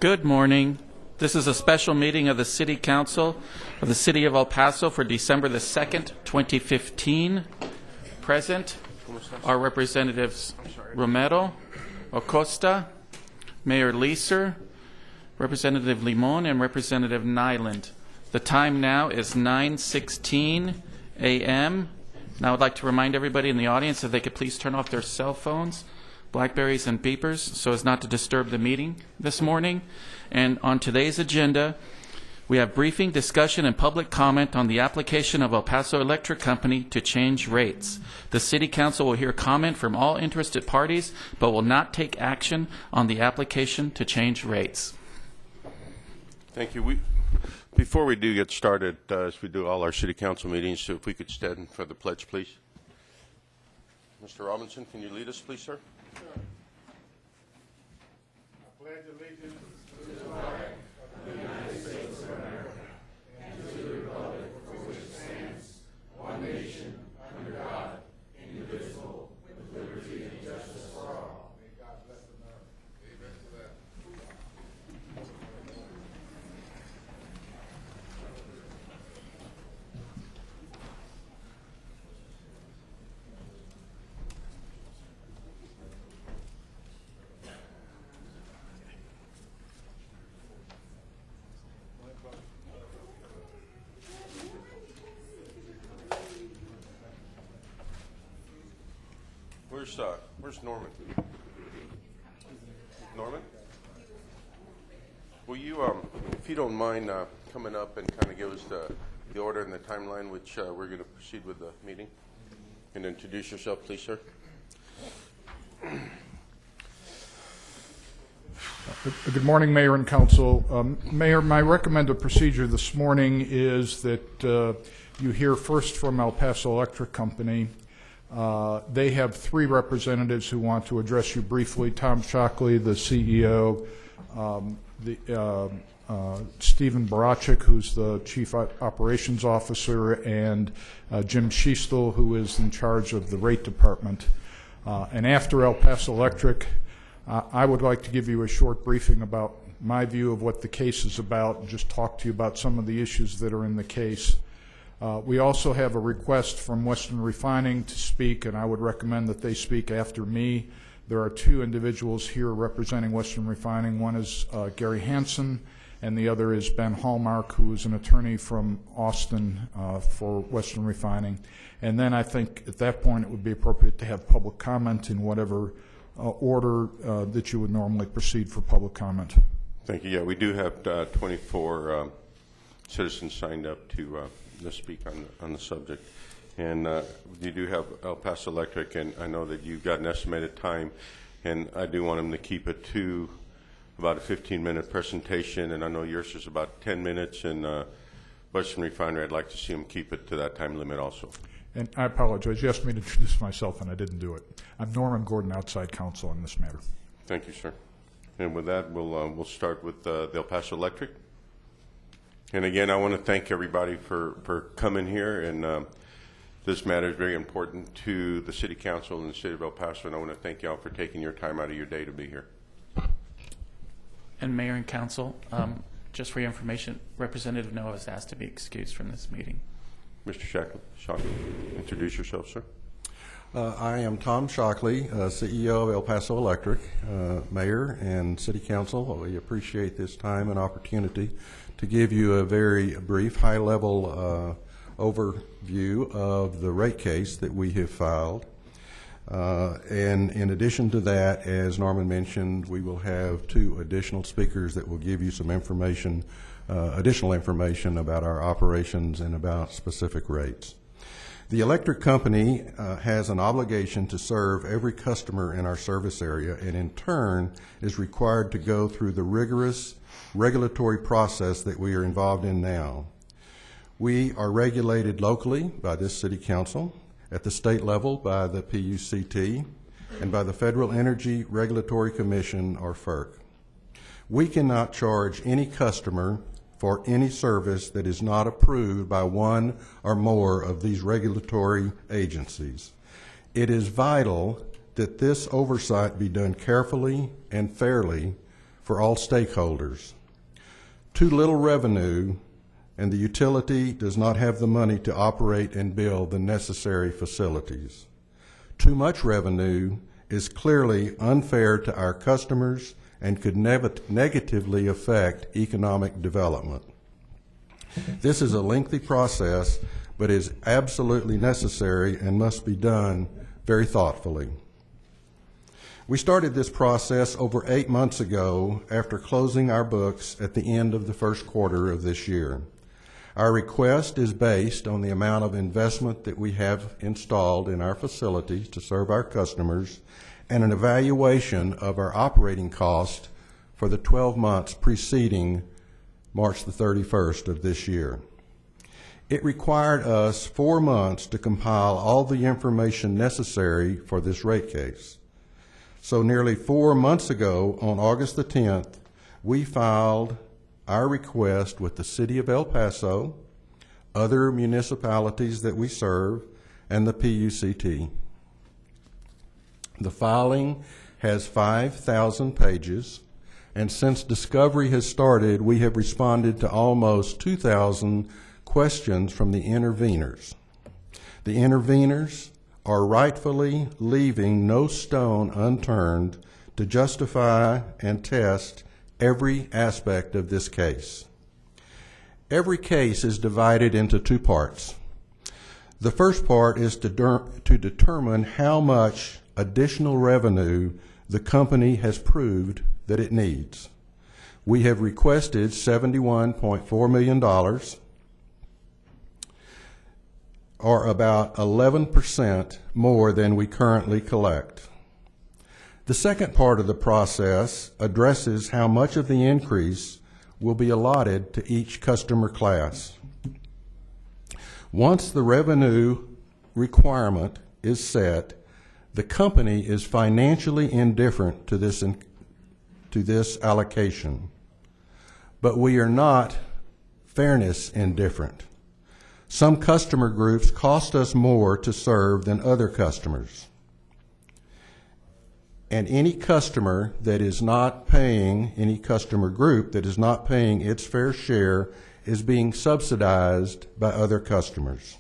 Good morning. This is a special meeting of the City Council of the City of El Paso for December the 2nd, 2015. Present are Representatives Romero, Acosta, Mayor Leeser, Representative Limon, and Representative Nyland. The time now is 9:16 a.m. Now I'd like to remind everybody in the audience if they could please turn off their cell phones, Blackberries, and beepers so as not to disturb the meeting this morning. And on today's agenda, we have briefing, discussion, and public comment on the application of El Paso Electric Company to change rates. The City Council will hear comment from all interested parties, but will not take action on the application to change rates. Thank you. Before we do get started, as we do all our City Council meetings, so if we could stand for the pledge, please. Mr. Robinson, can you lead us, please, sir? Sure. I pledge allegiance to the flag of the United States of America and to the republic for which it stands, one nation, under God, indivisible, with liberty and justice for all. May God bless America. Amen to that. Where's Norman? Norman? Will you, if you don't mind, coming up and kind of give us the order and the timeline which we're going to proceed with the meeting? And introduce yourself, please, sir. Good morning, Mayor and Council. Mayor, my recommended procedure this morning is that you hear first from El Paso Electric Company. They have three representatives who want to address you briefly. Tom Shockley, the CEO, Stephen Barachik, who's the Chief Operations Officer, and Jim Schiestel, who is in charge of the rate department. And after El Paso Electric, I would like to give you a short briefing about my view of what the case is about and just talk to you about some of the issues that are in the case. We also have a request from Western Refining to speak, and I would recommend that they speak after me. There are two individuals here representing Western Refining. One is Gary Hansen, and the other is Ben Hallmark, who is an attorney from Austin for Western Refining. And then I think at that point it would be appropriate to have public comment in whatever order that you would normally proceed for public comment. Thank you. Yeah, we do have 24 citizens signed up to speak on the subject. And you do have El Paso Electric, and I know that you've got an estimated time, and I do want them to keep it to about a 15-minute presentation, and I know yours is about 10 minutes, and Western Refinery, I'd like to see them keep it to that time limit also. And I apologize. You asked me to introduce myself, and I didn't do it. I'm Norman Gordon, outside counsel on this matter. Thank you, sir. And with that, we'll start with the El Paso Electric. And again, I want to thank everybody for coming here, and this matter is very important to the City Council and the City of El Paso, and I want to thank y'all for taking your time out of your day to be here. And Mayor and Council, just for your information, Representative Noah has asked to be excused from this meeting. Mr. Shockley, introduce yourself, sir. I am Tom Shockley, CEO of El Paso Electric. Mayor and City Council, we appreciate this time and opportunity to give you a very brief, high-level overview of the rate case that we have filed. And in addition to that, as Norman mentioned, we will have two additional speakers that will give you some information, additional information about our operations and about specific rates. The electric company has an obligation to serve every customer in our service area, and in turn is required to go through the rigorous regulatory process that we are involved in now. We are regulated locally by this City Council, at the state level by the PUCT, and by the Federal Energy Regulatory Commission, or FERC. We cannot charge any customer for any service that is not approved by one or more of these regulatory agencies. It is vital that this oversight be done carefully and fairly for all stakeholders. Too little revenue, and the utility does not have the money to operate and build the necessary facilities. Too much revenue is clearly unfair to our customers and could negatively affect economic development. This is a lengthy process, but is absolutely necessary and must be done very thoughtfully. We started this process over 8 months ago after closing our books at the end of the first quarter of this year. Our request is based on the amount of investment that we have installed in our facilities to serve our customers and an evaluation of our operating cost for the 12 months preceding March the 31st of this year. It required us 4 months to compile all the information necessary for this rate case. So nearly 4 months ago, on August the 10th, we filed our request with the City of El Paso, other municipalities that we serve, and the PUCT. The filing has 5,000 pages, and since discovery has started, we have responded to almost 2,000 questions from the interveners. The interveners are rightfully leaving no stone unturned to justify and test every aspect of this case. Every case is divided into 2 parts. The first part is to determine how much additional revenue the company has proved that it needs. We have requested $71.4 million, or about 11% more than we currently collect. The second part of the process addresses how much of the increase will be allotted to each customer class. Once the revenue requirement is set, the company is financially indifferent to this allocation, but we are not fairness indifferent. Some customer groups cost us more to serve than other customers. And any customer group that is not paying its fair share is being subsidized by other customers.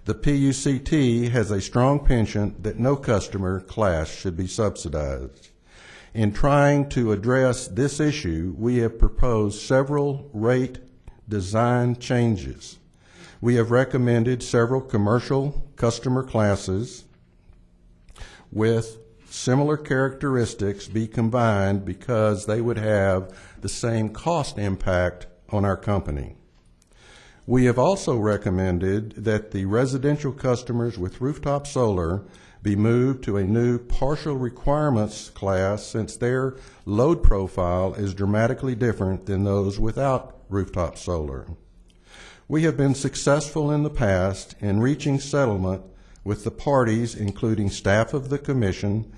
The PUCT has a strong penchant that no customer class should be subsidized. In trying to address this issue, we have proposed several rate design changes. We have recommended several commercial customer classes with similar characteristics be combined because they would have the same cost impact on our company. We have also recommended that the residential customers with rooftop solar be moved to a new partial requirements class since their load profile is dramatically different than those without rooftop solar. We have been successful in the past in reaching settlement with the parties, including staff of the commission,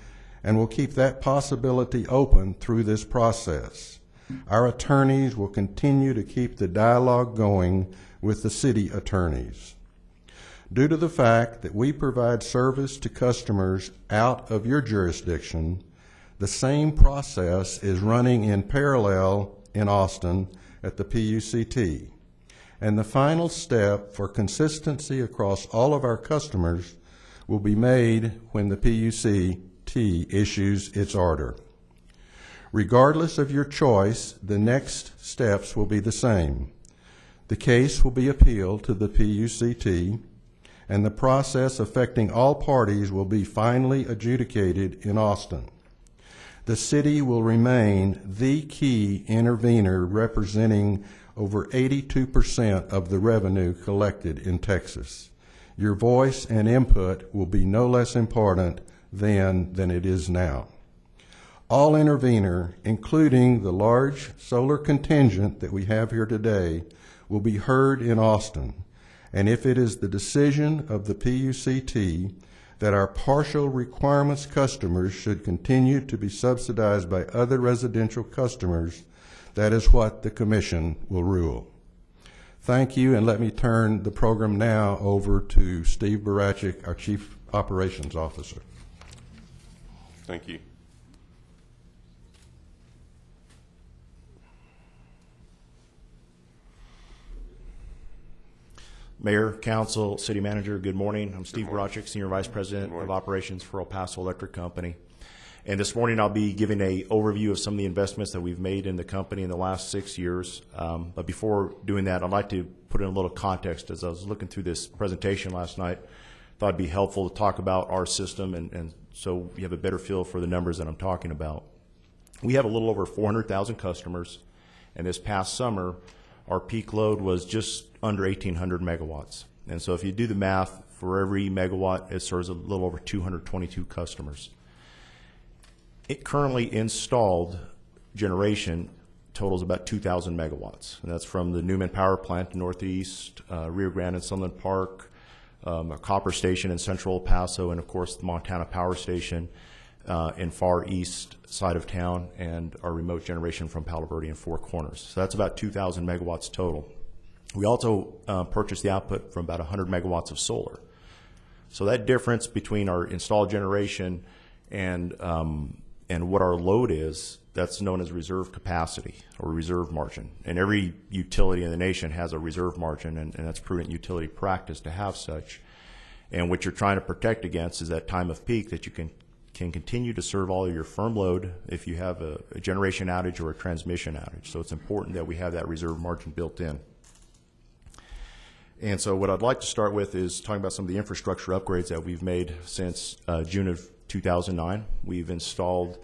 and will keep that possibility open through this process. Our attorneys will continue to keep the dialogue going with the city attorneys. Due to the fact that we provide service to customers out of your jurisdiction, the same process is running in parallel in Austin at the PUCT. And the final step for consistency across all of our customers will be made when the PUCT issues its order. Regardless of your choice, the next steps will be the same. The case will be appealed to the PUCT, and the process affecting all parties will be finally adjudicated in Austin. The city will remain the key intervener representing over 82% of the revenue collected in Texas. Your voice and input will be no less important then than it is now. All intervener, including the large solar contingent that we have here today, will be heard in Austin. And if it is the decision of the PUCT that our partial requirements customers should continue to be subsidized by other residential customers, that is what the commission will rule. Thank you, and let me turn the program now over to Steve Barachik, our Chief Operations Officer. Thank you. Mayor, Council, City Manager, good morning. I'm Steve Brochick, Senior Vice President of Operations for El Paso Electric Company. And this morning I'll be giving an overview of some of the investments that we've made in the company in the last 6 years. But before doing that, I'd like to put in a little context. As I was looking through this presentation last night, I thought it'd be helpful to talk about our system and so you have a better feel for the numbers that I'm talking about. We have a little over 400,000 customers, and this past summer, our peak load was just under 1,800 megawatts. And so if you do the math, for every megawatt, it serves a little over 222 customers. It currently installed generation totals about 2,000 megawatts, and that's from the Newman Power Plant in Northeast, Rio Grande and Sunland Park, a copper station in central El Paso, and of course the Montana Power Station in far east side of town, and our remote generation from Palo Verde and Four Corners. So that's about 2,000 megawatts total. We also purchased the output from about 100 megawatts of solar. So that difference between our installed generation and what our load is, that's known as reserve capacity or reserve margin. And every utility in the nation has a reserve margin, and that's prudent utility practice to have such. And what you're trying to protect against is that time of peak that you can continue to serve all of your firm load if you have a generation outage or a transmission outage. So it's important that we have that reserve margin built in. And so what I'd like to start with is talking about some of the infrastructure upgrades that we've made since June of 2009. We've installed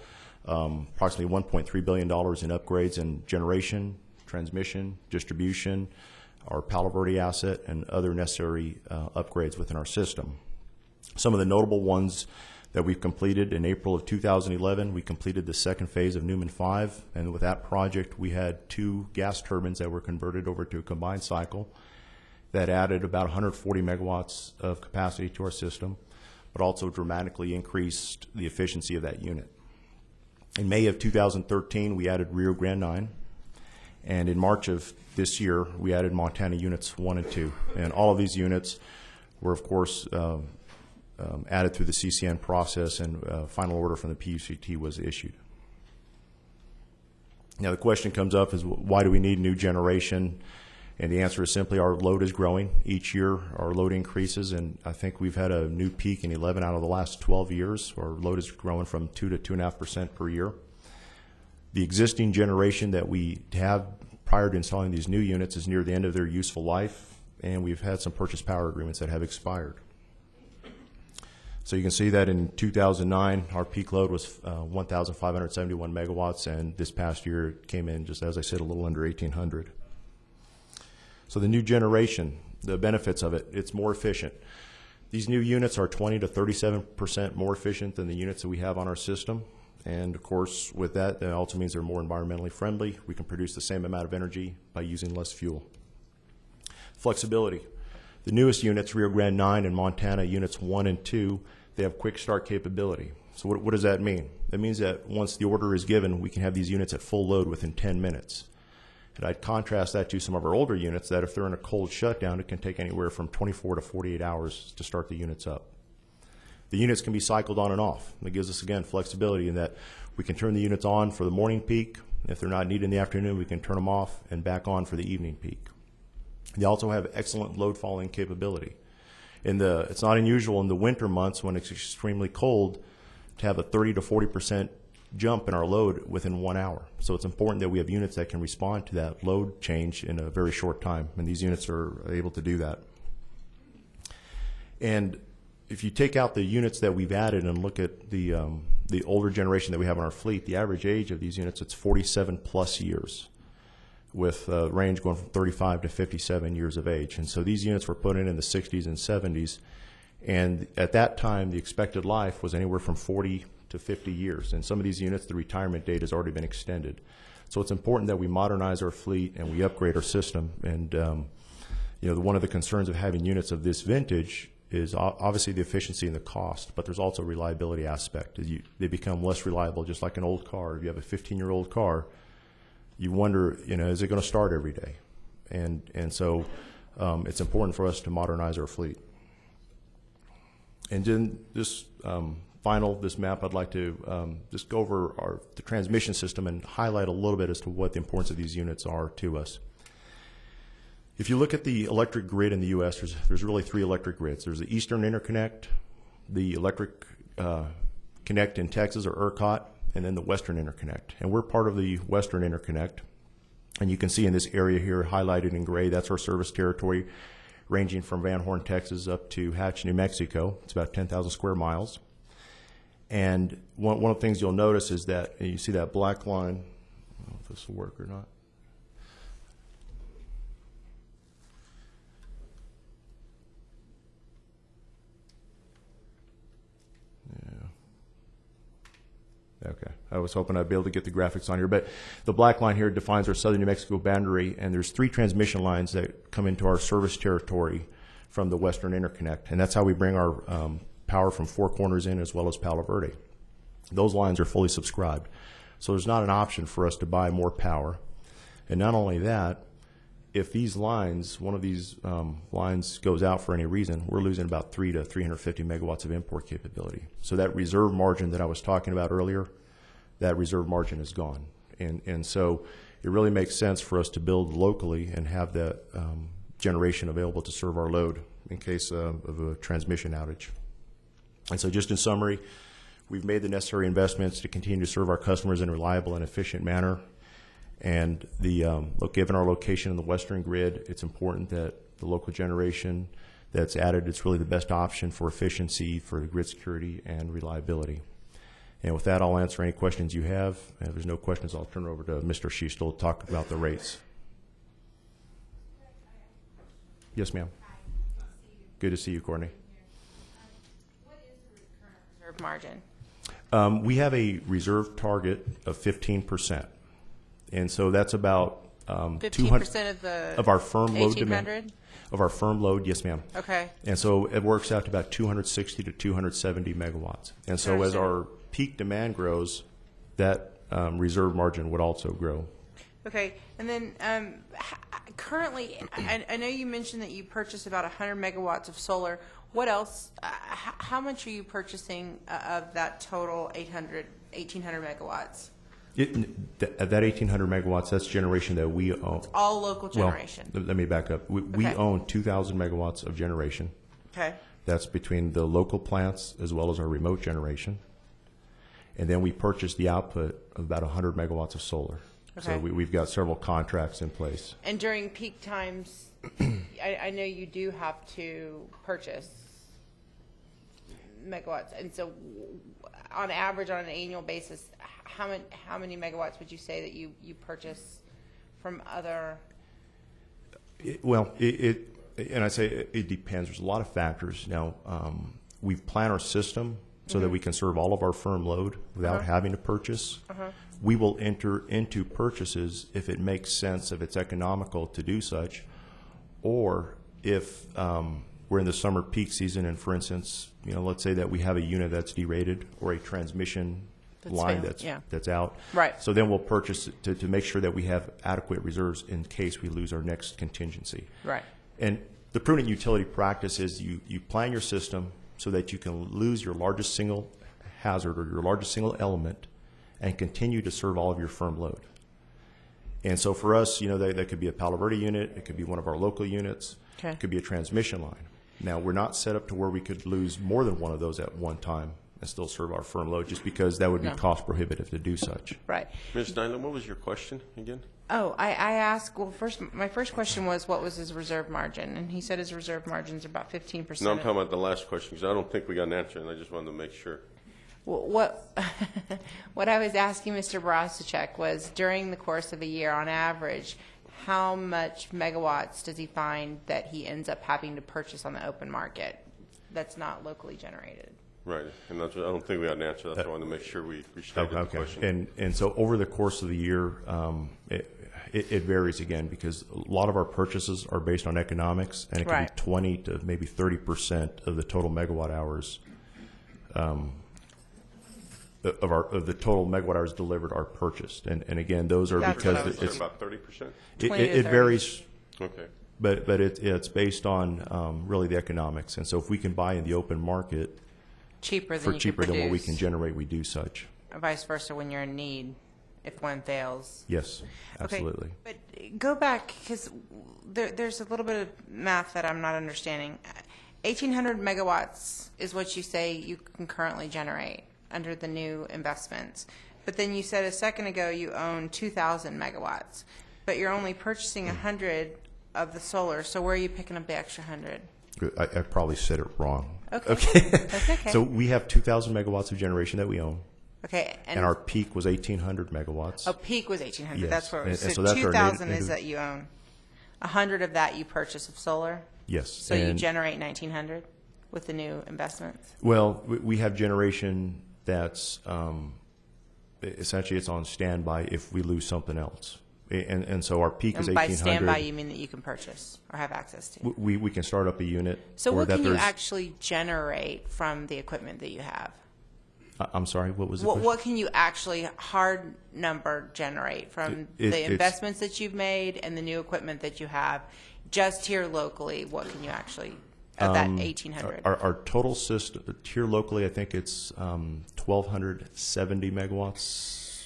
approximately $1.3 billion in upgrades in generation, transmission, distribution, our Palo Verde asset, and other necessary upgrades within our system. Some of the notable ones that we've completed: in April of 2011, we completed the second phase of Newman 5, and with that project, we had 2 gas turbines that were converted over to a combined cycle that added about 140 megawatts of capacity to our system, but also dramatically increased the efficiency of that unit. In May of 2013, we added Rio Grande 9, and in March of this year, we added Montana Units 1 and 2. And all of these units were, of course, added through the CCN process, and final order from the PUCT was issued. Now the question comes up is, why do we need new generation? And the answer is simply our load is growing. Each year our load increases, and I think we've had a new peak in 11 out of the last 12 years. Our load is growing from 2 to 2.5% per year. The existing generation that we have prior to installing these new units is near the end of their useful life, and we've had some purchase power agreements that have expired. So you can see that in 2009, our peak load was 1,571 megawatts, and this past year it came in, just as I said, a little under 1,800. So the new generation, the benefits of it, it's more efficient. These new units are 20 to 37% more efficient than the units that we have on our system. And of course, with that, it also means they're more environmentally friendly. We can produce the same amount of energy by using less fuel. Flexibility. The newest units, Rio Grande 9 and Montana Units 1 and 2, they have quick start capability. So what does that mean? That means that once the order is given, we can have these units at full load within 10 minutes. And I'd contrast that to some of our older units that if they're in a cold shutdown, it can take anywhere from 24 to 48 hours to start the units up. The units can be cycled on and off. That gives us, again, flexibility in that we can turn the units on for the morning peak. If they're not needed in the afternoon, we can turn them off and back on for the evening peak. They also have excellent load following capability. It's not unusual in the winter months when it's extremely cold to have a 30 to 40% jump in our load within 1 hour. So it's important that we have units that can respond to that load change in a very short time, and these units are able to do that. And if you take out the units that we've added and look at the older generation that we have in our fleet, the average age of these units, it's 47 plus years, with range going from 35 to 57 years of age. And so these units were put in the 60s and 70s, and at that time the expected life was anywhere from 40 to 50 years. And some of these units, the retirement date has already been extended. So it's important that we modernize our fleet and we upgrade our system. And one of the concerns of having units of this vintage is obviously the efficiency and the cost, but there's also a reliability aspect. They become less reliable, just like an old car. If you have a 15-year-old car, you wonder, is it going to start every day? And so it's important for us to modernize our fleet. And then this map, I'd like to just go over the transmission system and highlight a little bit as to what the importance of these units are to us. If you look at the electric grid in the U.S., there's really three electric grids. There's the Eastern Interconnect, the Electric Connect in Texas, or ERCOT, and then the Western Interconnect. And we're part of the Western Interconnect. And you can see in this area here highlighted in gray, that's our service territory, ranging from Van Horn, Texas, up to Hatch, New Mexico. It's about 10,000 square miles. And one of the things you'll notice is that you see that black line. I don't know if this will work or not. Okay, I was hoping I'd be able to get the graphics on here, but the black line here defines our southern New Mexico boundary, and there's three transmission lines that come into our service territory from the Western Interconnect, and that's how we bring our power from Four Corners in, as well as Palo Verde. Those lines are fully subscribed, so there's not an option for us to buy more power. And not only that, if these lines, one of these lines goes out for any reason, we're losing about 300 to 350 megawatts of import capability. So that reserve margin that I was talking about earlier, that reserve margin is gone. And so it really makes sense for us to build locally and have that generation available to serve our load in case of a transmission outage. And so just in summary, we've made the necessary investments to continue to serve our customers in a reliable and efficient manner. And given our location in the Western grid, it's important that the local generation that's added, it's really the best option for efficiency, for grid security, and reliability. And with that, I'll answer any questions you have. And if there's no questions, I'll turn it over to Mr. Schiestel to talk about the rates. Yes, ma'am. Good to see you, Courtney. What is the current reserve margin? We have a reserve target of 15%. And so that's about 15% of our firm load 1,800? demand. Of our firm load, yes, ma'am. Okay. And so it works out to about 260 to 270 megawatts. And so as our peak demand grows, that reserve margin would also grow. Okay. And then currently, I know you mentioned that you purchased about 100 megawatts of solar. What else? How much are you purchasing of that total 1,800 megawatts? That 1,800 megawatts, that's generation that we own. It's all local generation. Well, let me back up. We Okay. own 2,000 megawatts of generation. Okay. That's between the local plants as well as our remote generation. And then we purchase the output of about 100 megawatts of solar. So Okay. we've got several contracts in place. And during peak times, I know you do have to purchase megawatts. And so on average, on an annual basis, how many megawatts would you say that you purchase from other? And I say it depends. There's a lot of factors. Now, we've planned our system so that we can serve all of our firm load without having to purchase. We will enter into purchases if it makes sense, if it's economical to do such, or if we're in the summer peak season and, for instance, let's say that we have a unit that's derated or a transmission line that's out. Right. So then we'll purchase it to make sure that we have adequate reserves in case we lose our next contingency. Right. And the prudent utility practice is you plan your system so that you can lose your largest single hazard or your largest single element and continue to serve all of your firm load. And so for us, that could be a Palo Verde unit, it could be one of our local units, Okay. it could be a transmission line. Now, we're not set up to where we could lose more than one of those at one time and still serve our firm load, just because that would be No. cost prohibitive to do such. Right. Ms. Nyland, what was your question again? Oh, I asked, my first question was, what was his reserve margin? And he said his reserve margin's about 15%. No, I'm talking about the last question, because I don't think we got an answer, and I just wanted to make sure. What I was asking Mr. Brasicek was, during the course of a year, on average, how much megawatts does he find that he ends up having to purchase on the open market that's not locally generated? Right, and that's, I don't think we got an answer. That's why I wanted to make sure we restated the question. And so over the course of the year, it varies again, because a lot of our purchases are based on economics, and it can Right. be 20 to maybe 30% of the total megawatt hours of the total megawatt hours delivered are purchased. And again, those are That's because what I was Is it about 30%? 20 to it 30. varies. Okay. But it's based on really the economics. And so if we can buy in the open market Cheaper for than you cheaper can than what we produce. can generate, we do such. Vice versa when you're in need. if one fails. Yes, absolutely. Okay, but go back, because there's a little bit of math that I'm not understanding. 1,800 megawatts is what you say you can currently generate under the new investments. But then you said a second ago you own 2,000 megawatts, but you're only purchasing 100 of the solar. So where are you picking up the extra 100? I probably said it wrong. Okay. That's okay. So we have 2,000 megawatts of generation that we own, Okay. and our peak was 1,800 megawatts. Oh, peak was 1,800. Yes. That's where. And So, so that's our 2,000 native- is that you own. 100 of that you purchase of solar. Yes. So you and- generate 1,900 with the new investments. Well, we have generation that's essentially it's on standby if we lose something else, and so our peak is And by 1,800. standby, you mean that you can purchase or have access to. We can start up a unit. So or what that can you there's- actually generate from the equipment that you have? I'm sorry, what was the What, question? what can you actually hard number generate from the it's- investments that you've made and the new equipment that you have? Just here locally, what can you actually of that 1,800? Our total system here locally, I think it's 1,270 megawatts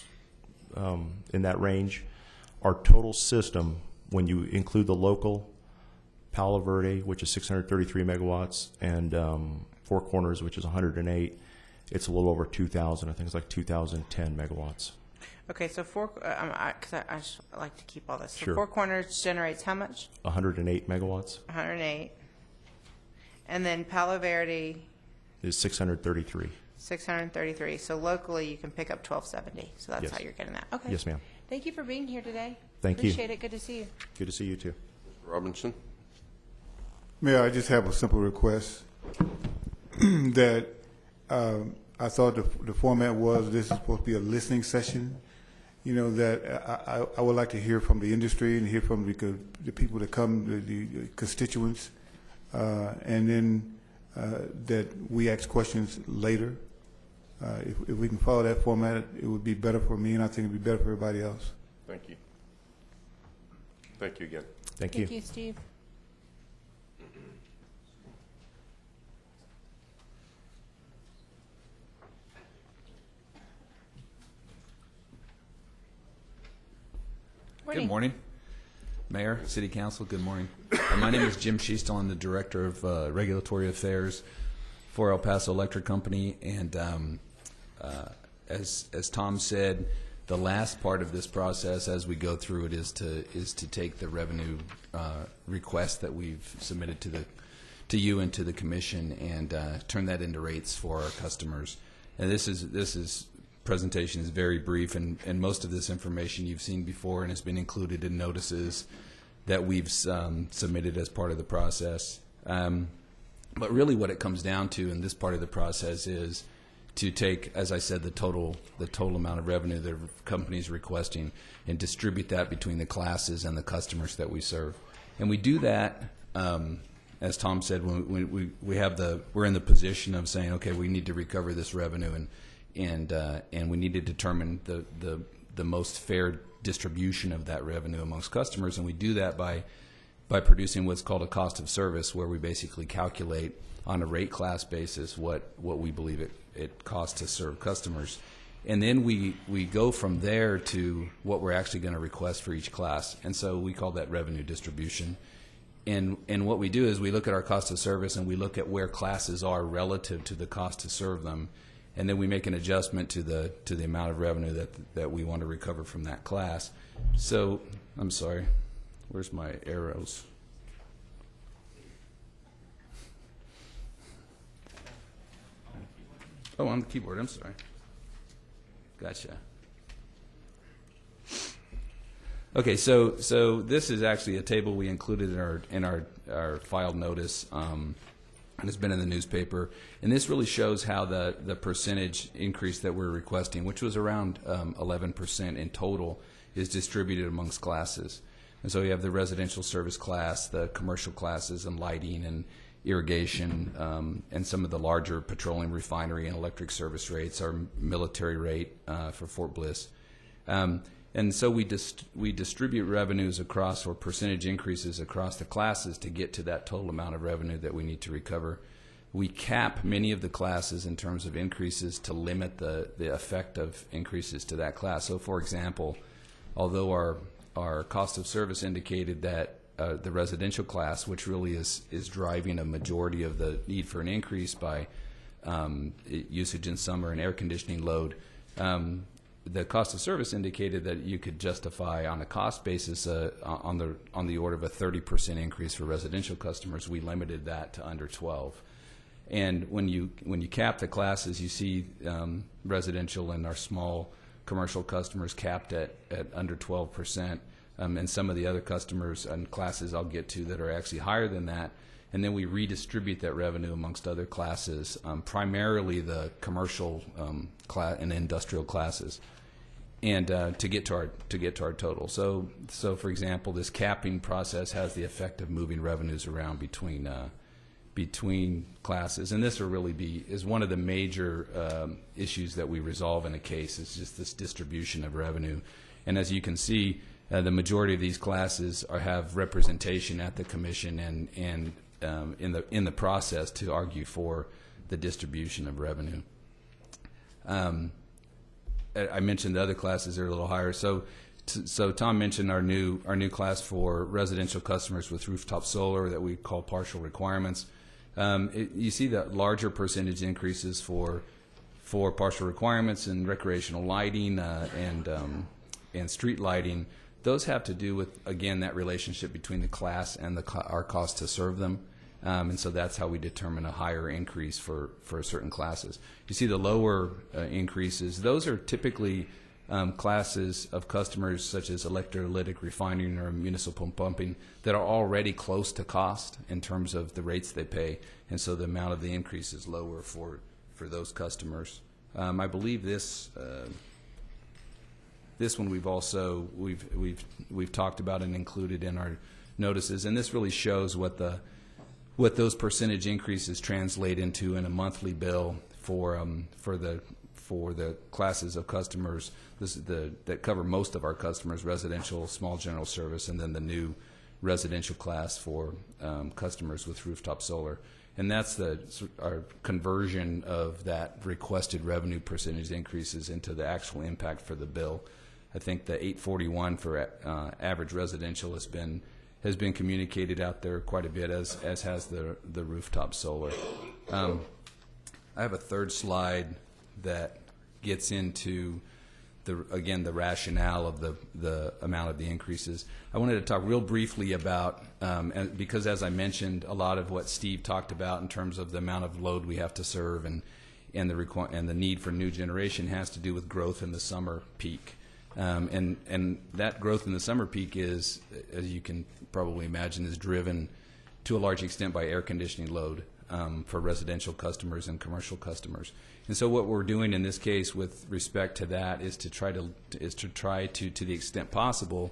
in that range. Our total system, when you include the local, Palo Verde, which is 633 megawatts, and Four Corners, which is 108, it's a little over 2,000. I think it's like 2,010 megawatts. Okay, so because I just like to keep all this. So Sure. Four Corners generates how much? 108 megawatts 108. And then Palo Verde, is 633. 633. So locally, you can pick up 1,270. So that's Yes. how you're getting that. Okay. Yes, ma'am. Thank you for being here today. Thank you. Appreciate it. Good to see you. Good to see you too. Robinson? Mayor, I just have a simple request that I thought the format was this is supposed to be a listening session. You know, that I would like to hear from the industry and hear from the people that come, the constituents, and then that we ask questions later. If we can follow that format, it would be better for me, and I think it would be better for everybody else. Thank you. Thank you again. Thank you. Thank you, Steve. Good morning, Mayor, City Council. Good morning. My name is Jim Schiestel. I'm the Director of Regulatory Affairs for El Paso Electric Company. And as Tom said, the last part of this process, as we go through it, is to take the revenue request that we've submitted to you and to the commission and turn that into rates for our customers. And this presentation is very brief, and most of this information you've seen before and has been included in notices that we've submitted as part of the process. But really what it comes down to in this part of the process is to take, as I said, the total amount of revenue the company is requesting and distribute that between the classes and the customers that we serve. And we do that, as Tom said, when we're in the position of saying, okay, we need to recover this revenue and we need to determine the most fair distribution of that revenue amongst customers, and we do that by producing what's called a cost of service, where we basically calculate on a rate class basis what we believe it costs to serve customers. And then we go from there to what we're actually going to request for each class. And so we call that revenue distribution. And what we do is we look at our cost of service and we look at where classes are relative to the cost to serve them. And then we make an adjustment to the amount of revenue that we want to recover from that class. So, I'm sorry, where's my arrows? Oh, on the keyboard, I'm sorry. Gotcha. Okay, so this is actually a table we included in our filed notice, and it's been in the newspaper. And this really shows how the percentage increase that we're requesting, which was around 11% in total, is distributed amongst classes. And so we have the residential service class, the commercial classes, and lighting and irrigation, and some of the larger petroleum refinery and electric service rates, our military rate for Fort Bliss. And so we distribute revenues across, or percentage increases across the classes to get to that total amount of revenue that we need to recover. we cap many of the classes in terms of increases to limit the effect of increases to that class. So, for example, although our cost of service indicated that the residential class, which really is driving a majority of the need for an increase by usage in summer and air conditioning load, the cost of service indicated that you could justify on a cost basis on the order of a 30% increase for residential customers. We limited that to under 12. And when you cap the classes, you see residential and our small commercial customers capped at under 12%, and some of the other customers and classes I'll get to that are actually higher than that. And then we redistribute that revenue amongst other classes, primarily the commercial and industrial classes, and to get to our total. So for example, this capping process has the effect of moving revenues around between classes, and this will really is one of the major issues that we resolve in a case. Is just this distribution of revenue, and as you can see, the majority of these classes have representation at the commission and in the process to argue for the distribution of revenue. I mentioned the other classes are a little higher. So Tom mentioned our new class for residential customers with rooftop solar that we call partial requirements. You see that larger percentage increases for partial requirements and recreational lighting and street lighting. Those have to do with, again, that relationship between the class and our cost to serve them. And so that's how we determine a higher increase for certain classes. You see the lower increases. Those are typically classes of customers such as electrolytic refining or municipal pumping that are already close to cost in terms of the rates they pay. And so the amount of the increase is lower for those customers. I believe this one we've talked about and included in our notices, and this really shows what those percentage increases translate into in a monthly bill for the classes of customers that cover most of our customers: residential, small general service, and then the new residential class for customers with rooftop solar. And that's our conversion of that requested revenue percentage increases into the actual impact for the bill. I think the 841 for average residential has been communicated out there quite a bit, as has the rooftop solar. I have a third slide that gets into the rationale of the amount of the increases. I wanted to talk real briefly about, because as I mentioned, a lot of what Steve talked about in terms of the amount of load we have to serve and the need for new generation has to do with growth in the summer peak. And that growth in the summer peak is, as you can probably imagine, is driven to a large extent by air conditioning load for residential customers and commercial customers. And so what we're doing in this case with respect to that is to try to the extent possible,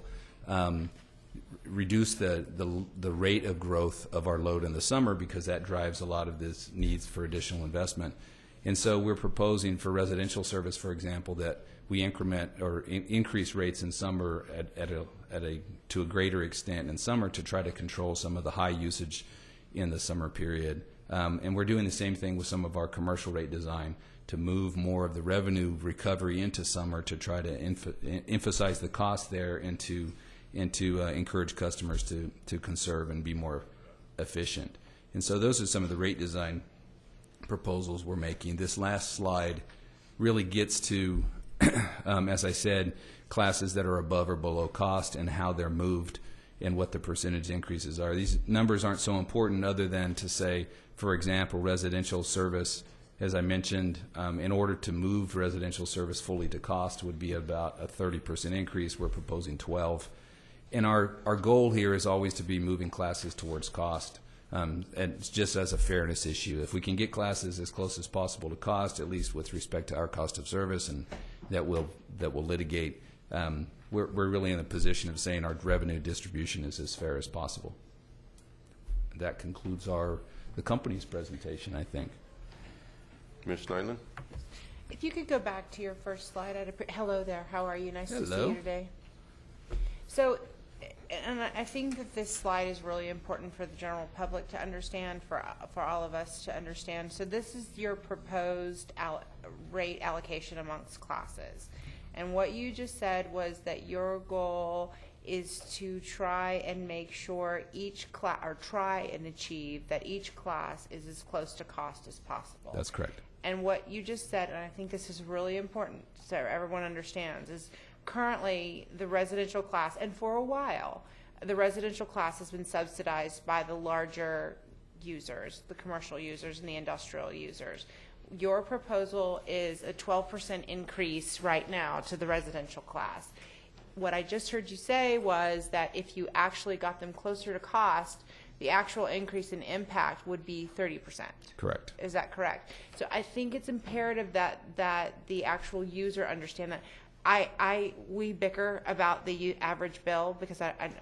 reduce the rate of growth of our load in the summer, because that drives a lot of this needs for additional investment. And so we're proposing for residential service, for example, that we increment or increase rates in summer to a greater extent in summer to try to control some of the high usage in the summer period. And we're doing the same thing with some of our commercial rate design to move more of the revenue recovery into summer to try to emphasize the cost there and to encourage customers to conserve and be more efficient. And so those are some of the rate design proposals we're making. This last slide really gets to, as I said, classes that are above or below cost and how they're moved and what the percentage increases are. These numbers aren't so important other than to say, for example, residential service, as I mentioned, in order to move residential service fully to cost would be about a 30% increase. We're proposing 12. And our goal here is always to be moving classes towards cost. And it's just as a fairness issue. If we can get classes as close as possible to cost, at least with respect to our cost of service, and that will litigate, we're really in a position of saying our revenue distribution is as fair as possible. That concludes the company's presentation, I think. Ms. Nyland? If you could go back to your first slide. Hello there. How are you? Nice to see Hello. you today. So And I think that this slide is really important for the general public to understand, for all of us to understand. So this is your proposed rate allocation amongst classes. And what you just said was that your goal is to try and make sure each class, or try and achieve that each class is as close to cost as possible. That's correct. And what you just said, and I think this is really important so everyone understands, is currently the residential class, and for a while, the residential class has been subsidized by the larger users, the commercial users and the industrial users. Your proposal is a 12% increase right now to the residential class. What I just heard you say was that if you actually got them closer to cost, the actual increase in impact would be 30%. Correct. Is that correct? So I think it's imperative that the actual user understand that. We bicker about the average bill because I don't,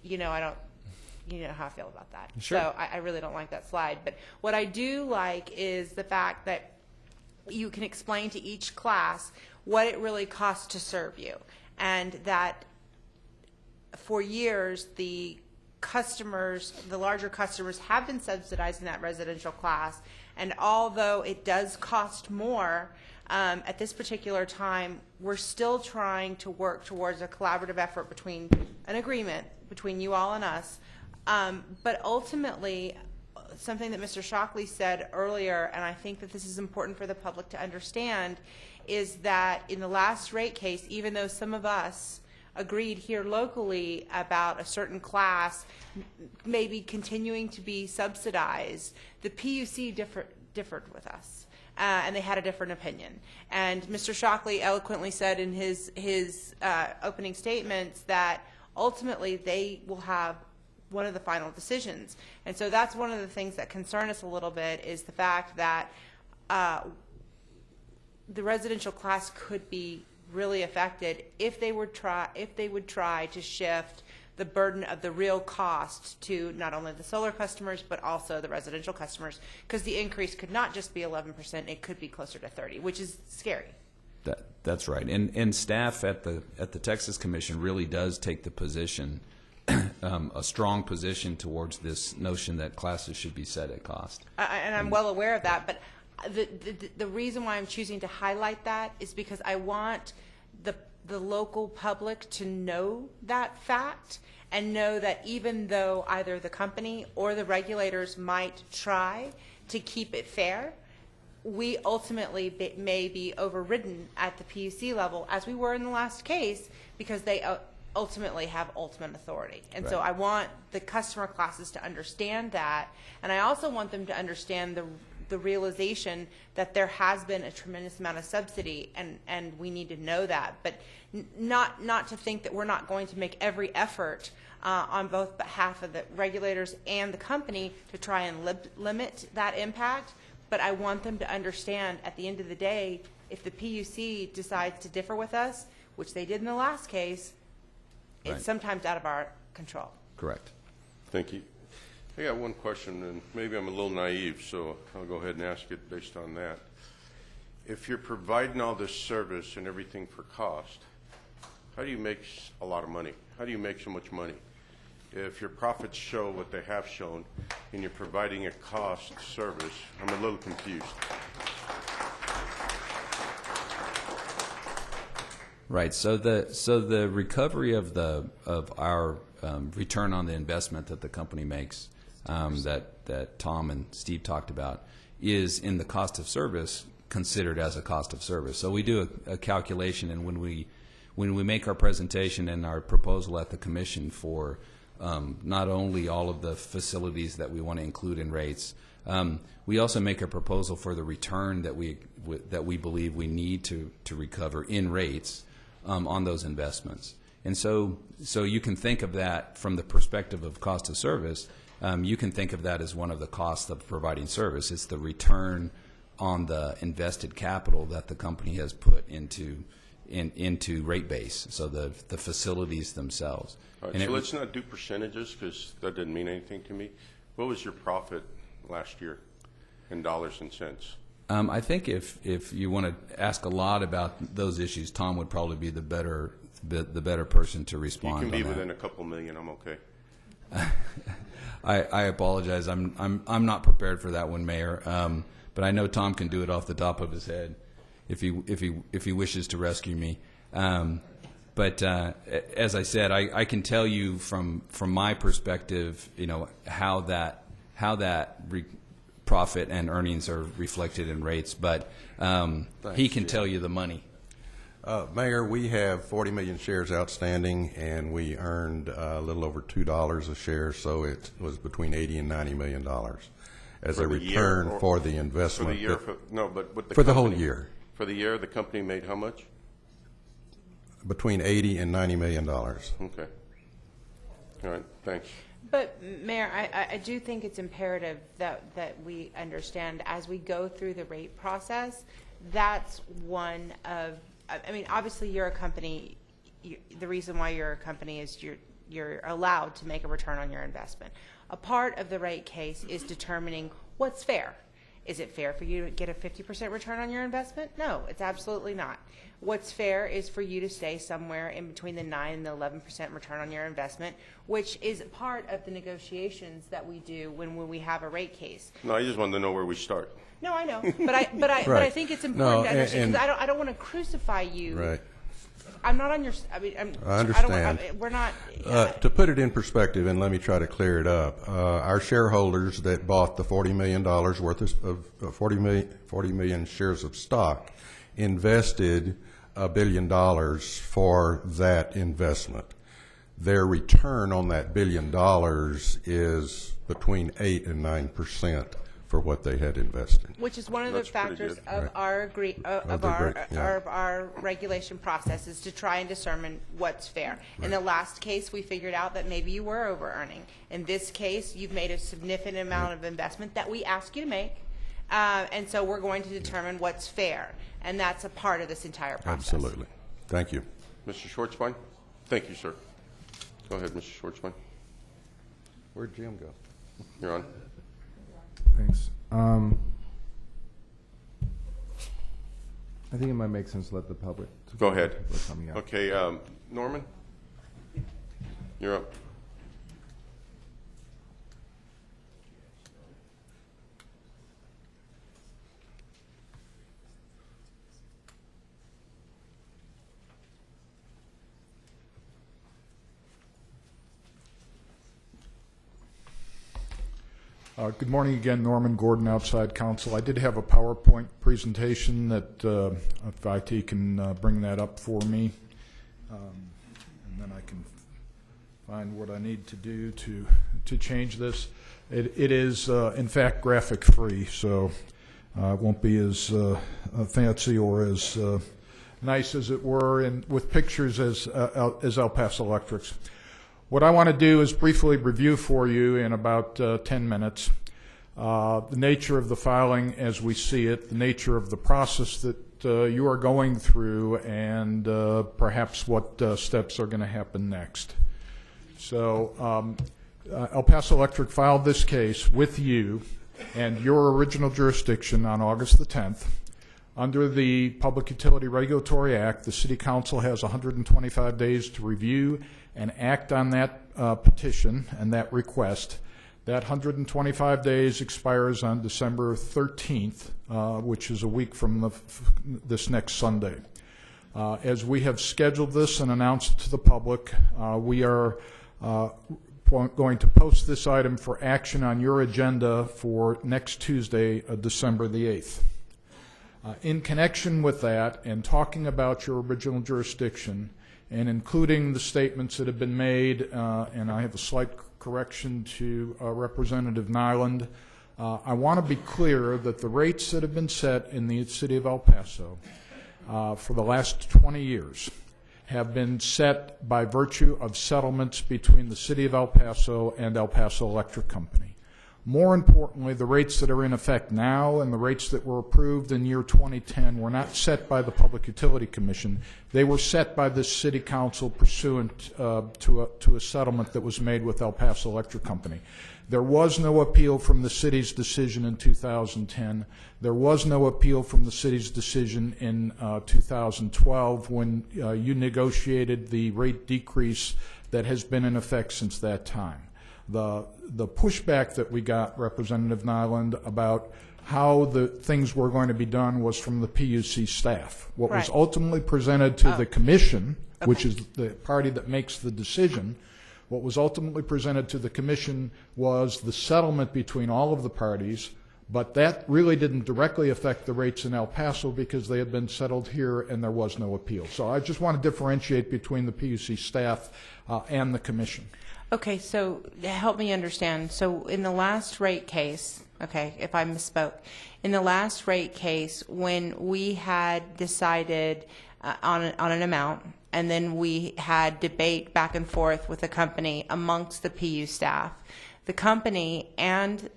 you know how I feel about that. Sure. So I really don't like that slide. But what I do like is the fact that you can explain to each class what it really costs to serve you, and that for years the customers, the larger customers, have been subsidized in that residential class, and although it does cost more at this particular time, we're still trying to work towards a collaborative effort between an agreement between you all and us. But ultimately, something that Mr. Shockley said earlier, and I think that this is important for the public to understand, is that in the last rate case, even though some of us agreed here locally about a certain class maybe continuing to be subsidized, the PUC differed with us. And they had a different opinion. And Mr. Shockley eloquently said in his opening statements that ultimately they will have one of the final decisions. And so that's one of the things that concern us a little bit, is the fact that the residential class could be really affected if they would try to shift the burden of the real cost to not only the solar customers but also the residential customers, because the increase could not just be 11%, it could be closer to 30%, which is scary. That's right. And staff at the Texas Commission really does take the position, a strong position towards this notion that classes should be set at cost. And I'm well aware of that, but the reason why I'm choosing to highlight that is because I want the local public to know that fact, and know that even though either the company or the regulators might try to keep it fair, we ultimately may be overridden at the PUC level, as we were in the last case, because they ultimately have ultimate authority. And so I want the customer classes to understand that, and I also want them to understand the realization that there has been a tremendous amount of subsidy, and we need to know that, but not to think that we're not going to make every effort on both behalf of the regulators and the company to try and limit that impact. But I want them to understand, at the end of the day, if the PUC decides to differ with us, which they did in the last case, it's sometimes out of our control. Correct. Thank you. I got one question, and maybe I'm a little naive, so I'll go ahead and ask it based on that. If you're providing all this service and everything for cost, how do you make a lot of money? How do you make so much money? If your profits show what they have shown and you're providing a cost service, I'm a little confused. Right. So the recovery of our return on the investment that the company makes, that Tom and Steve talked about, is in the cost of service considered as a cost of service. So we do a calculation, and when we make our presentation and our proposal at the commission for not only all of the facilities that we want to include in rates, we also make a proposal for the return that we believe we need to recover in rates on those investments. And so you can think of that from the perspective of cost of service. You can think of that as one of the costs of providing service. It's the return on the invested capital that the company has put into rate base, so the facilities themselves. All right, so let's not do percentages, because that didn't mean anything to me. What was your profit last year in dollars and cents? I think if you want to ask a lot about those issues, Tom would probably be the better the better person to You respond. can be on that. within a couple million, I'm okay. I apologize. I'm not prepared for that one, Mayor. But I know Tom can do it off the top of his head if he wishes to rescue me. But as I said, I can tell you from my perspective, how that profit and earnings are reflected in rates. But he can tell you the money. Mayor, we have 40 million shares outstanding, and we earned a little over $2 a share, so it was between $80 and $90 million as For a the year return or- for the For investment. the year, no, but with the For the whole company- year. For the year, the company made how much? Between $80 and $90 million. Okay. All right, thanks. But, Mayor, I do think it's imperative that we understand as we go through the rate process, that's one of, I mean, obviously you're a company, the reason why you're a company is you're allowed to make a return on your investment. A part of the rate case is determining what's fair. Is it fair for you to get a 50% return on your investment? No, it's absolutely not. What's fair is for you to stay somewhere in between the 9 and the 11% return on your investment, which is part of the negotiations that we do when we have a rate case. No, I just wanted to know where we start. No, I know, but I Right. think it's important No, to understand and- because I don't want to crucify you. Right. I'm not on your. I understand. We're not. To put it in perspective, and let me try to clear it up, our shareholders that bought the $40 million worth of 40 million shares of stock invested $1 billion for that investment. Their return on that $1 billion is between 8 and 9% for what they had invested. Which is one of the That's pretty factors good. of Right. our Yeah. our regulation process is to try and determine what's fair. In the last case, we figured out that maybe you were over earning. In this case, you've made a significant amount of investment that we ask you to make, and so we're going to determine what's fair, and that's a part of this entire process. Absolutely. Thank you. Mr. Schwartzbein? Thank you, sir. Go ahead, Mr. Schwartzbein. Where'd Jim go? You're on. Thanks. I think it might make sense to let the public. Go ahead. people are coming out. Okay, Norman? You're up. Good morning again, Norman Gordon, outside counsel. I did have a PowerPoint presentation that, if IT can bring that up for me, and then I can find what I need to do to change this. It is, in fact, graphic-free, so it won't be as fancy or as nice as it were, and with pictures as El Paso Electric's. What I want to do is briefly review for you in about 10 minutes the nature of the filing as we see it, the nature of the process that you are going through, and perhaps what steps are going to happen next. So El Paso Electric filed this case with you and your original jurisdiction on August the 10th. Under the Public Utility Regulatory Act, the City Council has 125 days to review and act on that petition and that request. That 125 days expires on December 13th, which is a week from this next Sunday. As we have scheduled this and announced it to the public, we are going to post this item for action on your agenda for next Tuesday, December the 8th. In connection with that and talking about your original jurisdiction and including the statements that have been made, and I have a slight correction to Representative Nyland, I want to be clear that the rates that have been set in the city of El Paso for the last 20 years have been set by virtue of settlements between the city of El Paso and El Paso Electric Company. More importantly, the rates that are in effect now and the rates that were approved in year 2010 were not set by the Public Utility Commission. They were set by the City Council pursuant to a settlement that was made with El Paso Electric Company. There was no appeal from the city's decision in 2010. There was no appeal from the city's decision in 2012 when you negotiated the rate decrease that has been in effect since that time. The pushback that we got, Representative Nyland, about how the things were going to be done was from the PUC staff. What was ultimately presented to the commission, which is the party that makes the decision, what was ultimately presented to the commission was the settlement between all of the parties, but that really didn't directly affect the rates in El Paso because they had been settled here and there was no appeal. So I just want to differentiate between the PUC staff and the commission. Okay, so help me understand. So in the last rate case, okay, if I misspoke, in the last rate case, when we had decided on an amount, and then we had debate back and forth with the company amongst the PU staff, the company and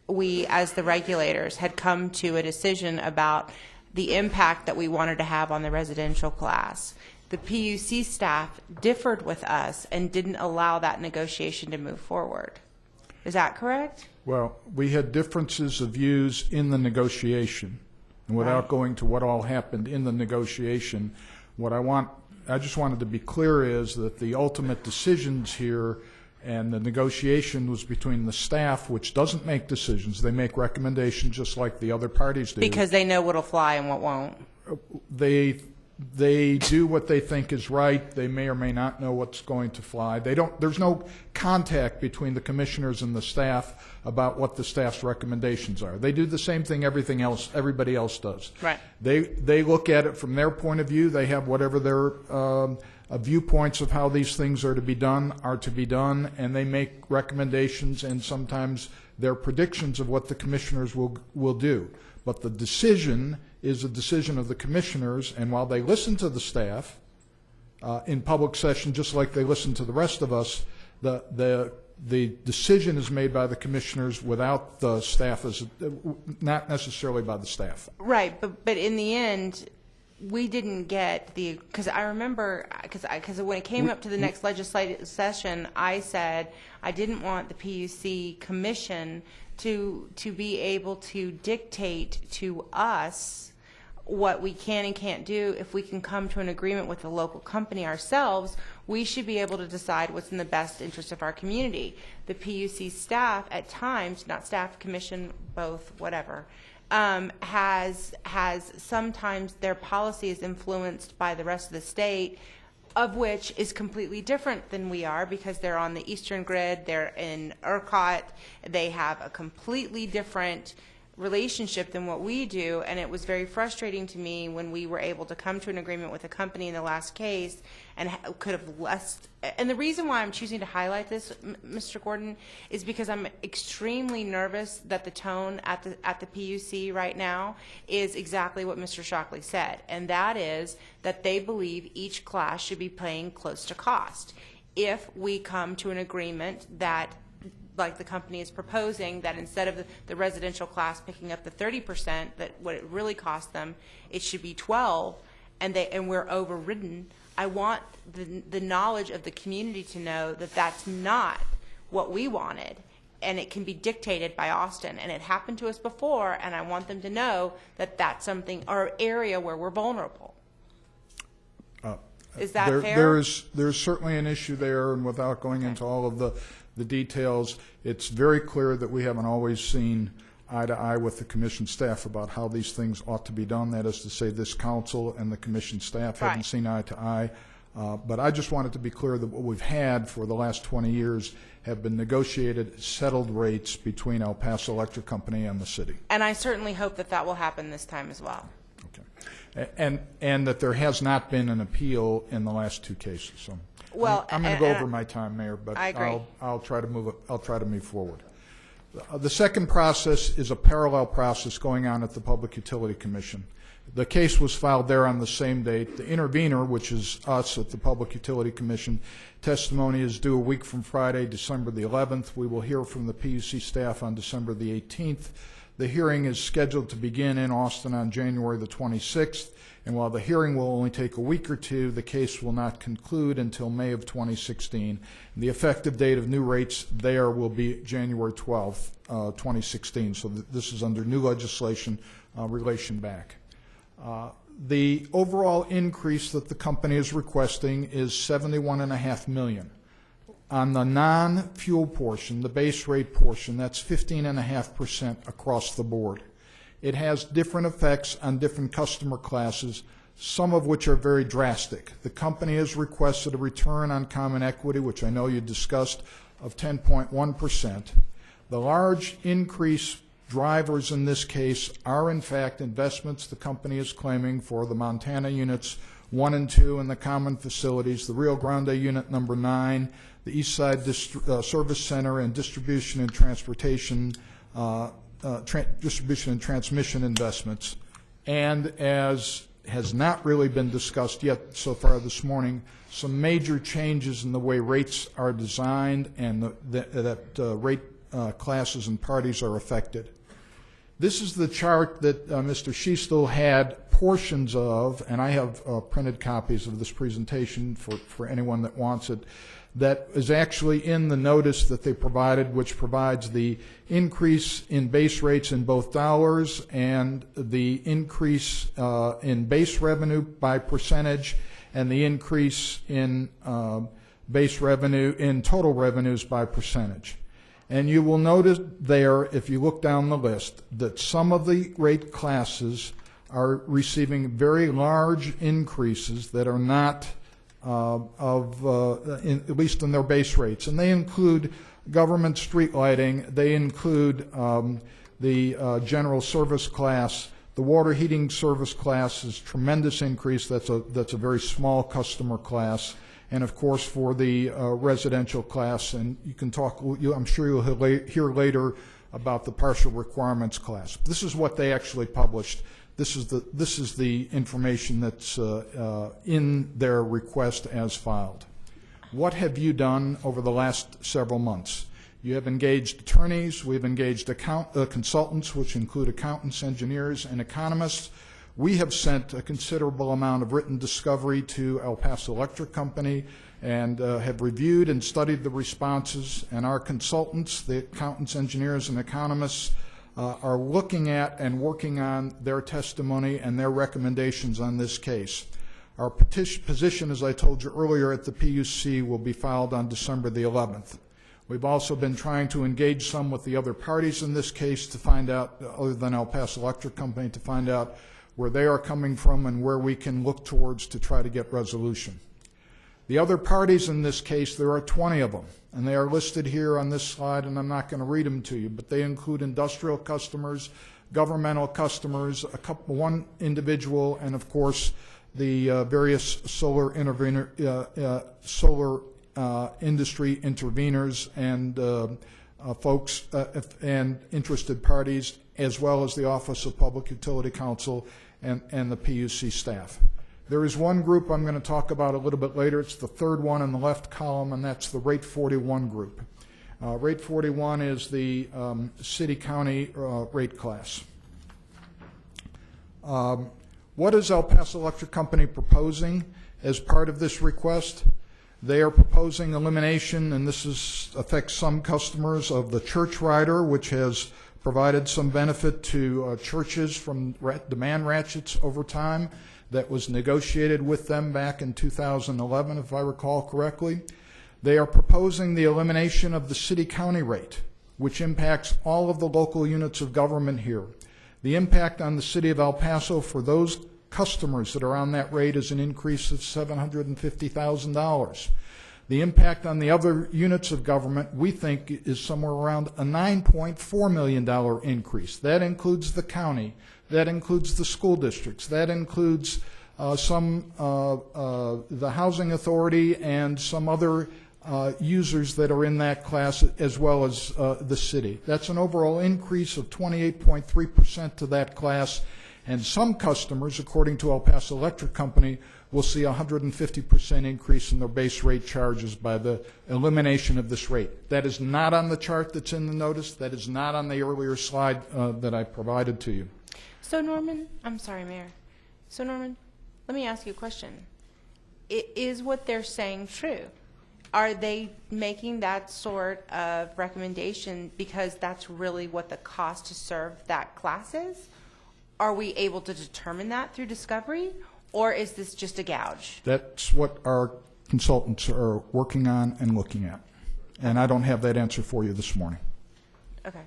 we as the regulators had come to a decision about the impact that we wanted to have on the residential class. The PUC staff differed with us and didn't allow that negotiation to move forward. Is that correct? Well, we had differences of views in the negotiation. And without going to what all happened in the negotiation, I just wanted to be clear is that the ultimate decisions here and the negotiation was between the staff, which doesn't make decisions. They make recommendations just like the other parties do. Because they know what'll fly and what won't. They do what they think is right. They may or may not know what's going to fly. There's no contact between the commissioners and the staff about what the staff's recommendations are. They do the same thing everybody else does. Right. They look at it from their point of view. They have whatever their viewpoints of how these things are to be done, and they make recommendations and sometimes their predictions of what the commissioners will do. But the decision is a decision of the commissioners, and while they listen to the staff in public session just like they listen to the rest of us, the decision is made by the commissioners without the staff, not necessarily by the staff. Right, but in the end, we didn't get because I remember, because when it came up to the next legislative session, I said I didn't want the PUC commission to be able to dictate to us what we can and can't do. If we can come to an agreement with the local company ourselves, we should be able to decide what's in the best interest of our community. The PUC staff at times, not staff, commission, both, whatever, has sometimes their policy is influenced by the rest of the state, of which is completely different than we are because they're on the eastern grid, they're in ERCOT, they have a completely different relationship than what we do, and it was very frustrating to me when we were able to come to an agreement with a company in the last case and could have less. And the reason why I'm choosing to highlight this, Mr. Gordon, is because I'm extremely nervous that the tone at the PUC right now is exactly what Mr. Shockley said, and that is that they believe each class should be paying close to cost. If we come to an agreement that, like the company is proposing, that instead of the residential class picking up the 30%, that what it really cost them, it should be 12%, and we're overridden. I want the knowledge of the community to know that that's not what we wanted, and it can be dictated by Austin, and it happened to us before, and I want them to know that that's something, or area where we're vulnerable. Is that fair? There's certainly an issue there, and without going into all of the details, it's very clear that we haven't always seen eye to eye with the commission staff about how these things ought to be done. That is to say, this council and the commission staff haven't seen eye to eye. But I just wanted to be clear that what we've had for the last 20 years have been negotiated, settled rates between El Paso Electric Company and the city. And I certainly hope that that will happen this time as well. Okay. And that there has not been an appeal in the last two cases. So well, I'm going to go over my time, Mayor, but I agree. I'll try to move forward. The second process is a parallel process going on at the Public Utility Commission. The case was filed there on the same date. The intervener, which is us at the Public Utility Commission, testimony is due a week from Friday, December the 11th. We will hear from the PUC staff on December the 18th. The hearing is scheduled to begin in Austin on January the 26th, and while the hearing will only take a week or two, the case will not conclude until May of 2016. The effective date of new rates there will be January 12th, 2016. So this is under new legislation, relation back. The overall increase that the company is requesting is $71.5 million. On the non-fuel portion, the base rate portion, that's 15.5% across the board. It has different effects on different customer classes, some of which are very drastic. The company has requested a return on common equity, which I know you discussed, of 10.1%. The large increase drivers in this case are in fact investments the company is claiming for the Montana units 1 and 2 in the common facilities, the Rio Grande unit number 9, the East Side Service Center, and distribution and transportation, distribution and transmission investments. And as has not really been discussed yet so far this morning, some major changes in the way rates are designed and that rate classes and parties are affected. This is the chart that Mr. Schiestel had portions of, and I have printed copies of this presentation for anyone that wants it, that is actually in the notice that they provided, which provides the increase in base rates in both dollars and the increase in base revenue by percentage and the increase in base revenue in total revenues by percentage. And you will notice there, if you look down the list, that some of the rate classes are receiving very large increases that are not at least in their base rates. And they include government street lighting, they include the general service class, the water heating service class is tremendous increase, that's a very small customer class. And of course for the residential class, and you can talk, I'm sure you'll hear later about the partial requirements class. This is what they actually published. This is the information that's in their request as filed. What have you done over the last several months? You have engaged attorneys, we've engaged consultants, which include accountants, engineers, and economists. We have sent a considerable amount of written discovery to El Paso Electric Company and have reviewed and studied the responses, and our consultants, the accountants, engineers, and economists are looking at and working on their testimony and their recommendations on this case. Our position, as I told you earlier, at the PUC will be filed on December the 11th. We've also been trying to engage some with the other parties in this case to find out, other than El Paso Electric Company, to find out where they are coming from and where we can look towards to try to get resolution. The other parties in this case, there are 20 of them, and they are listed here on this slide, and I'm not going to read them to you, but they include industrial customers, governmental customers, one individual, and of course the various solar industry interveners and folks and interested parties, as well as the Office of Public Utility Counsel and the PUC staff. There is one group I'm going to talk about a little bit later. It's the third one in the left column, and that's the Rate 41 group. Rate 41 is the city-county rate class. What is El Paso Electric Company proposing as part of this request? They are proposing elimination, and this affects some customers, of the church rider, which has provided some benefit to churches from demand ratchets over time that was negotiated with them back in 2011, if I recall correctly. They are proposing the elimination of the city-county rate, which impacts all of the local units of government here. The impact on the city of El Paso for those customers that are on that rate is an increase of $750,000. The impact on the other units of government, we think, is somewhere around a $9.4 million increase. That includes the county, that includes the school districts, that includes the housing authority and some other users that are in that class, as well as the city. That's an overall increase of 28.3% to that class, And some customers, according to El Paso Electric Company, will see a 150% increase in their base rate charges by the elimination of this rate. That is not on the chart that's in the notice. That is not on the earlier slide that I provided to you. So Norman, I'm sorry, Mayor. So Norman, let me ask you a question. Is what they're saying true? Are they making that sort of recommendation because that's really what the cost to serve that class is? Are we able to determine that through discovery, or is this just a gouge? That's what our consultants are working on and looking at. And I don't have that answer for you this morning. Okay.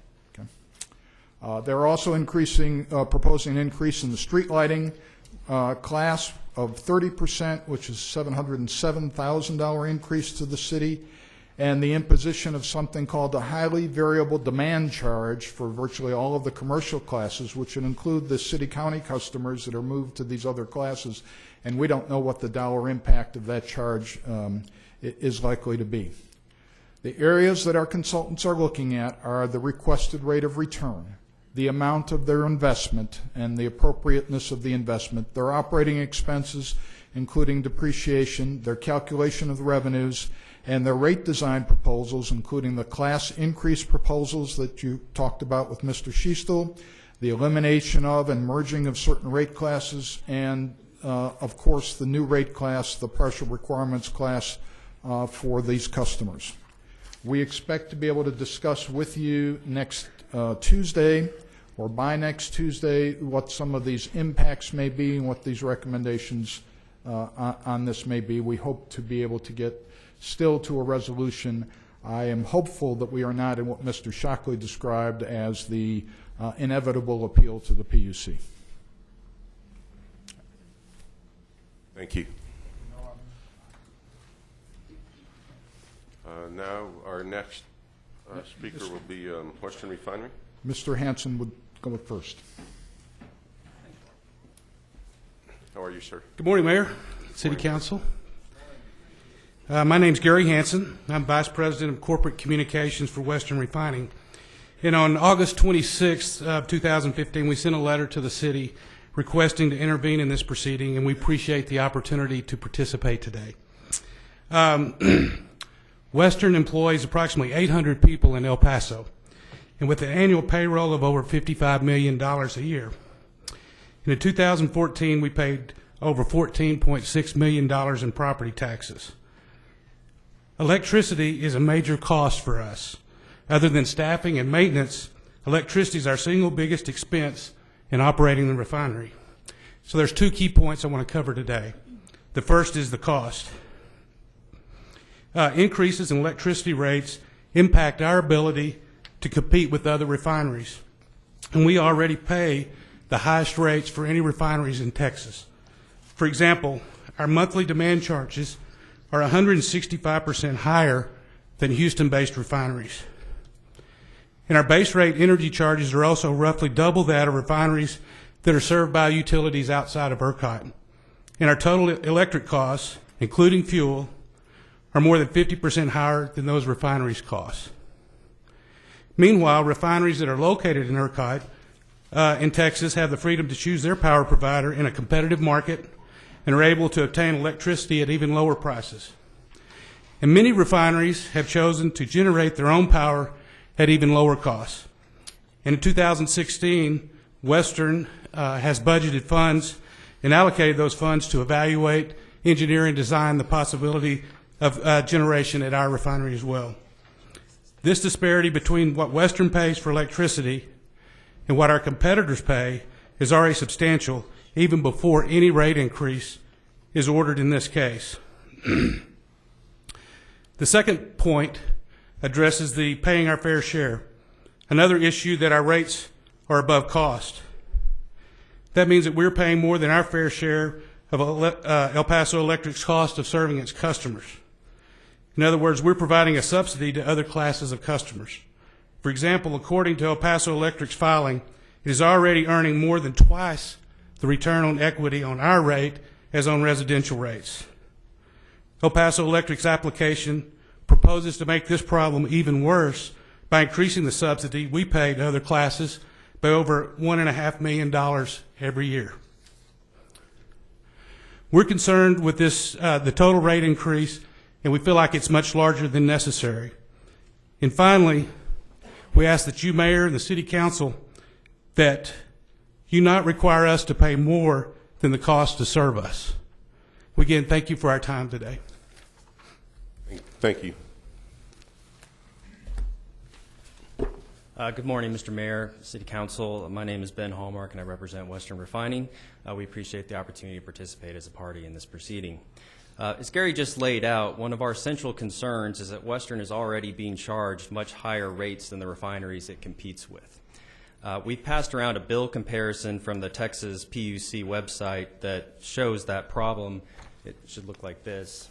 They're also proposing an increase in the street lighting class of 30%, which is $707,000 increase to the city, and the imposition of something called the highly variable demand charge for virtually all of the commercial classes, which would include the city-county customers that are moved to these other classes, and we don't know what the dollar impact of that charge is likely to be. The areas that our consultants are looking at are the requested rate of return, the amount of their investment, and the appropriateness of the investment, their operating expenses, including depreciation, their calculation of the revenues, and their rate design proposals, including the class increase proposals that you talked about with Mr. Schiestel, the elimination of and merging of certain rate classes, and of course the new rate class, the partial requirements class for these customers. We expect to be able to discuss with you next Tuesday or by next Tuesday what some of these impacts may be and what these recommendations on this may be. We hope to be able to get still to a resolution. I am hopeful that we are not in what Mr. Shockley described as the inevitable appeal to the PUC. Thank you. Now our next speaker will be Western Refinery. Mr. Hanson would go up first. How are you, sir? Good morning, Mayor, City Council. My name's Gary Hanson. I'm Vice President of Corporate Communications for Western Refining. And on August 26th of 2015, we sent a letter to the city requesting to intervene in this proceeding, and we appreciate the opportunity to participate today. Western employs approximately 800 people in El Paso, and with an annual payroll of over $55 million a year. And in 2014, we paid over $14.6 million in property taxes. Electricity is a major cost for us. Other than staffing and maintenance, electricity is our single biggest expense in operating the refinery. So there's two key points I want to cover today. The first is the cost. Increases in electricity rates impact our ability to compete with other refineries. And we already pay the highest rates for any refineries in Texas. For example, our monthly demand charges are 165% higher than Houston-based refineries. And our base rate energy charges are also roughly double that of refineries that are served by utilities outside of ERCOT. And our total electric costs, including fuel, are more than 50% higher than those refineries' costs. Meanwhile, refineries that are located in ERCOT in Texas have the freedom to choose their power provider in a competitive market and are able to obtain electricity at even lower prices. And many refineries have chosen to generate their own power at even lower costs. And in 2016, Western has budgeted funds and allocated those funds to evaluate, engineer, and design the possibility of generation at our refinery as well. This disparity between what Western pays for electricity and what our competitors pay is already substantial, even before any rate increase is ordered in this case. The second point addresses the paying our fair share, another issue that our rates are above cost. That means that we're paying more than our fair share of El Paso Electric's cost of serving its customers. In other words, we're providing a subsidy to other classes of customers. For example, according to El Paso Electric's filing, it is already earning more than twice the return on equity on our rate as on residential rates. El Paso Electric's application proposes to make this problem even worse by increasing the subsidy we pay to other classes by over $1.5 million every year. We're concerned with this, the total rate increase, and we feel like it's much larger than necessary. And finally, we ask that you, Mayor, and the City Council, that you not require us to pay more than the cost to serve us. Again, thank you for our time today. Thank you. Good morning, Mr. Mayor, City Council. My name is Ben Hallmark, and I represent Western Refining. We appreciate the opportunity to participate as a party in this proceeding. As Gary just laid out, one of our central concerns is that Western is already being charged much higher rates than the refineries it competes with. We've passed around a bill comparison from the Texas PUC website that shows that problem. It should look like this.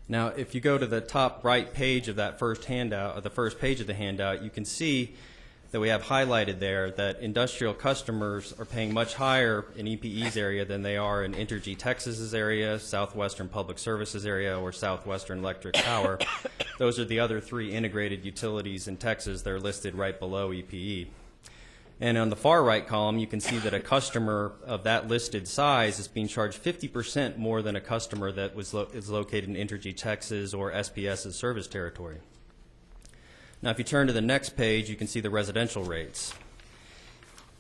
Now, if you go to the top right page of that first handout, or the first page of the handout, you can see that we have highlighted there that industrial customers are paying much higher in EPE's area than they are in Entergy Texas's area, Southwestern Public Services area, or Southwestern Electric Power. Those are the other three integrated utilities in Texas that are listed right below EPE. And on the far right column, you can see that a customer of that listed size is being charged 50% more than a customer that is located in Entergy Texas or SPS's service territory. Now, if you turn to the next page, you can see the residential rates.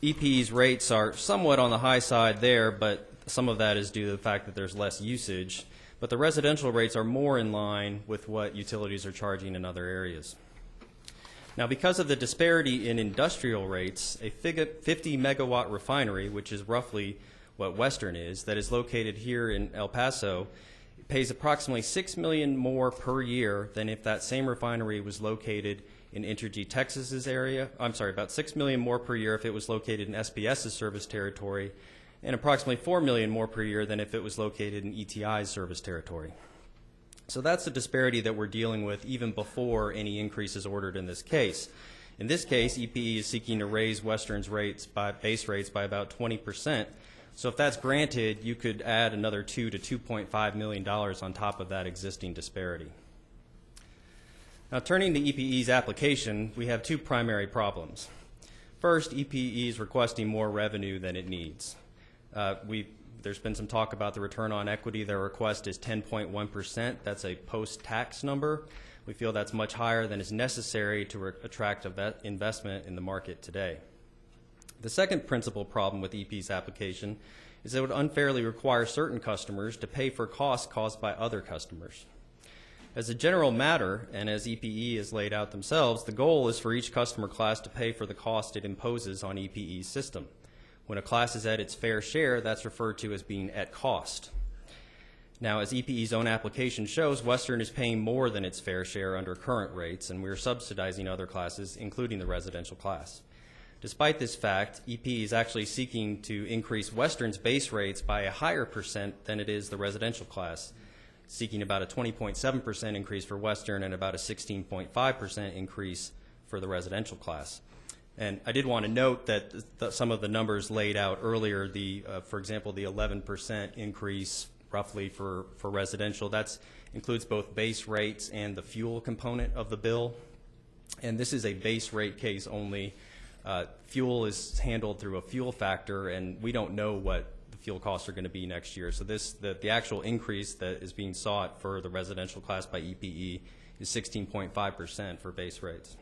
EPE's rates are somewhat on the high side there, but some of that is due to the fact that there's less usage. But the residential rates are more in line with what utilities are charging in other areas. Now, because of the disparity in industrial rates, a 50 megawatt refinery, which is roughly what Western is, that is located here in El Paso, pays approximately $6 million more per year than if that same refinery was located in Entergy Texas's area. I'm sorry, about $6 million more per year if it was located in SPS's service territory, and approximately $4 million more per year than if it was located in ETI's service territory. So that's the disparity that we're dealing with even before any increase is ordered in this case. In this case, EPE is seeking to raise Western's rates by base rates by about 20%. So if that's granted, you could add another $2 to $2.5 million on top of that existing disparity. Now, turning to EPE's application, we have two primary problems. First, EPE is requesting more revenue than it needs. There's been some talk about the return on equity. Their request is 10.1%. That's a post-tax number. We feel that's much higher than is necessary to attract investment in the market today. The second principal problem with EPE's application is that it would unfairly require certain customers to pay for costs caused by other customers. As a general matter, and as EPE has laid out themselves, the goal is for each customer class to pay for the cost it imposes on EPE's system. When a class is at its fair share, that's referred to as being at cost. Now, as EPE's own application shows, Western is paying more than its fair share under current rates, and we're subsidizing other classes, including the residential class. Despite this fact, EPE is actually seeking to increase Western's base rates by a higher percent than it is the residential class, seeking about a 20.7% increase for Western and about a 16.5% increase for the residential class. And I did want to note that some of the numbers laid out earlier, for example, the 11% increase roughly for residential, that includes both base rates and the fuel component of the bill. And this is a base rate case only. Fuel is handled through a fuel factor, and we don't know what the fuel costs are going to be next year. So the actual increase that is being sought for the residential class by EPE is 16.5% for base rates.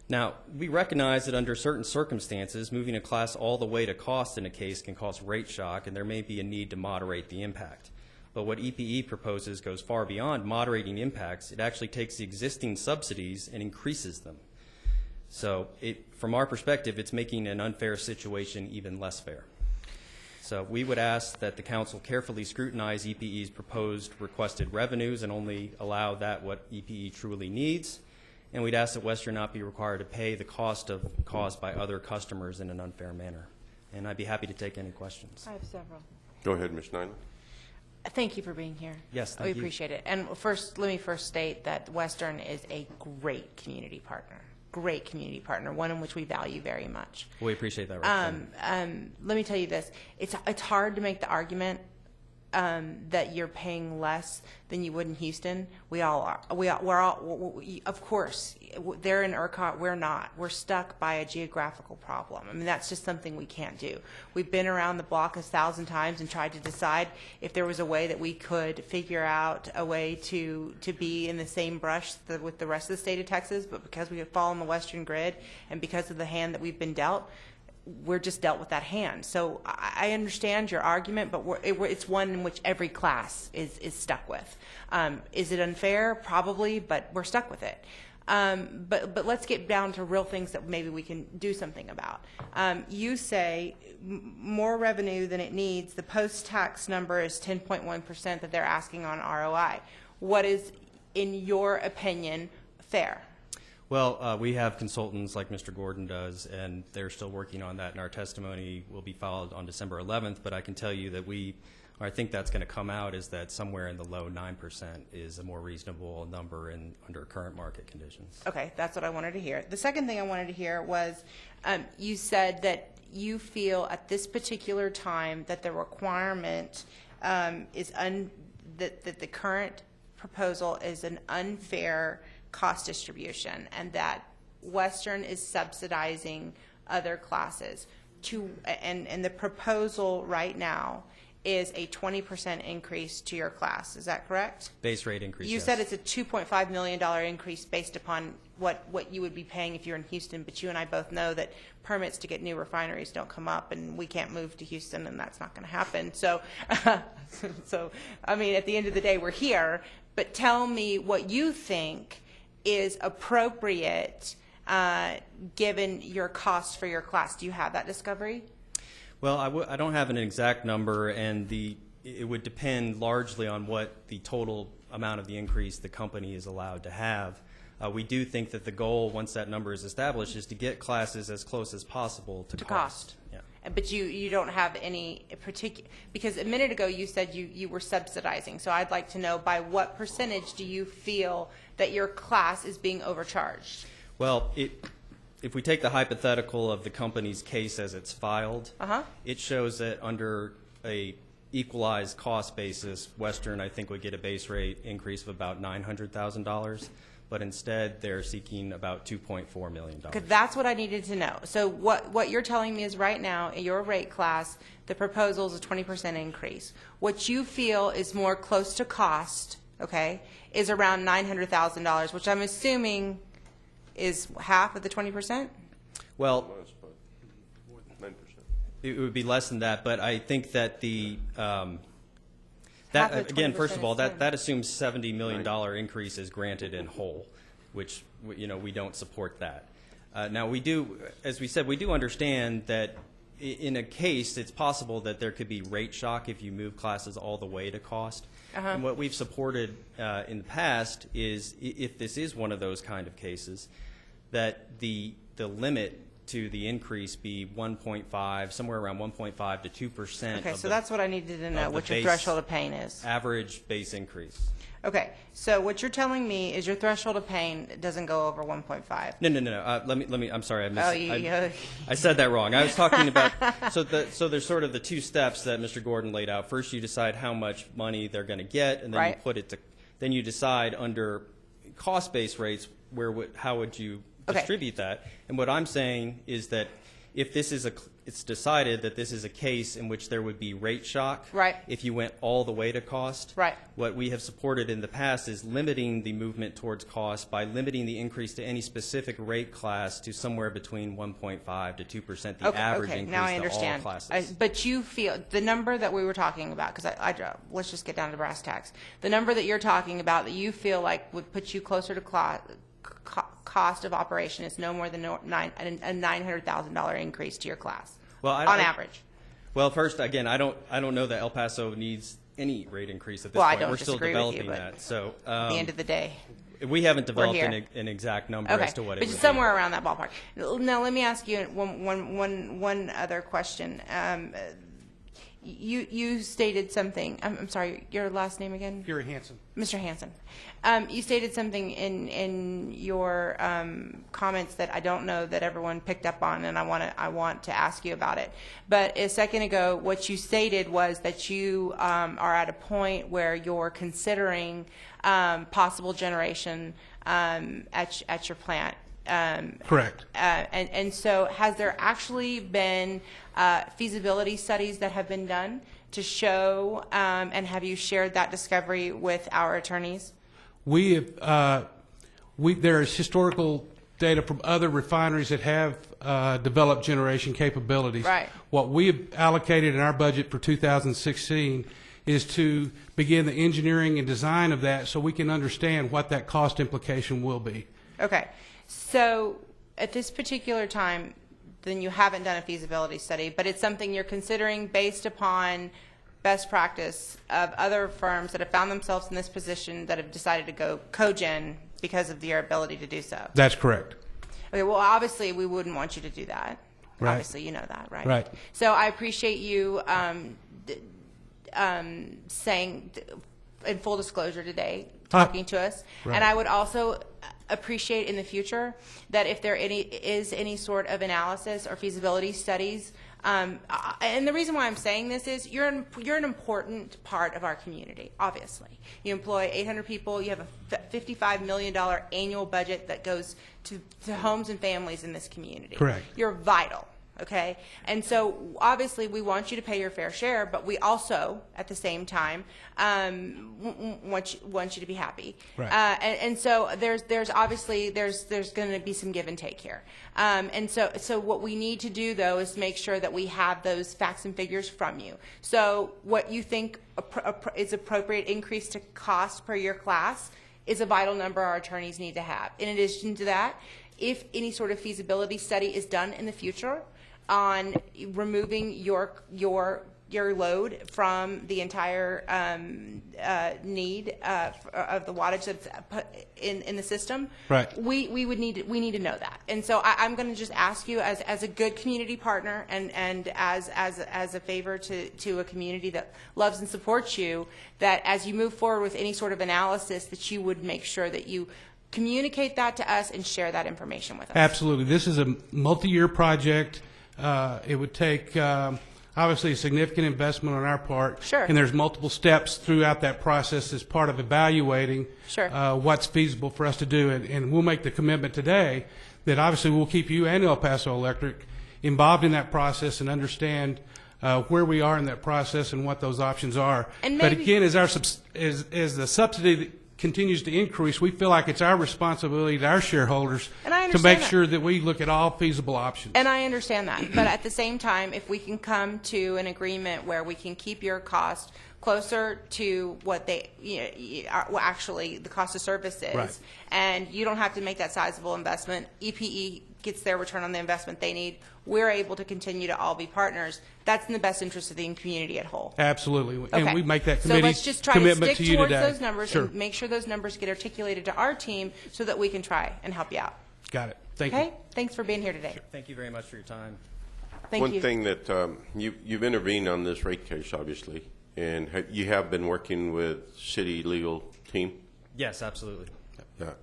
Now, we recognize that under certain circumstances, moving a class all the way to cost in a case can cause rate shock, and there may be a need to moderate the impact. But what EPE proposes goes far beyond moderating impacts. It actually takes the existing subsidies and increases them. So from our perspective, it's making an unfair situation even less fair. So we would ask that the council carefully scrutinize EPE's proposed requested revenues and only allow that what EPE truly needs. And we'd ask that Western not be required to pay the cost caused by other customers in an unfair manner. And I'd be happy to take any questions. I have several. Go ahead, Ms. Nyland. Thank you for being here. Yes, thank we you. appreciate it. And first, let me first state that Western is a great community partner. Great community partner, one in which we value very much. We appreciate that. Let me tell you this: it's hard to make the argument that you're paying less than you would in Houston? We all are. We're all, of course, they're in ERCOT, we're not. We're stuck by a geographical problem. I mean, that's just something we can't do. We've been around the block 1,000 times and tried to decide if there was a way that we could figure out a way to be in the same brush with the rest of the state of Texas, but because we have fallen the Western grid and because of the hand that we've been dealt, we're just dealt with that hand. So I understand your argument, but it's one in which every class is stuck with. Is it unfair? Probably, but we're stuck with it. But let's get down to real things that maybe we can do something about. You say more revenue than it needs. The post-tax number is 10.1% that they're asking on ROI. What is, in your opinion, fair? Well, we have consultants like Mr. Gordon does, and they're still working on that, and our testimony will be filed on December 11th, but I can tell you that I think that's going to come out is that somewhere in the low 9% is a more reasonable number under current market conditions. Okay, that's what I wanted to hear. The second thing I wanted to hear was you said that you feel at this particular time that the requirement is that the current proposal is an unfair cost distribution, and that Western is subsidizing other classes and the proposal right now is a 20% increase to your class. Is that correct? Base rate increase. You yes. said it's a $2.5 million increase based upon what you would be paying if you're in Houston, but you and I both know that permits to get new refineries don't come up, and we can't move to Houston, and that's not going to happen. So, I mean, at the end of the day, we're here, but tell me what you think is appropriate given your costs for your class. Do you have that discovery? Well, I don't have an exact number, and it would depend largely on what the total amount of the increase the company is allowed to have. We do think that the goal, once that number is established, is to get classes as close as possible to cost. Yeah. But you don't have any particular, because a minute ago you said you were subsidizing. So I'd like to know, by what percentage do you feel that your class is being overcharged? Well, if we take the hypothetical of the company's case as it's filed, it shows that under a equalized cost basis, Western, I think, would get a base rate increase of about $900,000. But instead they're seeking about $2.4 million. Because that's what I needed to know. So what you're telling me is right now, in your rate class, the proposal is a 20% increase. What you feel is more close to cost, okay, is around $900,000, which I'm assuming is half of the 20%? Well, 9%. it would be less than that, but I think that Half of again, 20% first of all, is that assumes $70 million increase is granted in whole, which, we don't support that. Now, we do, as we said, we do understand that in a case, it's possible that there could be rate shock if you move classes all the way to cost. And what we've supported in the past is, if this is one of those kind of cases, that the limit to the increase be 1.5, somewhere around 1.5 to 2%. Okay, so that's what I needed to know, what your threshold of pain is. Average base increase. Okay, so what you're telling me is your threshold of pain doesn't go over 1.5. No. Let me. I'm sorry. Oh, I said that wrong. I was talking about. So there's sort of the two steps that Mr. Gordon laid out. First, you decide how much money they're going to get, and then right. you put it to. Then you decide under cost-based rates how would you distribute that. And what I'm saying is that if it's decided that this is a case in which there would be rate shock, right. if you went all the way to cost, right. What we have supported in the past is limiting the movement towards cost by limiting the increase to any specific rate class to somewhere between 1.5 to 2%, the average increase now I understand. to all classes. But you feel the number that we were talking about, because let's just get down to brass tacks. The number that you're talking about that you feel like would put you closer to cost of operation is no more than a $900,000 increase to your class, on average. Well, first, again, I don't know that El Paso needs any rate increase at this point. point. I don't We're still disagree developing with you, that. So at the end of the day, we haven't developed an exact number as to what it but would be. somewhere around that ballpark. Now, let me ask you one other question. you stated something. I'm sorry, your last name again? Gary Hansen. Mr. Hansen, you stated something in your comments that I don't know that everyone picked up on, and I want to ask you about it. But a second ago, what you stated was that you are at a point where you're considering possible generation at your plant. Correct. And so, has there actually been feasibility studies that have been done to show, and have you shared that discovery with our attorneys? We have, there is historical data from other refineries that have developed generation capabilities. Right. What we have allocated in our budget for 2016 is to begin the engineering and design of that so we can understand what that cost implication will be. Okay. So, at this particular time, then you haven't done a feasibility study, but it's something you're considering based upon best practice of other firms that have found themselves in this position that have decided to go cogen because of their ability to do so. That's correct. Okay, well, obviously, we wouldn't want you to do that. Right. Obviously, you know that, right? Right. So I appreciate you saying, in full disclosure today, talking to us. Right. And I would also appreciate in the future that if there is any sort of analysis or feasibility studies, and the reason why I'm saying this is you're an important part of our community, obviously. You employ 800 people. You have a $55 million annual budget that goes to homes and families in this community. Correct. You're vital. Okay, and so obviously we want you to pay your fair share, but we also, at the same time, want you to be happy. Right. And so there's obviously there's going to be some give and take here. And so what we need to do though is make sure that we have those facts and figures from you. So what you think is appropriate increase to cost per year class is a vital number our attorneys need to have. In addition to that, if any sort of feasibility study is done in the future on removing your load from the entire need of the wattage that's put in the system, right. we need to know that. And so I'm going to just ask you as a good community partner and as a favor to a community that loves and supports you, that as you move forward with any sort of analysis, that you would make sure that you communicate that to us and share that information with us. Absolutely. This is a multi-year project. It would take obviously a significant investment on our part. Sure. And there's multiple steps throughout that process as part of evaluating Sure. What's feasible for us to do. And we'll make the commitment today that obviously we'll keep you and El Paso Electric involved in that process and understand where we are in that process and what those options are. And but maybe- again, as the subsidy continues to increase, we feel like it's our responsibility to our shareholders And I to understand make that. sure that we look at all feasible options. And I understand that. But at the same time, if we can come to an agreement where we can keep your cost closer to what they well, actually the cost of service is, Right. and you don't have to make that sizable investment, EPE gets their return on the investment they need, we're able to continue to all be partners. That's in the best interest of the community at whole. Absolutely. Okay. And we make that So committee let's just try to commitment stick to you towards today. those numbers Sure. and make sure those numbers get articulated to our team so that we can try and help you out. Got it. Thank Okay? you. Thanks for being here today. Thank you very much for your time. Thank One you. thing that you've intervened on this rate case, obviously, and you have been working with city legal team. Yes, absolutely. Yeah,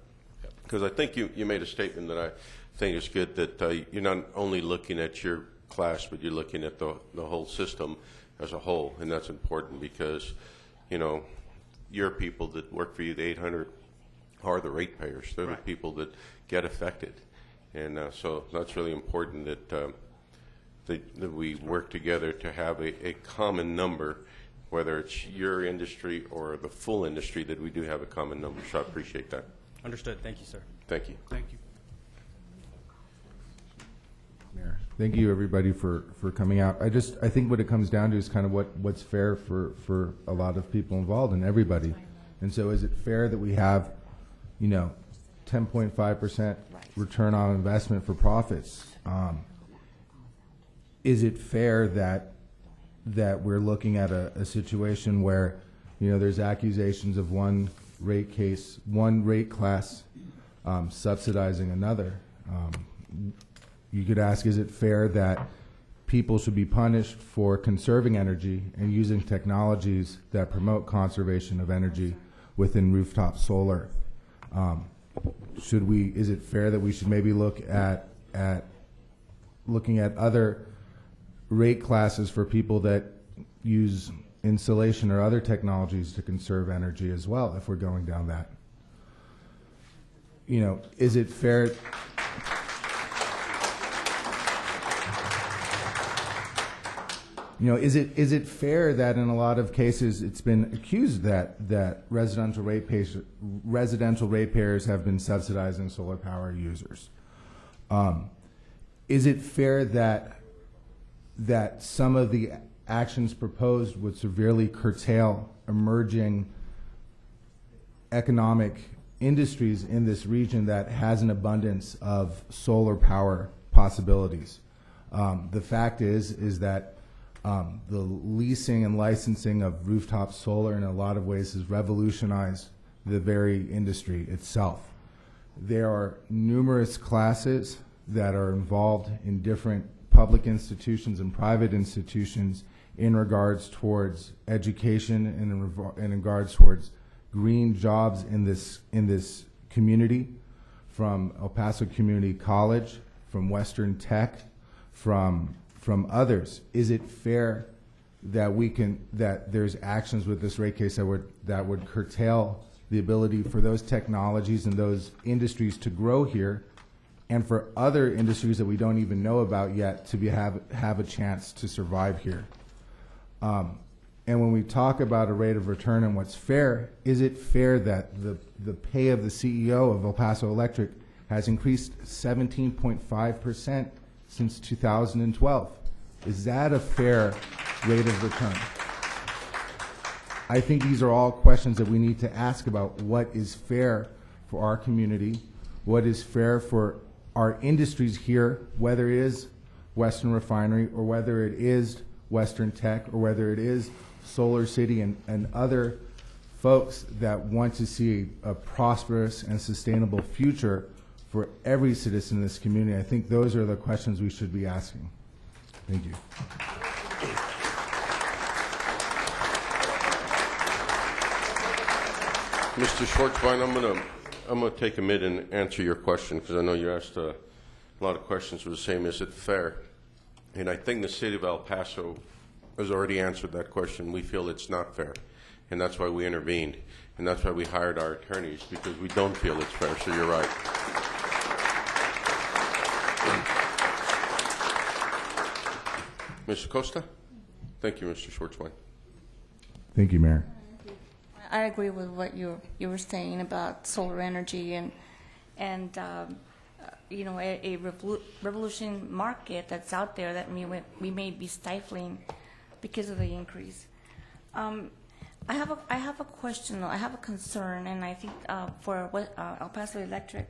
because I think you made a statement that I think is good, that you're not only looking at your class, but you're looking at the whole system as a whole, and that's important because, your people that work for you, the 800, are the ratepayers. They're Right. the people that get affected, and so that's really important that we work together to have a common number, whether it's your industry or the full industry, that we do have a common number. So I appreciate that. Understood. Thank you, sir. Thank you. Thank you. Mayor. Thank you, everybody, for coming out. I think what it comes down to is kind of what's fair for a lot of people involved and everybody. And so is it fair that we have, 10.5% return on investment for profits? Is it fair that we're looking at a situation where, there's accusations of one rate class subsidizing another? You could ask, is it fair that people should be punished for conserving energy and using technologies that promote conservation of energy within rooftop solar. Is it fair that we should maybe look at looking at other rate classes for people that use insulation or other technologies to conserve energy as well, if we're going down that? You know, is it fair? You know, is it fair that in a lot of cases it's been accused that residential ratepayers have been subsidizing solar power users? Is it fair that some of the actions proposed would severely curtail emerging economic industries in this region that has an abundance of solar power possibilities? The fact is that the leasing and licensing of rooftop solar in a lot of ways has revolutionized the very industry itself. There are numerous classes that are involved in different public institutions and private institutions in regards towards education and in regards towards green jobs in this community, from El Paso Community College, from Western Tech, from others. Is it fair that there's actions with this rate case that would curtail the ability for those technologies and those industries to grow here, and for other industries that we don't even know about yet to have a chance to survive here? And when we talk about a rate of return and what's fair, is it fair that the pay of the CEO of El Paso Electric has increased 17.5% since 2012? Is that a fair rate of return? I think these are all questions that we need to ask about what is fair for our community, what is fair for our industries here, whether it is Western Refinery or whether it is Western Tech or whether it is Solar City and other folks that want to see a prosperous and sustainable future for every citizen in this community. I think those are the questions we should be asking. Thank you. Mr. Schwartzbein, I'm gonna take a minute and answer your question, because I know you asked a lot of questions for the same. Is it fair? And I think the city of El Paso has already answered that question. We feel it's not fair, and that's why we intervened, and that's why we hired our attorneys, because we don't feel it's fair. So you're right. Mr. Costa? Thank you, Mr. Schwartzbein. Thank you, Mayor. I agree with what you were saying about solar energy and you know, a revolution market that's out there that we may be stifling because of the increase. I have a question, though. I have a concern, and I think for El Paso Electric,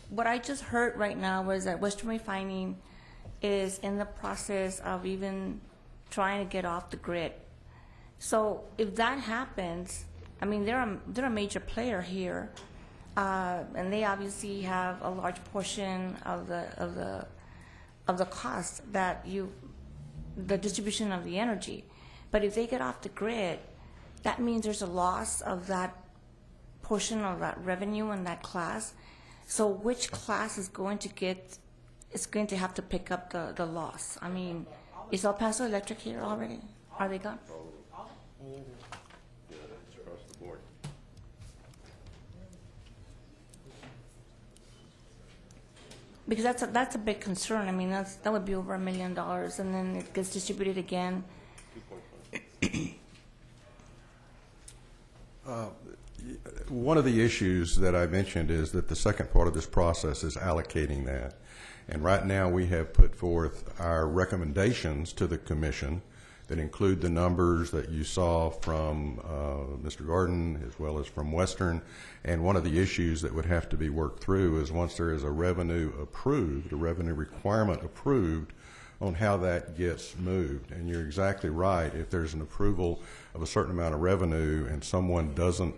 what I just heard right now was that Western Refining is in the process of even trying to get off the grid. So if that happens, I mean, they're a major player here, and they obviously have a large portion of the cost that the distribution of the energy. But if they get off the grid, that means there's a loss of that portion of that revenue in that class. So which class is going to have to pick up the loss? I mean, is El Paso Electric here already? Are they gone? Because that's a big concern. I mean, that would be over $1 million, and then it gets distributed again. One of the issues that I mentioned is that the second part of this process is allocating that. And right now we have put forth our recommendations to the commission that include the numbers that you saw from Mr. Gordon as well as from Western. And one of the issues that would have to be worked through is once there is a revenue approved, a revenue requirement approved, on how that gets moved. And you're exactly right. If there's an approval of a certain amount of revenue and someone doesn't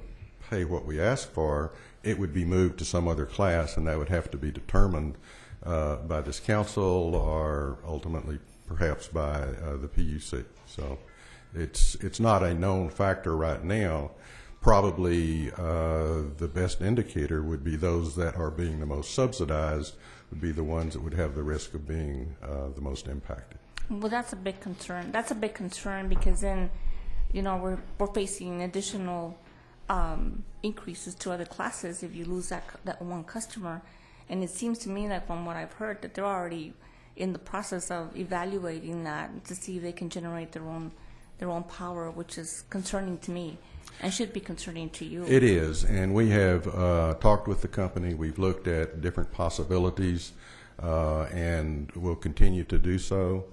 pay what we ask for, it would be moved to some other class, and that would have to be determined by this council or ultimately perhaps by the PUC. So it's not a known factor right now. Probably the best indicator would be those that are being the most subsidized would be the ones that would have the risk of being the most impacted. Well, that's a big concern. That's a big concern because then, we're facing additional increases to other classes if you lose that one customer. And it seems to me that from what I've heard that they're already in the process of evaluating that to see if they can generate their own power, which is concerning to me and should be concerning to you. It is, and we have talked with the company. We've looked at different possibilities, and we'll continue to do so.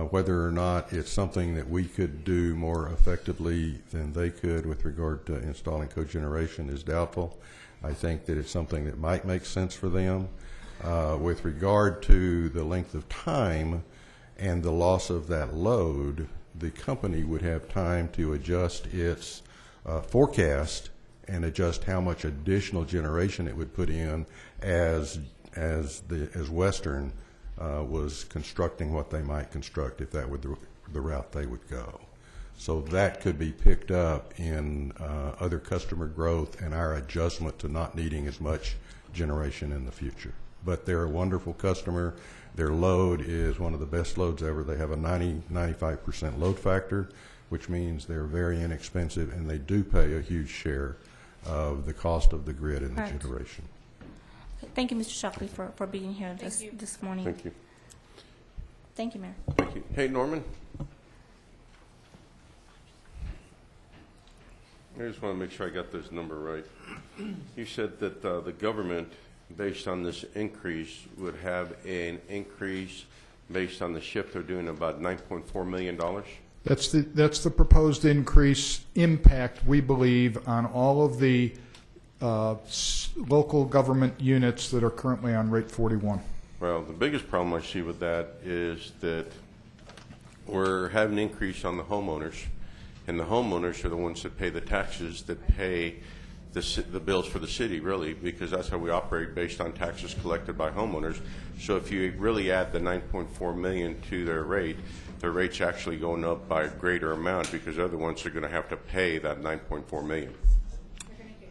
Whether or not it's something that we could do more effectively than they could with regard to installing cogeneration is doubtful. I think that it's something that might make sense for them. With regard to the length of time and the loss of that load, the company would have time to adjust its forecast and adjust how much additional generation it would put in as Western was constructing what they might construct if that were the route they would go. So that could be picked up in other customer growth and our adjustment to not needing as much generation in the future. But they're a wonderful customer. Their load is one of the best loads ever. They have a 95% load factor, which means they're very inexpensive, and they do pay a huge share of the cost of the grid and the generation. Thank you, Mr. Shockley, for being here this morning. Thank you. Thank you, Mayor. Thank you. Hey, Norman. I just want to make sure I got this number right. You said that the government, based on this increase, would have an increase based on the shift they're doing about $9.4 million? That's the proposed increase impact, we believe, on all of the local government units that are currently on rate 41. Well, the biggest problem I see with that is that we're having an increase on the homeowners, and the homeowners are the ones that pay the taxes that pay the bills for the city, really, because that's how we operate, based on taxes collected by homeowners. So if you really add the $9.4 million to their rate's actually going up by a greater amount, because they're the ones that are going to have to pay that $9.4 million.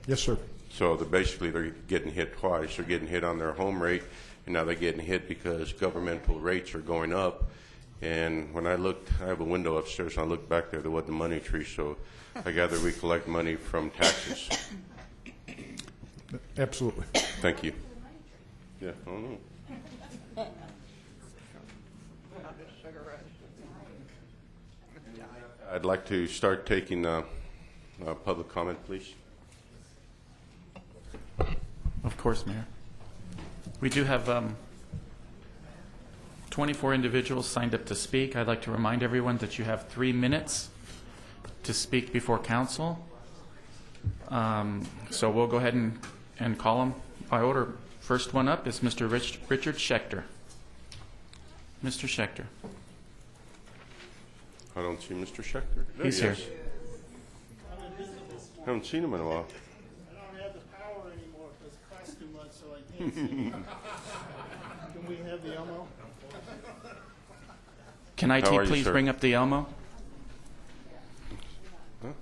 Yes, sir. So they're getting hit twice. They're getting hit on their home rate, and now they're getting hit because governmental rates are going up. And when I looked, I have a window upstairs, and I looked back there wasn't a money tree, so I gather we collect money from taxes. Absolutely. Thank you. Yeah, I don't know. I'd like to start taking public comment, please. Of course, Mayor. We do have 24 individuals signed up to speak. I'd like to remind everyone that you have 3 minutes to speak before council. So we'll go ahead and call them by order. First one up is Mr. Richard Schechter. Mr. Schechter. I don't see Mr. Schechter. There He's he here. is. Haven't seen him in a while. I don't have the power anymore because it costs too much, so I can't see. Can we have the Elmo? Can IT How are you, please sir? bring up the Elmo? Huh?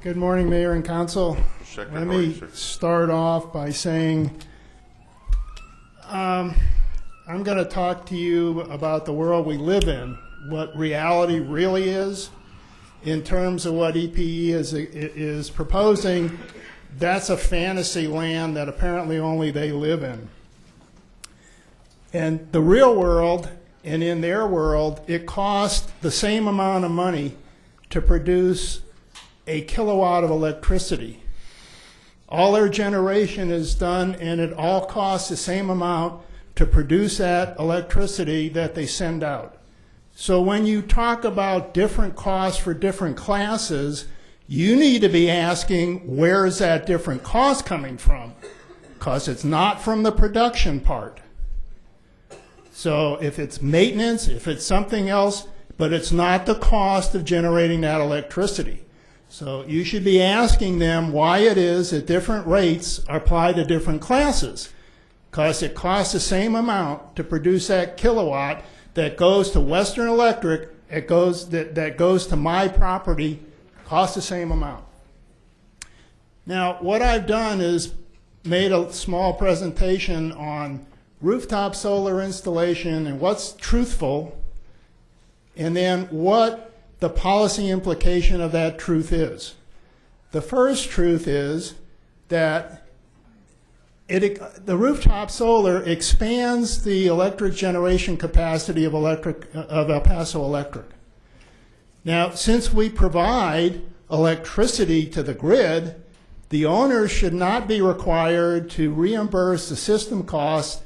Good morning, Mayor and Council. Schechter, Let how are you, me sir? start off by saying I'm going to talk to you about the world we live in, what reality really is. In terms of what EPE is proposing, that's a fantasy land that apparently only they live in. And the real world, and in their world, it costs the same amount of money to produce a kilowatt of electricity. All their generation is done, and it all costs the same amount to produce that electricity that they send out. So when you talk about different costs for different classes, you need to be asking, where is that different cost coming from? Because it's not from the production part. So if it's maintenance, if it's something else, but it's not the cost of generating that electricity. So you should be asking them why it is that different rates are applied to different classes. because it costs the same amount to produce that kilowatt that goes to Western Electric, that goes to my property, costs the same amount. Now, what I've done is made a small presentation on rooftop solar installation and what's truthful, and then what the policy implication of that truth is. The first truth is that the rooftop solar expands the electric generation capacity of El Paso Electric. Now, since we provide electricity to the grid, the owners should not be required to reimburse the system costs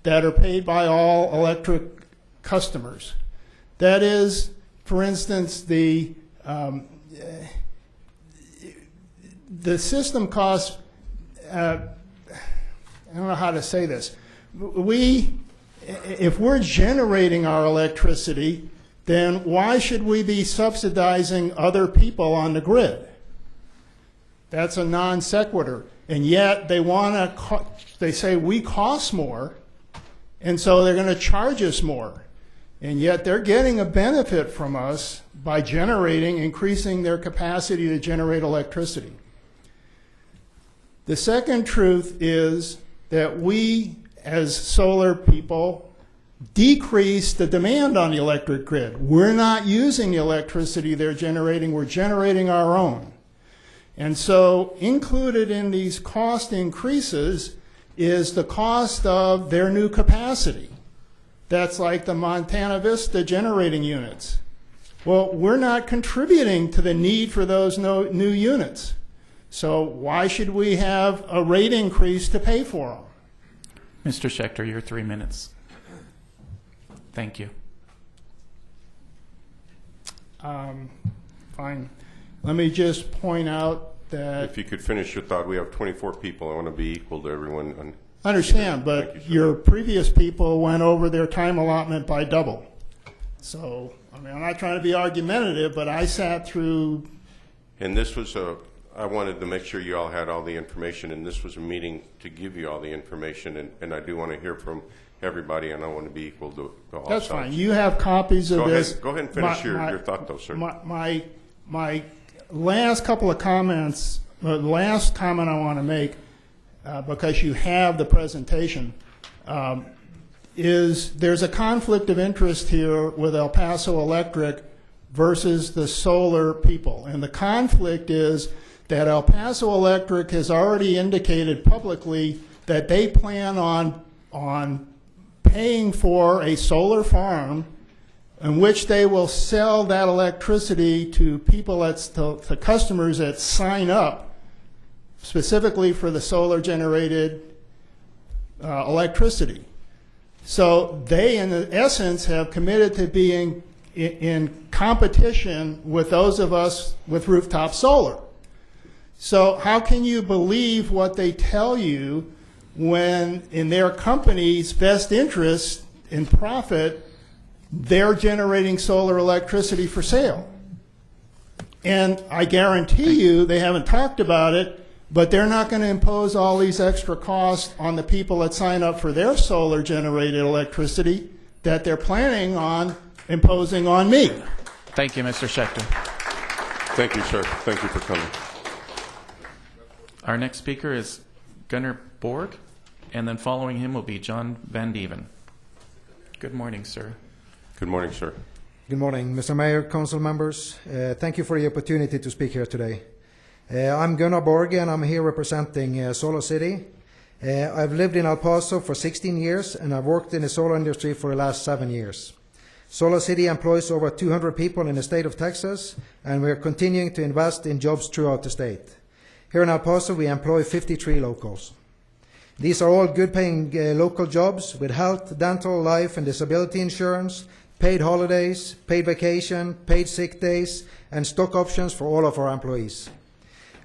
that are paid by all electric customers. That is, for instance, the system costs, I don't know how to say this. If we're generating our electricity, then why should we be subsidizing other people on the grid? That's a non sequitur. And yet they say we cost more, and so they're going to charge us more. And yet they're getting a benefit from us by increasing their capacity to generate electricity. The second truth is that we, as solar people, decrease the demand on the electric grid. We're not using the electricity they're generating, we're generating our own. And so included in these cost increases is the cost of their new capacity. That's like the Montana Vista generating units. Well, we're not contributing to the need for those new units. So why should we have a rate increase to pay for them? Mr. Schechter, your 3 minutes. Thank you. Fine. Let me just point out that... If you could finish your thought, we have 24 people. I want to be equal to everyone. I understand, but your previous people went over their time allotment by double. So, I mean, I'm not trying to be argumentative, but I sat through... And this was I wanted to make sure you all had all the information, and this was a meeting to give you all the information, and I do want to hear from everybody, and I want to be equal to all That's sides. fine. You have copies of this. Go ahead and finish your thought, though, sir. My last couple of comments, the last comment I want to make, because you have the presentation, is there's a conflict of interest here with El Paso Electric versus the solar people. And the conflict is that El Paso Electric has already indicated publicly that they plan on paying for a solar farm in which they will sell that electricity to people, to customers that sign up specifically for the solar generated electricity. So they, in essence, have committed to being in competition with those of us with rooftop solar. So how can you believe what they tell you when in their company's best interest in profit, they're generating solar electricity for sale? And I guarantee you they haven't talked about it, but they're not going to impose all these extra costs on the people that sign up for their solar generated electricity that they're planning on imposing on me. Thank you, Mr. Schechter. Thank you, sir. Thank you for coming. Our next speaker is Gunnar Borg, and then following him will be John Van Dieven. Good morning, sir. Good morning, sir. Good morning, Mr. Mayor, council members. Thank you for the opportunity to speak here today. I'm Gunnar Borg, and I'm here representing Solar City. I've lived in El Paso for 16 years, and I've worked in the solar industry for the last 7 years. Solar City employs over 200 people in the state of Texas, and we're continuing to invest in jobs throughout the state. Here in El Paso, we employ 53 locals. These are all good-paying local jobs with health, dental, life, and disability insurance, paid holidays, paid vacation, paid sick days, and stock options for all of our employees.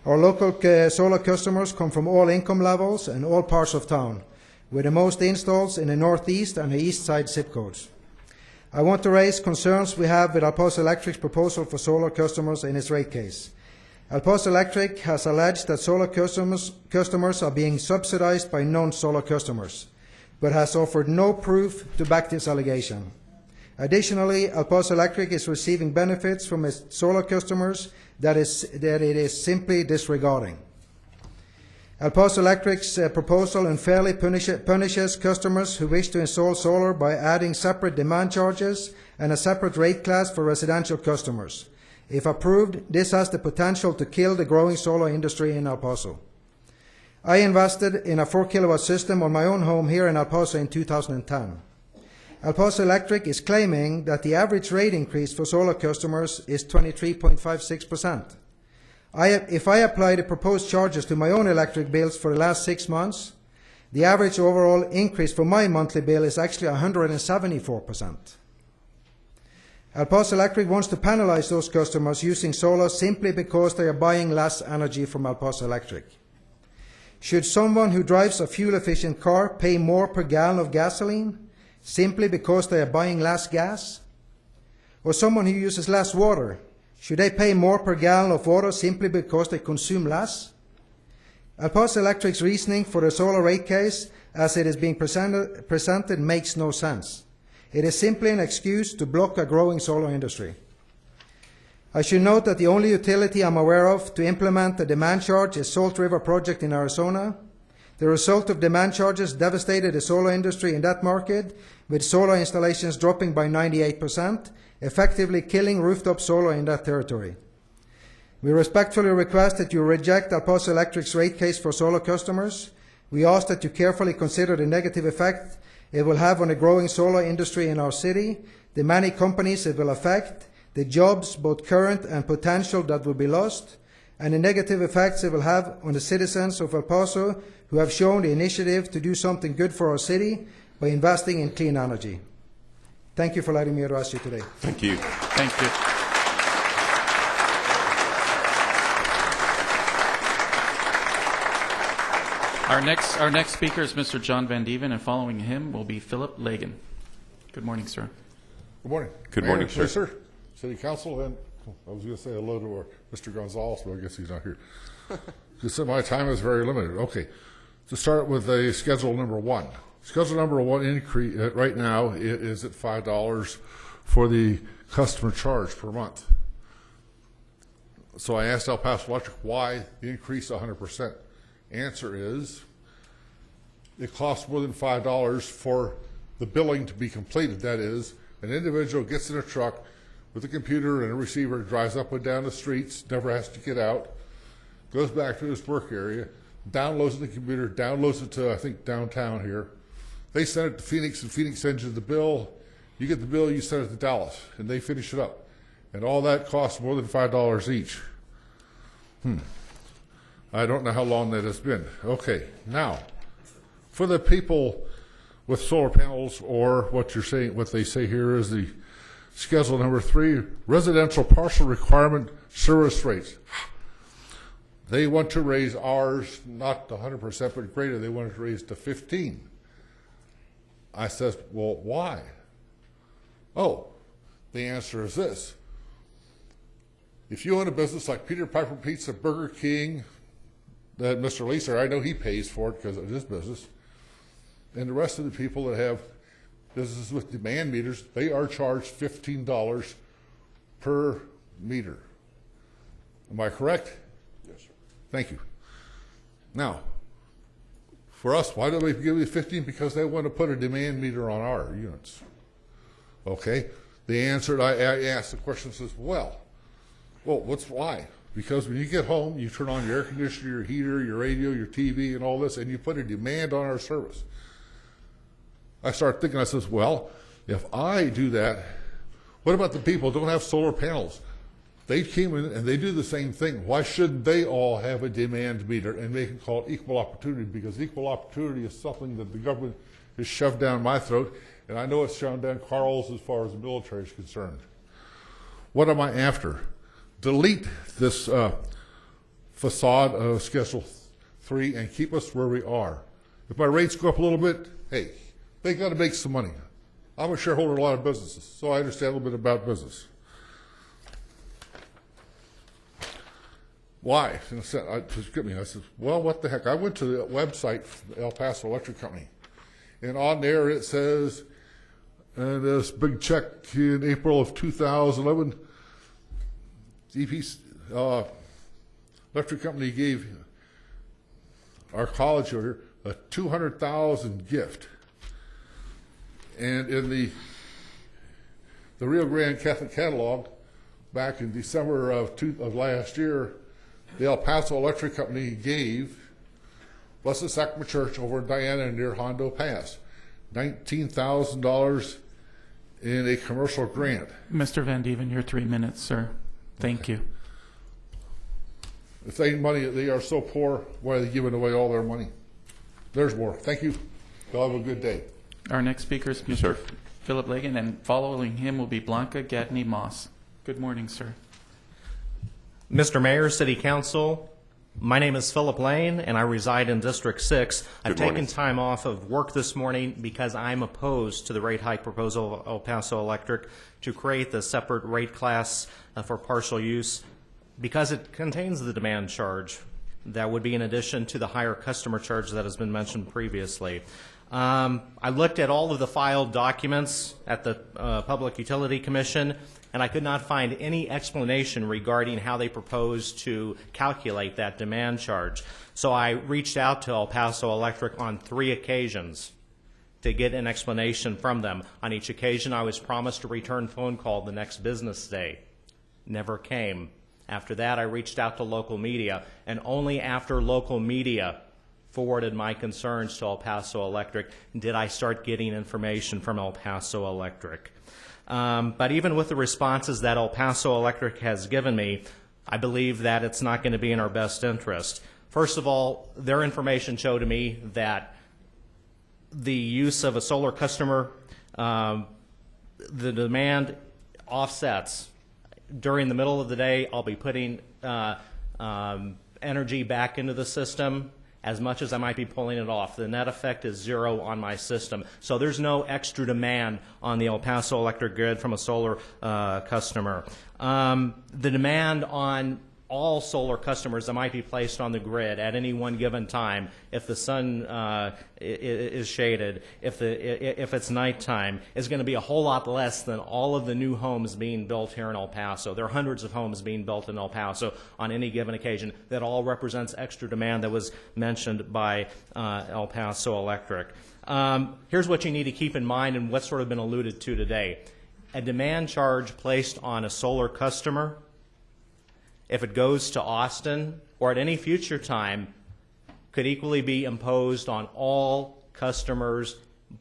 Our local solar customers come from all income levels and all parts of town, with the most installs in the northeast and the east side zip codes. I want to raise concerns we have with El Paso Electric's proposal for solar customers in its rate case. El Paso Electric has alleged that solar customers are being subsidized by non-solar customers. but has offered no proof to back this allegation. Additionally, El Paso Electric is receiving benefits from its solar customers that it is simply disregarding. El Paso Electric's proposal unfairly punishes customers who wish to install solar by adding separate demand charges and a separate rate class for residential customers. If approved, this has the potential to kill the growing solar industry in El Paso. I invested in a 4-kilowatt system on my own home here in El Paso in 2010. El Paso Electric is claiming that the average rate increase for solar customers is 23.56%. If I apply the proposed charges to my own electric bills for the last 6 months, the average overall increase for my monthly bill is actually 174%. El Paso Electric wants to penalize those customers using solar simply because they are buying less energy from El Paso Electric. Should someone who drives a fuel-efficient car pay more per gallon of gasoline simply because they are buying less gas? Or someone who uses less water, should they pay more per gallon of water simply because they consume less? El Paso Electric's reasoning for the solar rate case, as it is being presented, makes no sense. It is simply an excuse to block a growing solar industry. I should note that the only utility I'm aware of to implement the demand charge is Salt River Project in Arizona. The result of demand charges devastated the solar industry in that market, with solar installations dropping by 98%, effectively killing rooftop solar in that territory. We respectfully request that you reject El Paso Electric's rate case for solar customers. We ask that you carefully consider the negative effect it will have on the growing solar industry in our city, the many companies it will affect, the jobs, both current and potential, that will be lost, and the negative effects it will have on the citizens of El Paso who have shown the initiative to do something good for our city by investing in clean energy. Thank you for letting me address you today. Thank you. Thank you. Our next speaker is Mr. John Van Dieven, and following him will be Philip Lagan. Good morning, sir. Good morning. Good morning, Mayor, sir. City Council, and I was going to say hello to Mr. Gonzalez, but I guess he's not here. Just that my time is very limited. Okay. To start with schedule number 1. Schedule number 1 increase right now is at $5 for the customer charge per month. So I asked El Paso Electric why the increase 100%. Answer is it costs more than $5 for the billing to be completed. That is, an individual gets in a truck with a computer and a receiver, drives up and down the streets, never has to get out, goes back to his work area, downloads the computer, downloads it to, I think, downtown here. They send it to Phoenix, and Phoenix sends you the bill. You get the bill, you send it to Dallas, and they finish it up. And all that costs more than $5 each. I don't know how long that has been. Okay, now, for the people with solar panels, or what you're saying, what they say here is the schedule number 3, residential partial requirement service rates. They want to raise ours, not to 100%, but greater. They want to raise to 15. I says, well, why? Oh, the answer is this. If you own a business like Peter Piper Pizza, Burger King, that Mr. Leeser, I know he pays for it because of his business, and the rest of the people that have businesses with demand meters, they are charged $15 per meter. Am I correct? Yes, sir. Thank you. Now, for us, why do they give you 15? Because they want to put a demand meter on our units. Okay? The answer, I asked the question, says, well, what's why? Because when you get home, you turn on your air conditioner, your heater, your radio, your TV, and all this, and you put a demand on our service. I started thinking, I says, well, if I do that, what about the people who don't have solar panels? They came in and they do the same thing. Why shouldn't they all have a demand meter and make it called equal opportunity? Because equal opportunity is something that the government has shoved down my throat, and I know it's shoved down Carl's as far as the military is concerned. What am I after? Delete this facade of Schedule 3 and keep us where we are. If my rates go up a little bit, hey, they got to make some money. I'm a shareholder in a lot of businesses, so I understand a little bit about business. Why? I said, well, what the heck? I went to the website for the El Paso Electric Company, And on there it says, and this big check in April of 2011, EP Electric Company gave our college here a $200,000 gift. And in the Rio Grande Catholic Catalog, back in December of last year, the El Paso Electric Company gave Blessed Sacrament Church over in Diana near Hondo Pass $19,000 in a commercial grant. Mr. Van Dieven, your 3 minutes, sir. Thank you. If they money, they are so poor, why are they giving away all their money? There's more. Thank you. Y'all have a good day. Our next speaker is Mr. Philip Lagan, and following him will be Blanca Gatney Moss. Good morning, sir. Mr. Mayor, City Council, my name is Philip Lane, and I reside in District 6. I've taken time off of work this morning because I'm opposed to the rate hike proposal of El Paso Electric to create the separate rate class for partial use because it contains the demand charge that would be in addition to the higher customer charge that has been mentioned previously. I looked at all of the filed documents at the Public Utility Commission, and I could not find any explanation regarding how they propose to calculate that demand charge. So I reached out to El Paso Electric on 3 occasions to get an explanation from them. On each occasion, I was promised a return phone call the next business day. Never came. After that, I reached out to local media, and only after local media forwarded my concerns to El Paso Electric did I start getting information from El Paso Electric. But even with the responses that El Paso Electric has given me, I believe that it's not going to be in our best interest. First of all, their information showed to me that the use of a solar customer, the demand offsets. During the middle of the day, I'll be putting energy back into the system as much as I might be pulling it off. The net effect is 0 on my system. So there's no extra demand on the El Paso Electric grid from a solar customer. The demand on all solar customers that might be placed on the grid at any one given time, if the sun is shaded, if it's nighttime, is going to be a whole lot less than all of the new homes being built here in El Paso. There are hundreds of homes being built in El Paso on any given occasion. That all represents extra demand that was mentioned by El Paso Electric. Here's what you need to keep in mind and what's sort of been alluded to today. A demand charge placed on a solar customer, if it goes to Austin or at any future time, could equally be imposed on all customers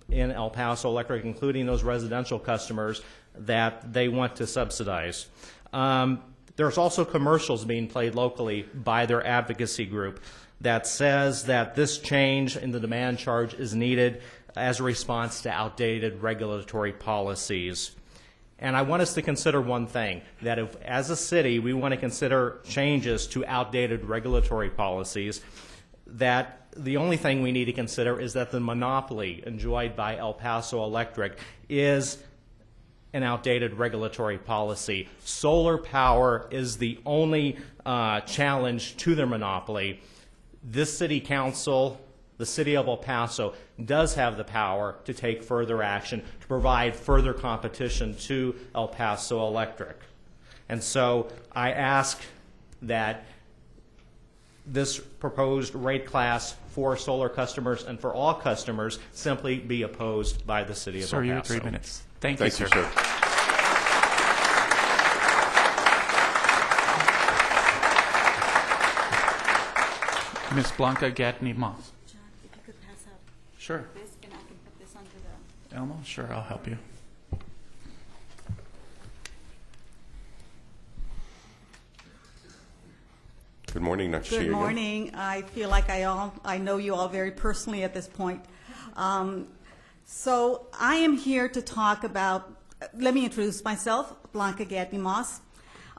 in El Paso Electric, including those residential customers that they want to subsidize. There's also commercials being played locally by their advocacy group that says that this change in the demand charge is needed as a response to outdated regulatory policies. And I want us to consider one thing, that if, as a city, we want to consider changes to outdated regulatory policies, that the only thing we need to consider is that the monopoly enjoyed by El Paso Electric is an outdated regulatory policy. Solar power is the only challenge to their monopoly. This city council, the city of El Paso, does have the power to take further action to provide further competition to El Paso Electric. And so I ask that this proposed rate class for solar customers and for all customers simply be opposed by the city of El Paso. Sir, you have 3 minutes. Thank you, sir. Ms. Blanca Gatney Moss. If you could pass out Sure. this, and I can put this under the... Elmo, sure, I'll help you. Good morning. Nice to see you Good again. morning. I feel like I know you all very personally at this point. So I am here to talk about, let me introduce myself, Blanca Gatney Moss.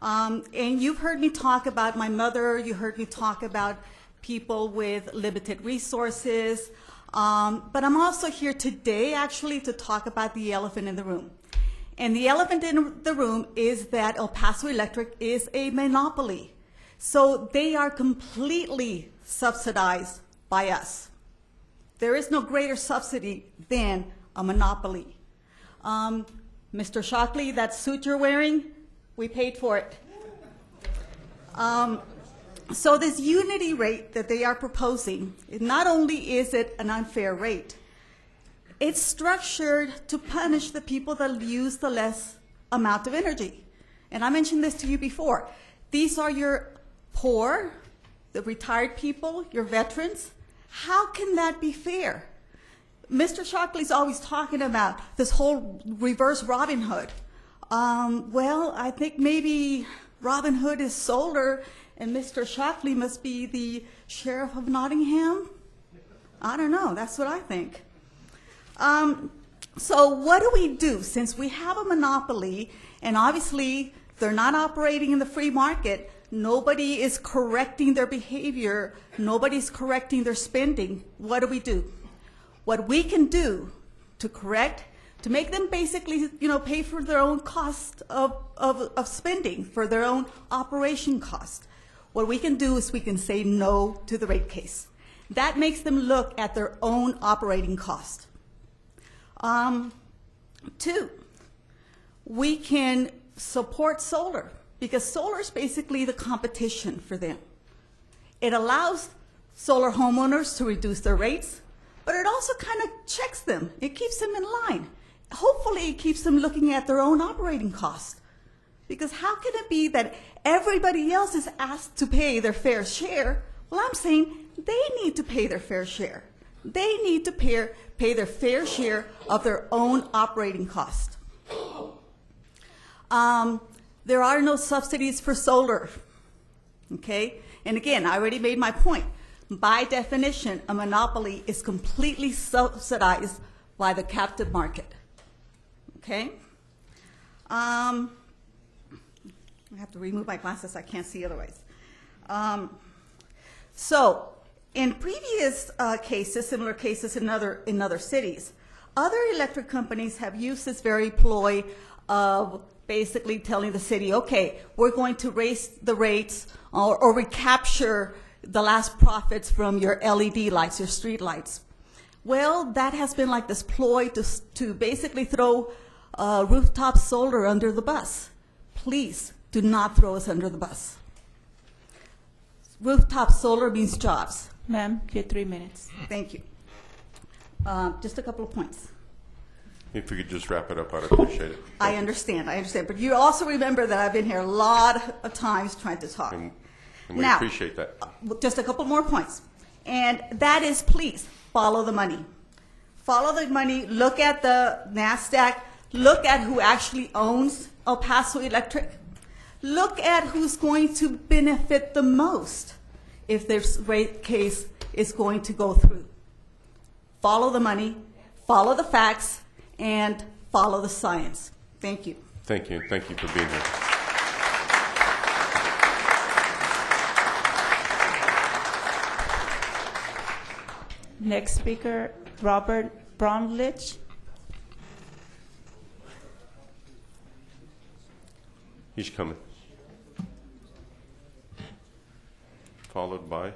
And you've heard me talk about my mother, you heard me talk about people with limited resources, but I'm also here today actually to talk about the elephant in the room. And the elephant in the room is that El Paso Electric is a monopoly. So they are completely subsidized by us. There is no greater subsidy than a monopoly. Mr. Shockley, that suit you're wearing, we paid for it. So this unity rate that they are proposing, not only is it an unfair rate, it's structured to punish the people that use the less amount of energy. And I mentioned this to you before. These are your poor, the retired people, your veterans. How can that be fair? Mr. Shockley's always talking about this whole reverse Robin Hood. Well, I think maybe Robin Hood is solar and Mr. Shockley must be the sheriff of Nottingham. I don't know, that's what I think. So what do we do? Since we have a monopoly, and obviously they're not operating in the free market, nobody is correcting their behavior, nobody's correcting their spending, what do? What we can do to correct, to make them basically, pay for their own cost of spending, for their own operation cost. What we can do is we can say no to the rate case. That makes them look at their own operating cost. 2, we can support solar, because solar is basically the competition for them. It allows solar homeowners to reduce their rates, but it also kind of checks them. It keeps them in line. Hopefully it keeps them looking at their own operating cost. Because how can it be that everybody else is asked to pay their fair share? Well, I'm saying they need to pay their fair share. They need to pay their fair share of their own operating cost. There are no subsidies for solar, okay? And again, I already made my point. By definition, a monopoly is completely subsidized by the captive market, okay? I have to remove my glasses, I can't see otherwise. So, in previous cases, similar cases in other cities, other electric companies have used this very ploy of basically telling the city, okay, we're going to raise the rates or recapture the last profits from your LED lights, your street lights. Well, that has been like this ploy to basically throw rooftop solar under the bus. Please do not throw us under the bus. Rooftop solar means jobs. Ma'am, you have 3 minutes. Thank you. Just a couple of points. If we could just wrap it up, I'd appreciate it. I understand. But you also remember that I've been here a lot of times trying to talk. And we Now, appreciate that. Just a couple more points. And that is, please, follow the money. Follow the money. Look at the NASDAQ. Look at who actually owns El Paso Electric. Look at who's going to benefit the most if this rate case is going to go through. Follow the money, follow the facts, and follow the science. Thank you. Thank you. Thank you for being here. Next speaker, Robert Bromlich. He's coming. Followed by?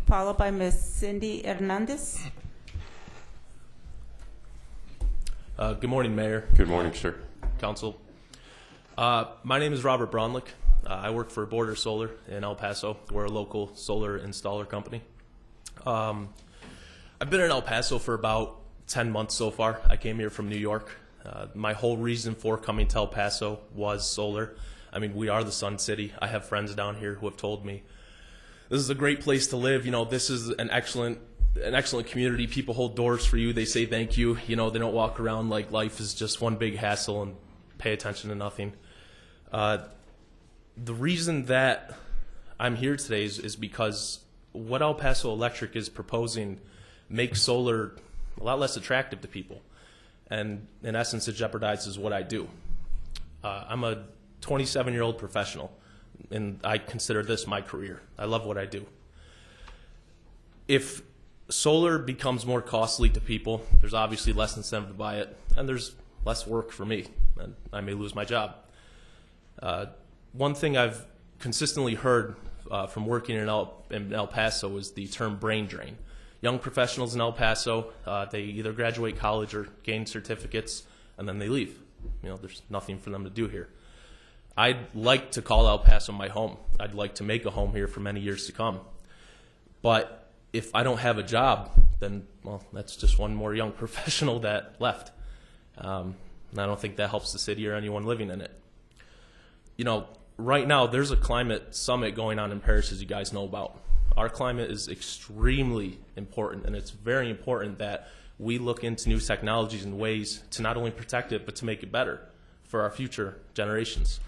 Followed by Ms. Cindy Hernandez. Good morning, Mayor. Good morning, sir. Council. My name is Robert Bronlick. I work for Border Solar in El Paso. We're a local solar installer company. I've been in El Paso for about 10 months so far. I came here from New York. My whole reason for coming to El Paso was solar. I mean, we are the Sun City. I have friends down here who have told me this is a great place to live. You know, this is an excellent community. People hold doors for you. They say thank you. You know, they don't walk around like life is just one big hassle and pay attention to nothing. The reason that I'm here today is because what El Paso Electric is proposing makes solar a lot less attractive to people. And in essence, it jeopardizes what I do. I'm a 27-year-old professional, and I consider this my career. I love what I do. If solar becomes more costly to people, there's obviously less incentive to buy it, and there's less work for me, and I may lose my job. One thing I've consistently heard from working in El Paso is the term brain drain. young professionals in El Paso, they either graduate college or gain certificates, and then they leave. There's nothing for them to do here. I'd like to call El Paso my home. I'd like to make a home here for many years to come. But if I don't have a job, then, well, that's just one more young professional that left. And I don't think that helps the city or anyone living in it. Right now, there's a climate summit going on in Paris, as you guys know about. Our climate is extremely important, and it's very important that we look into new technologies and ways to not only protect it, but to make it better for our future generations.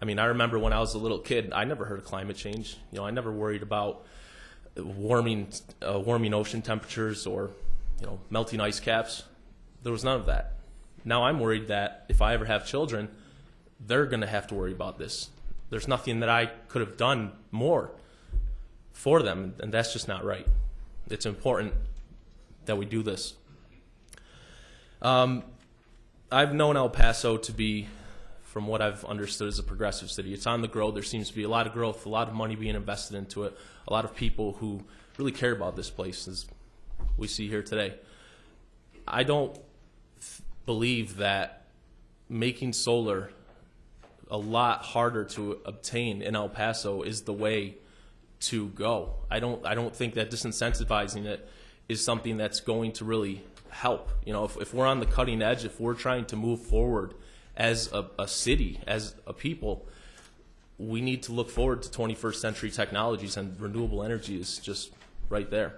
I remember when I was a little kid, I never heard of climate change. I never worried about warming ocean temperatures or, melting ice caps. There was none of that. Now I'm worried that if I ever have children, they're going to have to worry about this. There's nothing that I could have done more for them, and that's just not right. It's important that we do this. I've known El Paso to be, from what I've understood, as a progressive city. It's on the grow. There seems to be a lot of growth, a lot of money being invested into it, a lot of people who really care about this place, as we see here today. I don't believe that making solar a lot harder to obtain in El Paso is the way to go. I don't think that disincentivizing it is something that's going to really help. If we're on the cutting edge, if we're trying to move forward as a city, as a people, we need to look forward to 21st century technologies, and renewable energy is just right there.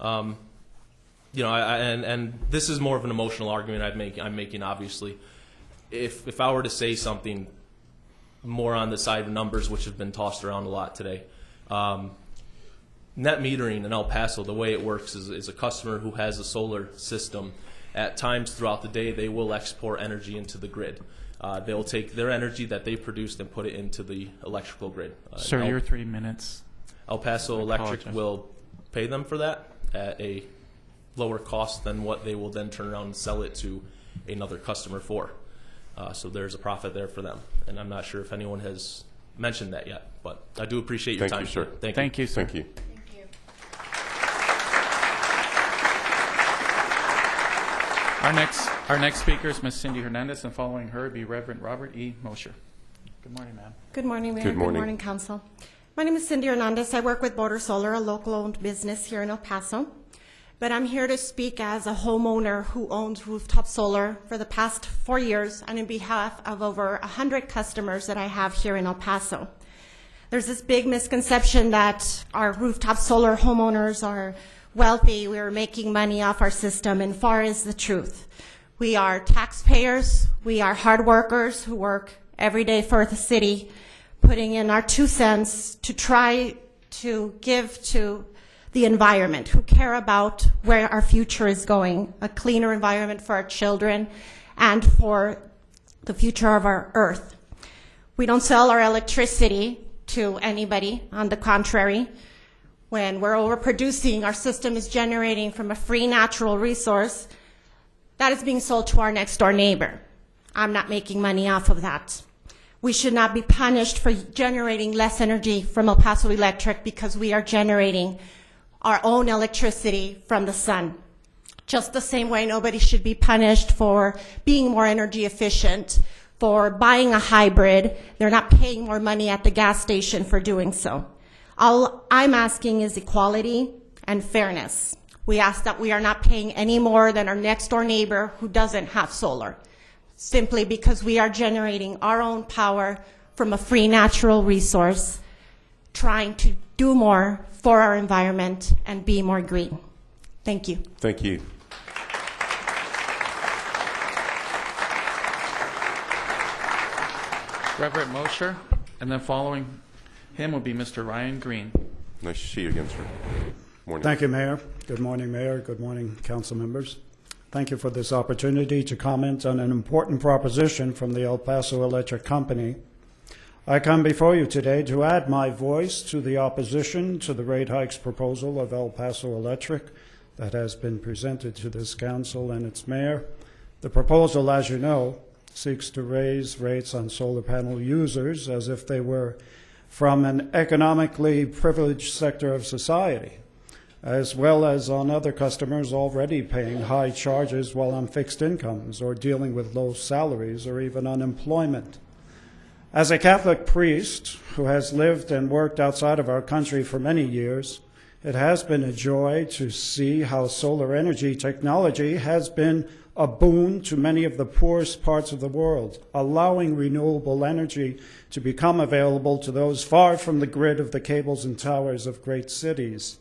And this is more of an emotional argument I'm making, obviously. If I were to say something more on the side of numbers, which have been tossed around a lot today, net metering in El Paso, the way it works is a customer who has a solar system. At times throughout the day, they will export energy into the grid. They'll take their energy that they produced and put it into the electrical grid. Sir, your 3 minutes. El Paso Electric will pay them for that at a lower cost than what they will then turn around and sell it to another customer for. So there's a profit there for them. And I'm not sure if anyone has mentioned that yet, but I do appreciate your time. Thank you, sir. Thank you. Sir. Thank you. Our next speaker is Ms. Cindy Hernandez, and following her would be Reverend Robert E. Mosher. Good morning, ma'am. Good morning, Mayor. Good morning. Good morning, Council. My name is Cindy Hernandez. I work with Border Solar, a local-owned business here in El Paso. But I'm here to speak as a homeowner who owns rooftop solar for the past 4 years, and in behalf of over 100 customers that I have here in El Paso. There's this big misconception that our rooftop solar homeowners are wealthy, we're making money off our system, and far is the truth. We are taxpayers, we are hard workers who work every day for the city, putting in our 2 cents to try to give to the environment, who care about where our future is going, a cleaner environment for our children and for the future of our earth. We don't sell our electricity to anybody. On the contrary, when we're overproducing, our system is generating from a free natural resource that is being sold to our next door neighbor. I'm not making money off of that. We should not be punished for generating less energy from El Paso Electric because we are generating our own electricity from the sun. Just the same way nobody should be punished for being more energy efficient, for buying a hybrid. They're not paying more money at the gas station for doing so. All I'm asking is equality and fairness. We ask that we are not paying any more than our next door neighbor who doesn't have solar, simply because we are generating our own power from a free natural resource, trying to do more for our environment and be more green. Thank you. Thank you. Reverend Mosher, and then following him will be Mr. Ryan Green. Nice to see you again, sir. Morning. Thank you, Mayor. Good morning, Mayor. Good morning, council members. Thank you for this opportunity to comment on an important proposition from the El Paso Electric Company. I come before you today to add my voice to the opposition to the rate hikes proposal of El Paso Electric that has been presented to this council and its mayor. The proposal, as you know, seeks to raise rates on solar panel users as if they were from an economically privileged sector of society. as well as on other customers already paying high charges while on fixed incomes or dealing with low salaries or even unemployment. As a Catholic priest who has lived and worked outside of our country for many years, it has been a joy to see how solar energy technology has been a boon to many of the poorest parts of the world, allowing renewable energy to become available to those far from the grid of the cables and towers of great cities.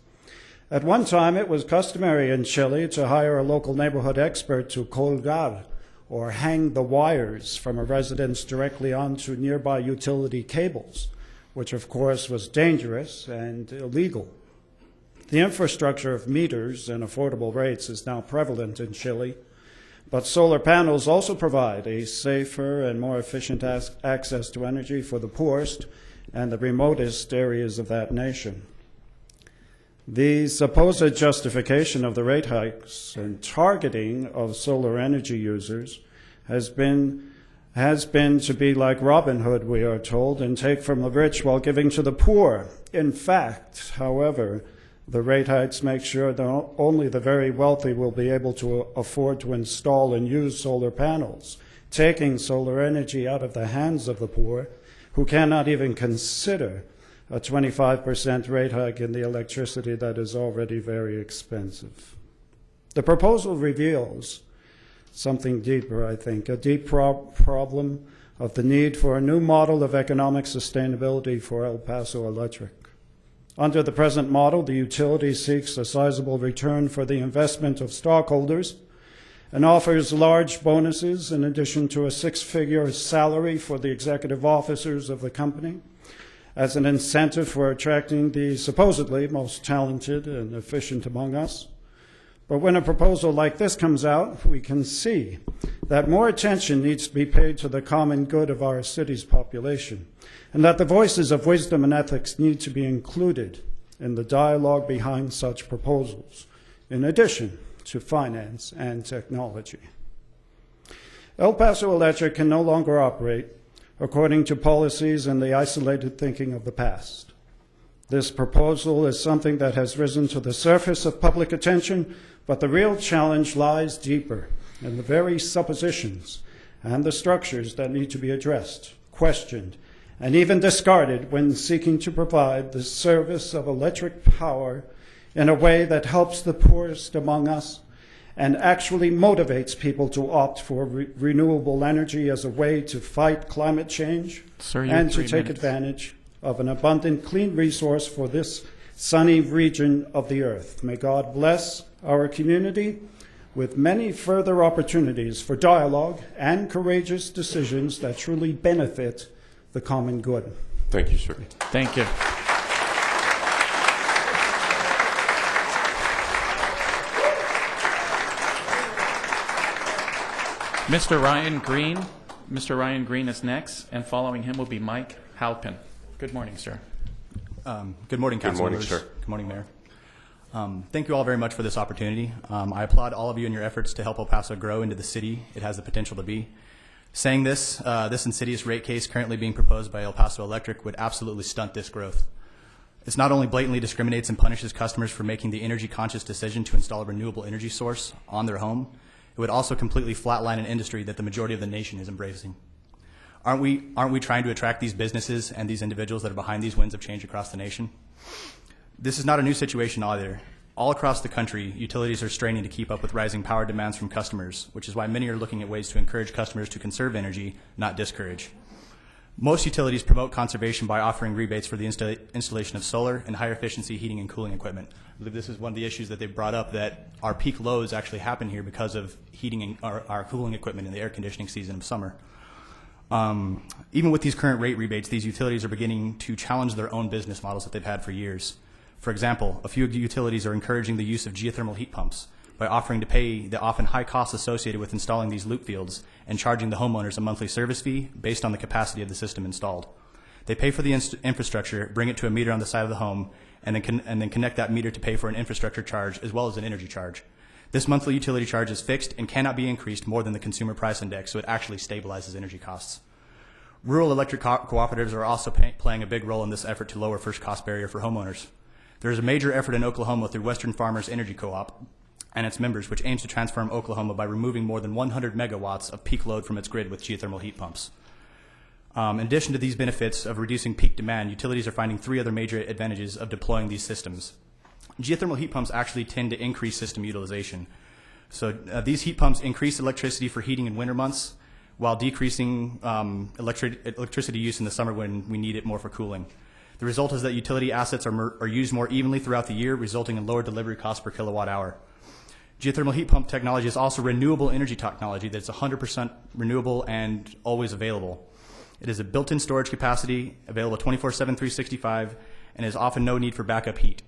At one time, it was customary in Chile to hire a local neighborhood expert to colgar, or hang the wires from a residence directly onto nearby utility cables, which of course was dangerous and illegal. The infrastructure of meters and affordable rates is now prevalent in Chile, but solar panels also provide a safer and more efficient access to energy for the poorest and the remotest areas of that nation. The supposed justification of the rate hikes and targeting of solar energy users has been to be like Robin Hood, we are told, and take from the rich while giving to the poor. In fact, however, the rate hikes make sure that only the very wealthy will be able to afford to install and use solar panels, taking solar energy out of the hands of the poor, who cannot even consider a 25% rate hike in the electricity that is already very expensive. The proposal reveals something deeper, I think, a deep problem of the need for a new model of economic sustainability for El Paso Electric. Under the present model, the utility seeks a sizable return for the investment of stockholders and offers large bonuses in addition to a six-figure salary for the executive officers of the company as an incentive for attracting the supposedly most talented and efficient among us. But when a proposal like this comes out, we can see that more attention needs to be paid to the common good of our city's population, and that the voices of wisdom and ethics need to be included in the dialogue behind such proposals, in addition to finance and technology. El Paso Electric can no longer operate according to policies and the isolated thinking of the past. This proposal is something that has risen to the surface of public attention, but the real challenge lies deeper in the very suppositions and the structures that need to be addressed, questioned, and even discarded when seeking to provide the service of electric power in a way that helps the poorest among us and actually motivates people to opt for renewable energy as a way to fight climate change and to take advantage of an abundant, clean resource for this sunny region of the earth. May God bless our community with many further opportunities for dialogue and courageous decisions that truly benefit the common good. Thank you, sir. Thank you. Mr. Ryan Green. Mr. Ryan Green is next, and following him will be Mike Halpin. Good morning, sir. Good morning, Council morning, members. sir. Good morning, Mayor. Thank you all very much for this opportunity. I applaud all of you in your efforts to help El Paso grow into the city it has the potential to be. Saying this insidious rate case currently being proposed by El Paso Electric would absolutely stunt this growth. This not only blatantly discriminates and punishes customers for making the energy-conscious decision to install a renewable energy source on their home, it would also completely flatline an industry that the majority of the nation is embracing. Aren't we trying to attract these businesses and these individuals that are behind these winds of change across the nation? This is not a new situation either. All across the country, utilities are straining to keep up with rising power demands from customers, which is why many are looking at ways to encourage customers to conserve energy, not discourage. Most utilities promote conservation by offering rebates for the installation of solar and higher efficiency heating and cooling equipment. I believe this is one of the issues that they brought up, that our peak loads actually happen here because of heating and our cooling equipment in the air conditioning season of summer. Even with these current rate rebates, these utilities are beginning to challenge their own business models that they've had for years. For example, a few utilities are encouraging the use of geothermal heat pumps by offering to pay the often high costs associated with installing these loop fields and charging the homeowners a monthly service fee based on the capacity of the system installed. They pay for the infrastructure, bring it to a meter on the side of the home, and then connect that meter to pay for an infrastructure charge as well as an energy charge. This monthly utility charge is fixed and cannot be increased more than the consumer price index, so it actually stabilizes energy costs. Rural electric cooperatives are also playing a big role in this effort to lower first cost barrier for homeowners. There is a major effort in Oklahoma through Western Farmers Energy Co-op and its members, which aims to transform Oklahoma by removing more than 100 megawatts of peak load from its grid with geothermal heat pumps. In addition to these benefits of reducing peak demand, utilities are finding 3 other major advantages of deploying these systems. Geothermal heat pumps actually tend to increase system utilization. So these heat pumps increase electricity for heating in winter months while decreasing electricity use in the summer when we need it more for cooling. The result is that utility assets are used more evenly throughout the year, resulting in lower delivery costs per kilowatt hour. Geothermal heat pump technology is also renewable energy technology that's 100% renewable and always available. It is a built-in storage capacity, available 24/7, 365, and is often no need for backup heat.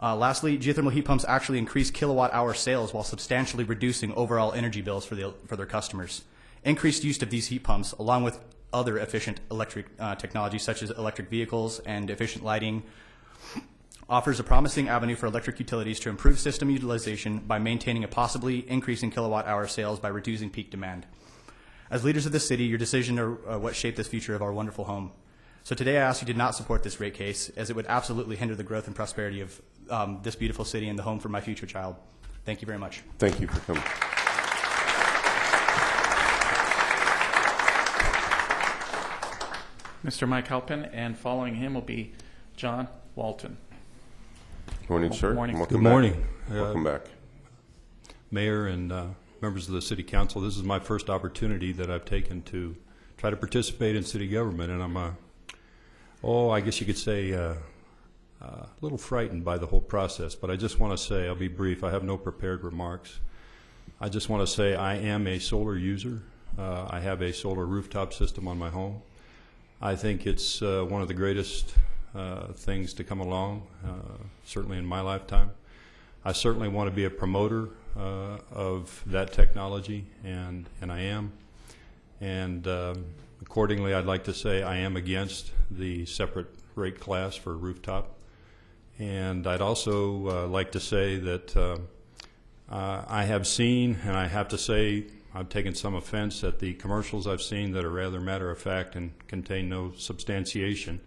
Lastly, geothermal heat pumps actually increase kilowatt-hour sales while substantially reducing overall energy bills for their customers. Increased use of these heat pumps, along with other efficient electric technologies such as electric vehicles and efficient lighting, offers a promising avenue for electric utilities to improve system utilization by maintaining a possibly increasing kilowatt-hour sales by reducing peak demand. As leaders of the city, your decision are what shaped this future of our wonderful home. So today I ask you to not support this rate case, as it would absolutely hinder the growth and prosperity of this beautiful city and the home for my future child. Thank you very much. Thank you for coming. Mr. Mike Halpin, and following him will be John Walton. Morning, sir. Morning. Welcome Good morning. back. Welcome back. Mayor and members of the City Council, this is my first opportunity that I've taken to try to participate in city government, and I'm I guess you could say a little frightened by the whole process, but I just want to say, I'll be brief, I have no prepared remarks. I just want to say I am a solar user. I have a solar rooftop system on my home. I think it's one of the greatest things to come along, certainly in my lifetime. I certainly want to be a promoter of that technology, and I am. And accordingly, I'd like to say I am against the separate rate class for rooftop. And I'd also like to say that I have seen, and I have to say I've taken some offense at the commercials I've seen that are rather matter-of-fact and contain no substantiation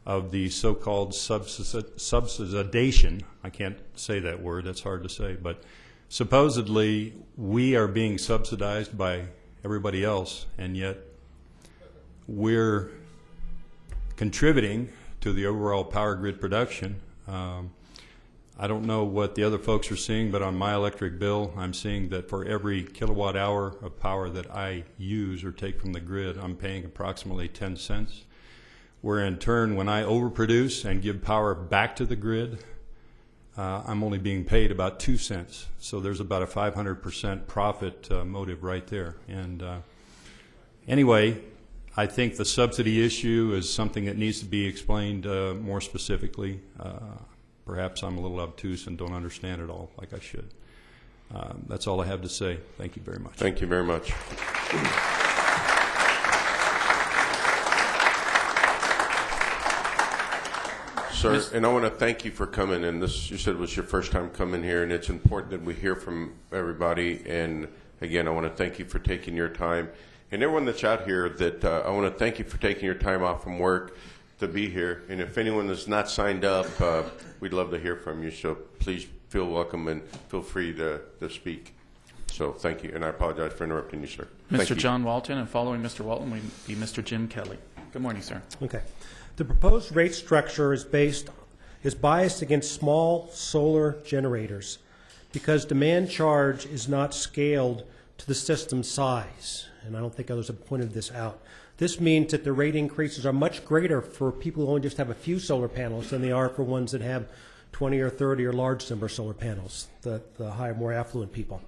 of the so-called subsidization. I can't say that word, that's hard to say, but supposedly we are being subsidized by everybody else, and yet we're contributing to the overall power grid production. I don't know what the other folks are seeing, but on my electric bill, I'm seeing that for every kilowatt hour of power that I use or take from the grid, I'm paying approximately 10 cents. Where in turn, when I overproduce and give power back to the grid, I'm only being paid about 2 cents. So there's about a 500% profit motive right there. And anyway, I think the subsidy issue is something that needs to be explained more specifically. Perhaps I'm a little obtuse and don't understand it all like I should. That's all I have to say. Thank you very much. Thank you very much. Sir, and I want to thank you for coming. And this, you said, was your first time coming here, and it's important that we hear from everybody. And again, I want to thank you for taking your time. And everyone that's out here, that I want to thank you for taking your time off from work to be here. And if anyone is not signed up, we'd love to hear from you. So please feel welcome and feel free to speak. So thank you. And I apologize for interrupting you, sir. Thank Mr. you. John Walton, and following Mr. Walton will be Mr. Jim Kelly. Good morning, sir. Okay. The proposed rate structure is biased against small solar generators because demand charge is not scaled to the system size. And I don't think others have pointed this out. This means that the rate increases are much greater for people who only just have a few solar panels than they are for ones that have 20 or 30 or large number solar panels, the higher, more affluent people.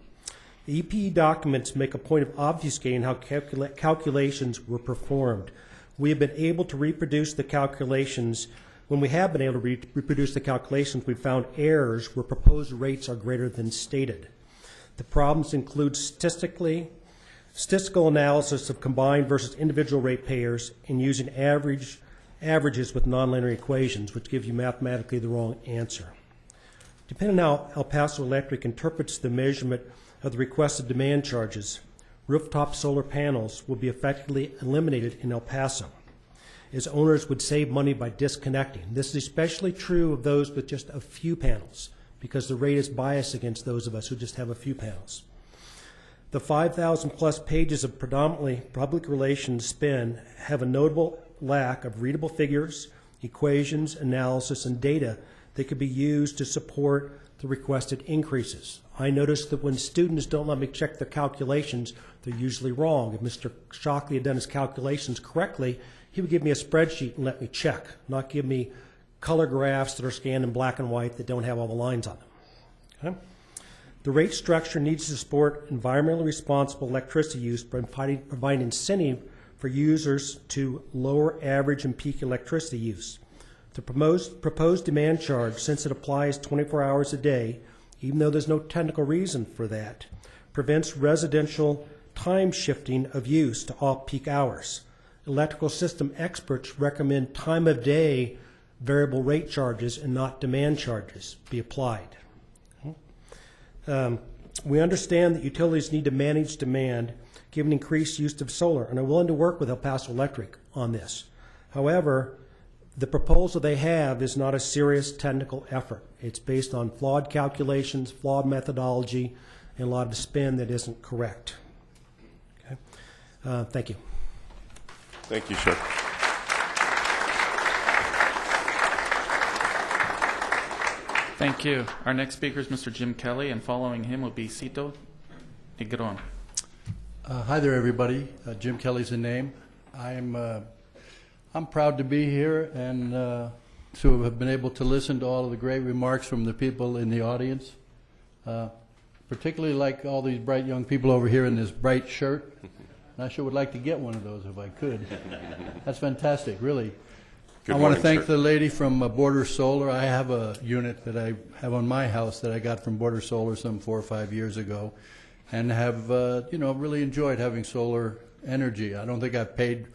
The EPE documents make a point of obfuscating how calculations were performed. We have been able to reproduce the calculations. When we have been able to reproduce the calculations, we've found errors where proposed rates are greater than stated. The problems include statistical analysis of combined versus individual ratepayers and using averages with nonlinear equations, which give you mathematically the wrong answer. Depending on how El Paso Electric interprets the measurement of the requested demand charges, rooftop solar panels will be effectively eliminated in El Paso. is owners would save money by disconnecting. This is especially true of those with just a few panels, because the rate is biased against those of us who just have a few panels. The 5,000 plus pages of predominantly public relations spin have a notable lack of readable figures, equations, analysis, and data that could be used to support the requested increases. I noticed that when students don't let me check their calculations, they're usually wrong. If Mr. Shockley had done his calculations correctly, he would give me a spreadsheet and let me check, not give me color graphs that are scanned in black and white that don't have all the lines on them. Okay? The rate structure needs to support environmentally responsible electricity use by providing incentive for users to lower average and peak electricity use. The proposed demand charge, since it applies 24 hours a day, even though there's no technical reason for that, prevents residential time shifting of use to off-peak hours. Electrical system experts recommend time of day variable rate charges and not demand charges be applied. We understand that utilities need to manage demand given increased use of solar, and are willing to work with El Paso Electric on this. However, the proposal they have is not a serious technical effort. It's based on flawed calculations, flawed methodology, and a lot of spin that isn't correct. Okay? Thank you. Thank you, sir. Thank you. Our next speaker is Mr. Jim Kelly, and following him will be Cito Negron. Hi there, everybody. Jim Kelly's the name. I'm proud to be here and to have been able to listen to all of the great remarks from the people in the audience. Particularly like all these bright young people over here in this bright shirt. And I sure would like to get one of those if I could. That's fantastic, really. Good I want to morning, thank sir. the lady from Border Solar. I have a unit that I have on my house that I got from Border Solar some 4 or 5 years ago, and have really enjoyed having solar energy. I don't think I've paid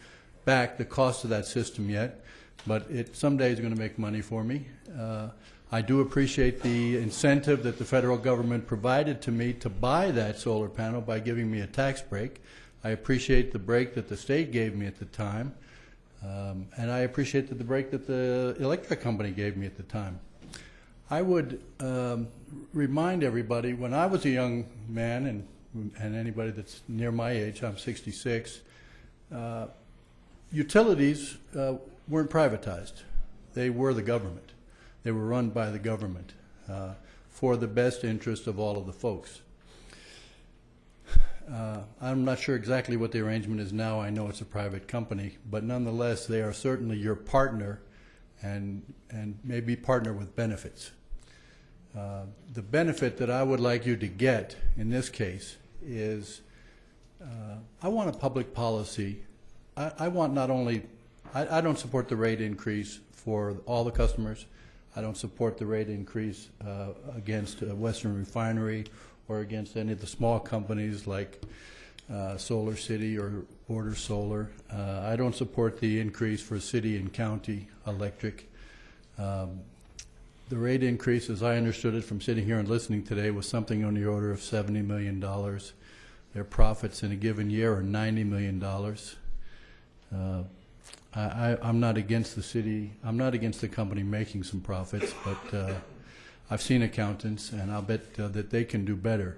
back the cost of that system yet, but it someday is going to make money for me. I do appreciate the incentive that the federal government provided to me to buy that solar panel by giving me a tax break. I appreciate the break that the state gave me at the time. And I appreciate the break that the electric company gave me at the time. I would remind everybody, when I was a young man, and anybody that's near my age, I'm 66, utilities weren't privatized. They were the government. They were run by the government for the best interest of all of the folks. I'm not sure exactly what the arrangement is now. I know it's a private company, but nonetheless, they are certainly your partner and maybe partner with benefits. The benefit that I would like you to get in this case is I want a public policy. I want not only, I don't support the rate increase for all the customers. I don't support the rate increase against Western Refinery or against any of the small companies like Solar City or Border Solar. I don't support the increase for city and county electric. The rate increase, as I understood it from sitting here and listening today, was something on the order of $70 million. Their profits in a given year are $90 million. I'm not against the city. I'm not against the company making some profits, but I've seen accountants, and I'll bet that they can do better.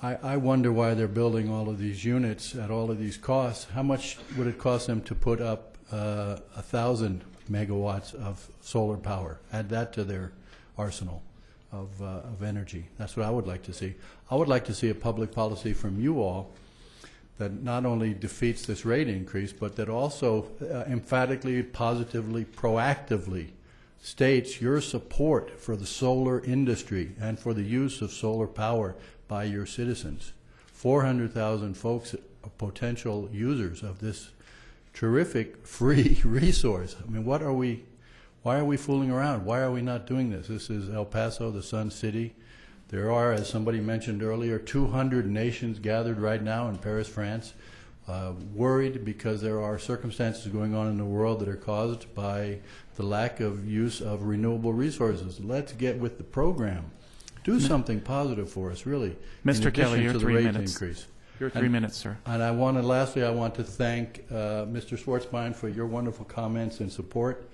I wonder why they're building all of these units at all of these costs. How much would it cost them to put up 1,000 megawatts of solar power? Add that to their arsenal of energy. That's what I would like to see. I would like to see a public policy from you all that not only defeats this rate increase, but that also emphatically, positively, proactively states your support for the solar industry and for the use of solar power by your citizens. 400,000 folks, potential users of this terrific free resource. I mean, why are we fooling around? Why are we not doing this? This is El Paso, the Sun City. There are, as somebody mentioned earlier, 200 nations gathered right now in Paris, France, worried because there are circumstances going on in the world that are caused by the lack of use of renewable resources. Let's get with the program. Do something positive for us, really. Mr. Kelly, your 3 minutes. Increase. Your 3 minutes, sir. And lastly, I want to thank Mr. Schwartzbein for your wonderful comments and support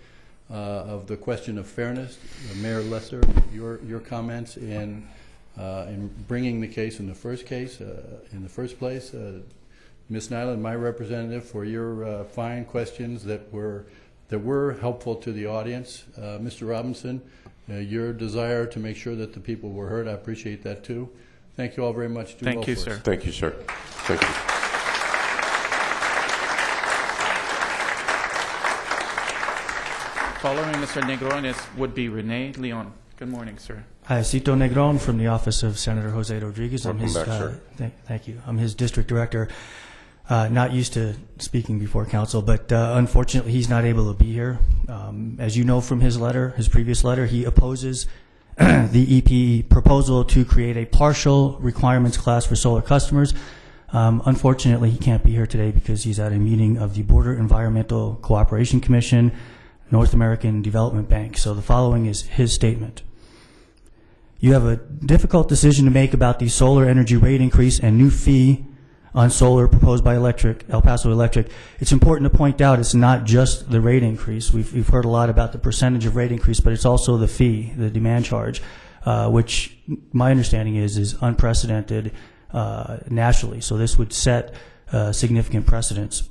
of the question of fairness. Mayor Lester, your comments in bringing the case in the first place. Ms. Nyland, my representative, for your fine questions that were helpful to the audience. Mr. Robinson, your desire to make sure that the people were heard, I appreciate that too. Thank you all very much. Thank you, sir. Thank you, sir. Thank you. Following Mr. Negrones would be Rene Leon. Good morning, sir. Hi, Cito Negron from the office of Senator Jose Rodriguez. Welcome back, sir. Thank you. I'm his district director. Not used to speaking before council, but unfortunately he's not able to be here. As you know from his previous letter, he opposes the EP proposal to create a partial requirements class for solar customers. Unfortunately, he can't be here today because he's at a meeting of the Border Environmental Cooperation Commission, North American Development Bank. So the following is his statement. You have a difficult decision to make about the solar energy rate increase and new fee on solar proposed by El Paso Electric. It's important to point out it's not just the rate increase. We've heard a lot about the percentage of rate increase, but it's also the fee, the demand charge, which my understanding is unprecedented nationally. So this would set significant precedents.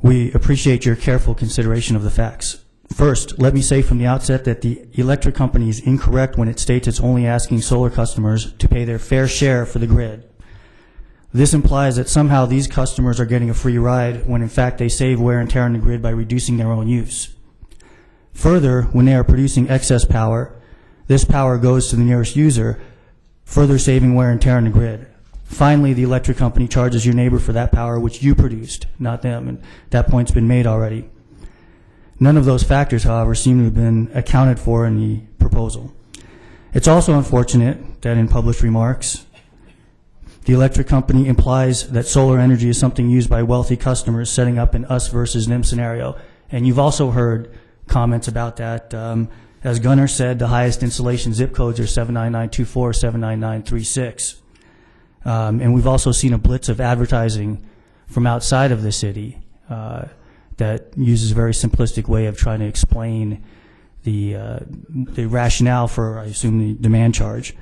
We appreciate your careful consideration of the facts. First, let me say from the outset that the electric company is incorrect when it states it's only asking solar customers to pay their fair share for the grid. This implies that somehow these customers are getting a free ride when in fact they save wear and tear on the grid by reducing their own use. Further, when they are producing excess power, this power goes to the nearest user, further saving wear and tear on the grid. Finally, the electric company charges your neighbor for that power which you produced, not them, and that point's been made already. None of those factors, however, seem to have been accounted for in the proposal. It's also unfortunate that in published remarks, the electric company implies that solar energy is something used by wealthy customers, setting up an us versus them scenario. And you've also heard comments about that. As Gunnar said, the highest installation zip codes are 79924, 79936. And we've also seen a blitz of advertising from outside of the city that uses a very simplistic way of trying to explain the rationale for, I assume, the demand charge.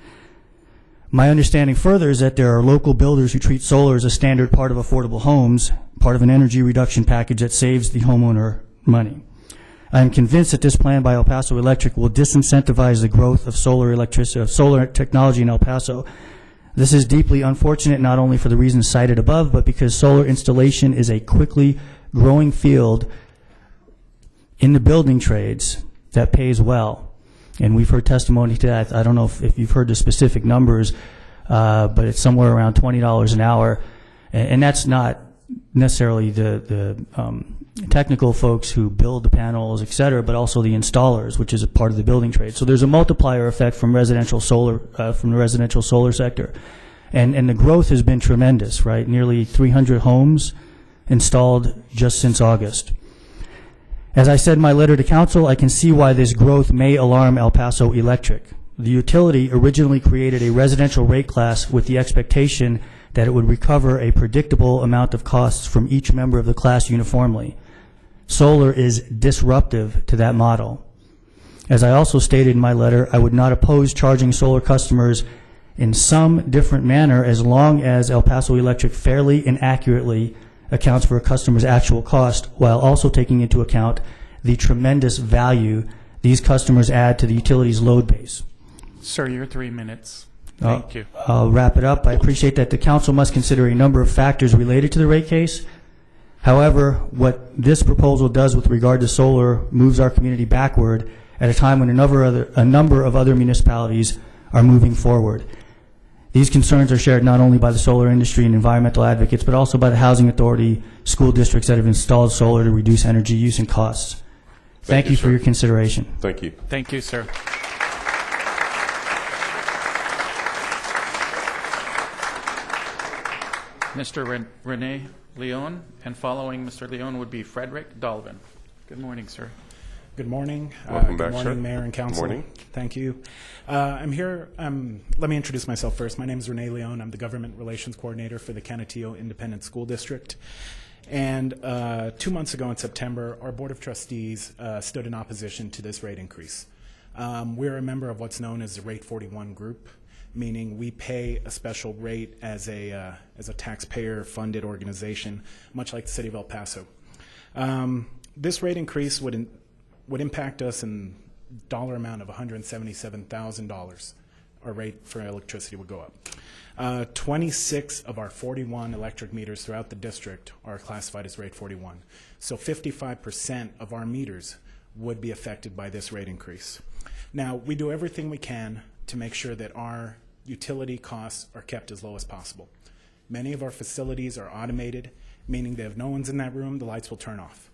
My understanding further is that there are local builders who treat solar as a standard part of affordable homes, part of an energy reduction package that saves the homeowner money. I am convinced that this plan by El Paso Electric will disincentivize the growth of solar technology in El Paso. This is deeply unfortunate not only for the reasons cited above, but because solar installation is a quickly growing field in the building trades that pays well. And we've heard testimony to that. I don't know if you've heard the specific numbers, but it's somewhere around $20 an hour. And that's not necessarily the technical folks who build the panels, et cetera, but also the installers, which is a part of the building trade. So there's a multiplier effect from residential solar, from the residential solar sector. And the growth has been tremendous, right? Nearly 300 homes installed just since August. As I said in my letter to council, I can see why this growth may alarm El Paso Electric. The utility originally created a residential rate class with the expectation that it would recover a predictable amount of costs from each member of the class uniformly. Solar is disruptive to that model. As I also stated in my letter, I would not oppose charging solar customers in some different manner as long as El Paso Electric fairly and accurately accounts for a customer's actual cost while also taking into account the tremendous value these customers add to the utility's load base. Sir, your 3 minutes. Thank you. I'll wrap it up. I appreciate that the council must consider a number of factors related to the rate case. However, what this proposal does with regard to solar moves our community backward at a time when a number of other municipalities are moving forward. These concerns are shared not only by the solar industry and environmental advocates, but also by the housing authority, school districts that have installed solar to reduce energy use and costs. Thank you for your consideration. Thank you. Thank you, sir. Mr. Rene Leon, and following Mr. Leon would be Frederick Dalvin. Good morning, sir. Good morning. Welcome back, good morning, sir. Mayor and Council. Morning. Thank you. I'm here. Let me introduce myself first. My name is Renee Leone. I'm the Government Relations Coordinator for the Canutillo Independent School District. And 2 months ago in September, our Board of Trustees stood in opposition to this rate increase. We're a member of what's known as the Rate 41 group, meaning we pay a special rate as a taxpayer-funded organization, much like the City of El Paso. This rate increase would impact us in dollar amount of $177,000. Our rate for electricity would go up. 26 of our 41 electric meters throughout the district are classified as rate 41. So 55% of our meters would be affected by this rate increase. Now, we do everything we can to make sure that our utility costs are kept as low as possible. Many of our facilities are automated, meaning that if no one's in that room, the lights will turn off.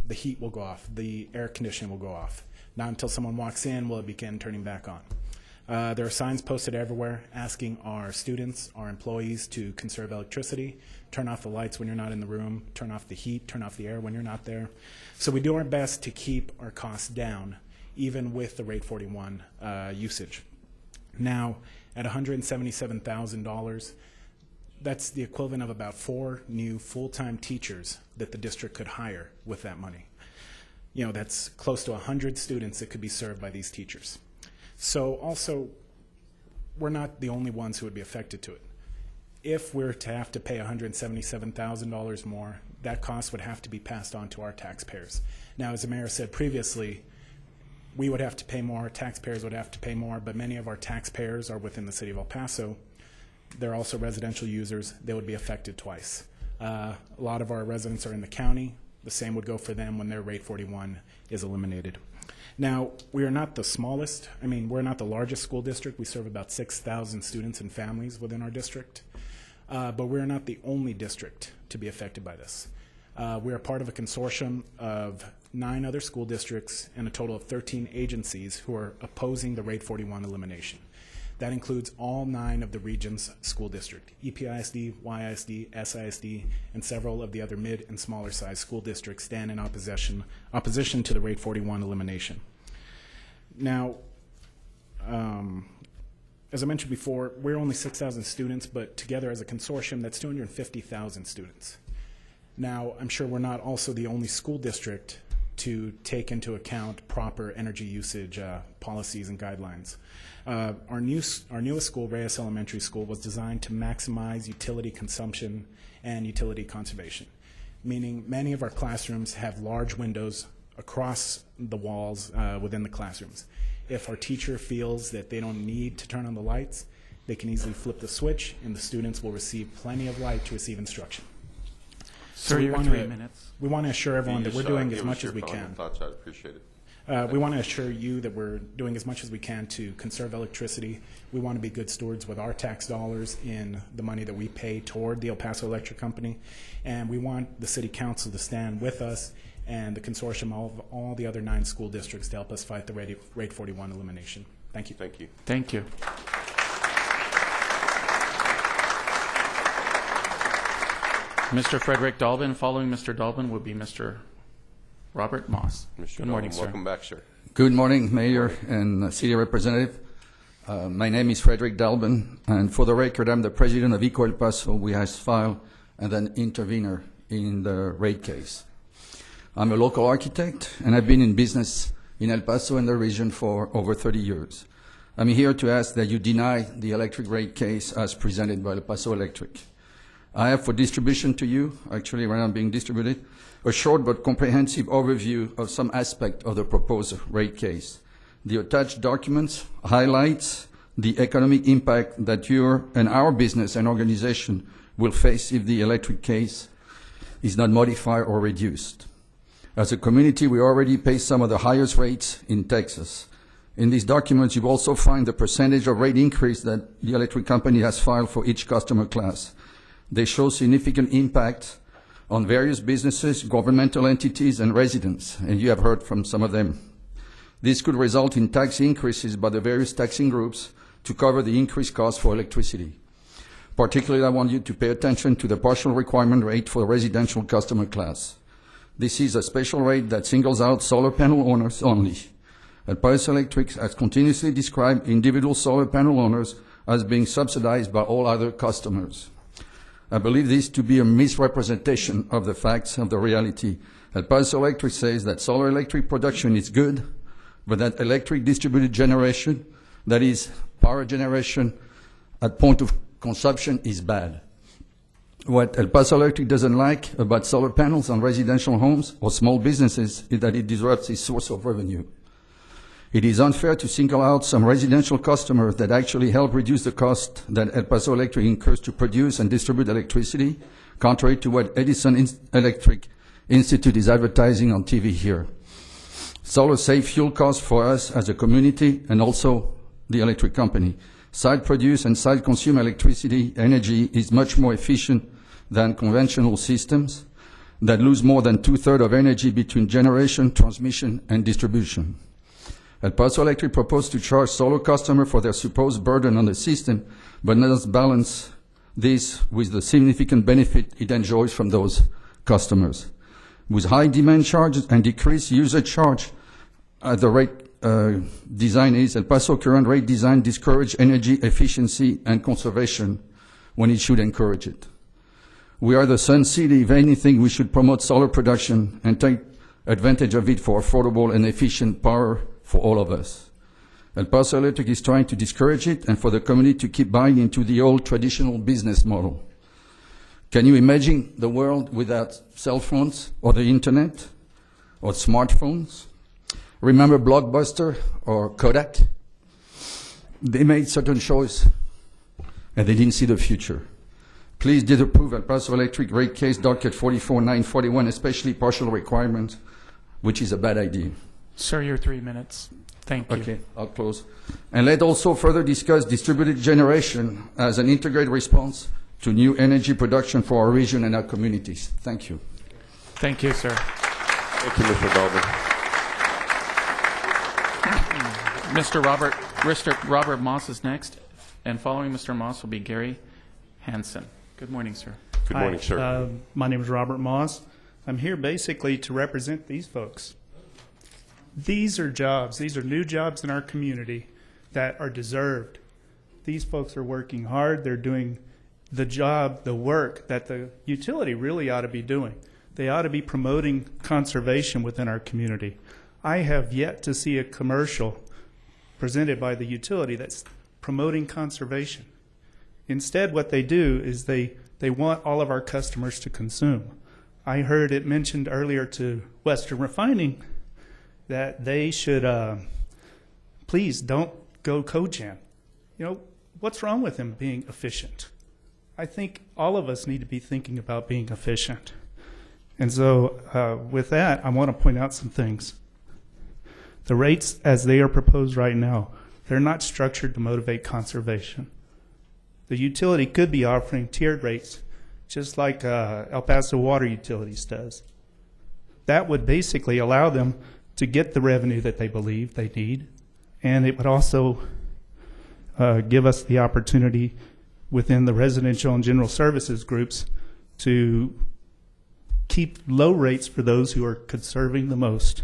The heat will go off. The air conditioning will go off. Not until someone walks in will it begin turning back on. There are signs posted everywhere asking our students, our employees to conserve electricity, turn off the lights when you're not in the room, turn off the heat, turn off the air when you're not there. So we do our best to keep our costs down, even with the rate 41 usage. Now, at $177,000, that's the equivalent of about 4 new full-time teachers that the district could hire with that money. You know, that's close to 100 students that could be served by these teachers. So also, we're not the only ones who would be affected to it. If we're to have to pay $177,000 more, that cost would have to be passed on to our taxpayers. Now, as the mayor said previously, we would have to pay more, taxpayers would have to pay more, but many of our taxpayers are within the City of El Paso. They're also residential users. They would be affected twice. A lot of our residents are in the county. The same would go for them when their rate 41 is eliminated. Now, we are not the smallest. I mean, we're not the largest school district. We serve about 6,000 students and families within our district. But we're not the only district to be affected by this. We are part of a consortium of 9 other school districts and a total of 13 agencies who are opposing the rate 41 elimination. That includes all 9 of the region's school district, EPISD, YISD, SISD, and several of the other mid and smaller size school districts stand in opposition to the rate 41 elimination. Now, as I mentioned before, we're only 6,000 students, but together as a consortium, that's 250,000 students. Now, I'm sure we're not also the only school district to take into account proper energy usage policies and guidelines. Our newest school, Reyes Elementary School, was designed to maximize utility consumption and utility conservation, meaning many of our classrooms have large windows across the walls within the classrooms. If our teacher feels that they don't need to turn on the lights, they can easily flip the switch and the students will receive plenty of light to receive instruction. Sir, your 3 minutes. We want to assure everyone that we're doing as much as we can. Thoughts, I'd appreciate it. We want to assure you that we're doing as much as we can to conserve electricity. We want to be good stewards with our tax dollars in the money that we pay toward the El Paso Electric Company. And we want the City Council to stand with us and the consortium of all the other 9 school districts to help us fight the rate 41 elimination. Thank you. Thank you. Thank you. Mr. Frederick Dalbin. Following Mr. Dalbin would be Mr. Robert Moss. Mr. Good morning, Dalbin, sir. welcome back, sir. Good morning, Mayor and City Representative. My name is Frederick Dalbin, and for the record, I'm the president of ECO El Paso. We has filed and an intervener in the rate case. I'm a local architect, and I've been in business in El Paso and the region for over 30 years. I'm here to ask that you deny the electric rate case as presented by El Paso Electric. I have for distribution to you, actually right now being distributed, a short but comprehensive overview of some aspect of the proposed rate case. The attached documents highlights the economic impact that your and our business and organization will face if the electric case is not modified or reduced. As a community, we already pay some of the highest rates in Texas. In these documents, you also find the percentage of rate increase that the electric company has filed for each customer class. They show significant impact on various businesses, governmental entities, and residents, and you have heard from some of them. This could result in tax increases by the various taxing groups to cover the increased cost for electricity. Particularly, I want you to pay attention to the partial requirement rate for the residential customer class. This is a special rate that singles out solar panel owners only. Paso Electric has continuously described individual solar panel owners as being subsidized by all other customers. I believe this to be a misrepresentation of the facts of the reality. Paso Electric says that solar electric production is good, but that electric distributed generation, that is, power generation at point of consumption, is bad. What El Paso Electric doesn't like about solar panels on residential homes or small businesses is that it disrupts its source of revenue. It is unfair to single out some residential customers that actually help reduce the cost that El Paso Electric incurs to produce and distribute electricity, contrary to what Edison Electric Institute is advertising on TV here. Solar save fuel costs for us as a community and also the electric company. Site-produced and site-consumed electricity energy is much more efficient than conventional systems that lose more than 2/3 of energy between generation, transmission, and distribution. El Paso Electric proposed to charge solar customers for their supposed burden on the system, but does balance this with the significant benefit it enjoys from those customers. With high demand charges and decreased usage charge, the rate design is, El Paso current rate design discourage energy efficiency and conservation when it should encourage it. We are the Sun City. If anything, we should promote solar production and take advantage of it for affordable and efficient power for all of us. El Paso Electric is trying to discourage it and for the community to keep buying into the old traditional business model. Can you imagine the world without cell phones or the internet or smartphones? Remember Blockbuster or Kodak? They made certain choices and they didn't see the future. Please disapprove El Paso Electric rate case docket 44941, especially partial requirements, which is a bad idea. Sir, your 3 minutes. Thank you. Okay, I'll close. And let's also further discuss distributed generation as an integrated response to new energy production for our region and our communities. Thank you. Thank you, sir. Thank you, Mr. Dalton. Mr. Robert Moss is next, and following Mr. Moss will be Gary Hansen. Good morning, sir. Good morning, sir. My name is Robert Moss. I'm here basically to represent these folks. These are jobs. These are new jobs in our community that are deserved. These folks are working hard. They're doing the job, the work that the utility really ought to be doing. They ought to be promoting conservation within our community. I have yet to see a commercial presented by the utility that's promoting conservation. Instead, what they do is they want all of our customers to consume. I heard it mentioned earlier to Western Refining that they should please don't go cogen. You know, what's wrong with them being efficient? I think all of us need to be thinking about being efficient. And so with that, I want to point out some things. The rates as they are proposed right now, they're not structured to motivate conservation. The utility could be offering tiered rates, just like El Paso Water Utilities does. That would basically allow them to get the revenue that they believe they need, and it would also give us the opportunity within the residential and general services groups to keep low rates for those who are conserving the most.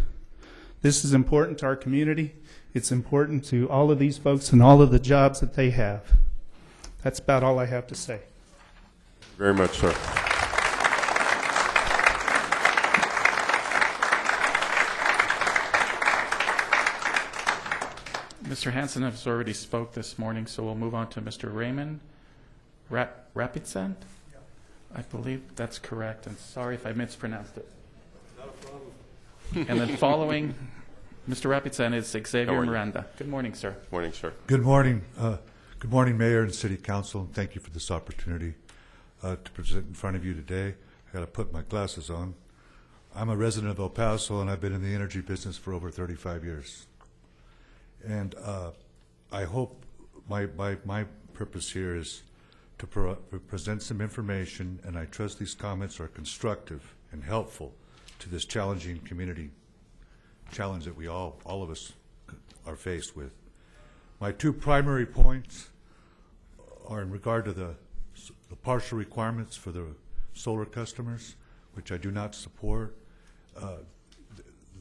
This is important to our community. It's important to all of these folks and all of the jobs that they have. That's about all I have to say. Very much, sir. Mr. Hansen has already spoke this morning, so we'll move on to Mr. Raymond Rapitsand? I believe that's correct, and sorry if I mispronounced it. Not a problem. And then following Mr. Rapitsand is Xavier Miranda. Good morning, sir. Morning, sir. Good morning. Good morning, Mayor and City Council, and thank you for this opportunity to present in front of you today. I got to put my glasses on. I'm a resident of El Paso, and I've been in the energy business for over 35 years. And I hope my purpose here is to present some information, and I trust these comments are constructive and helpful to this challenging community challenge that we all of us are faced with. My two primary points are in regard to the partial requirements for the solar customers, which I do not support.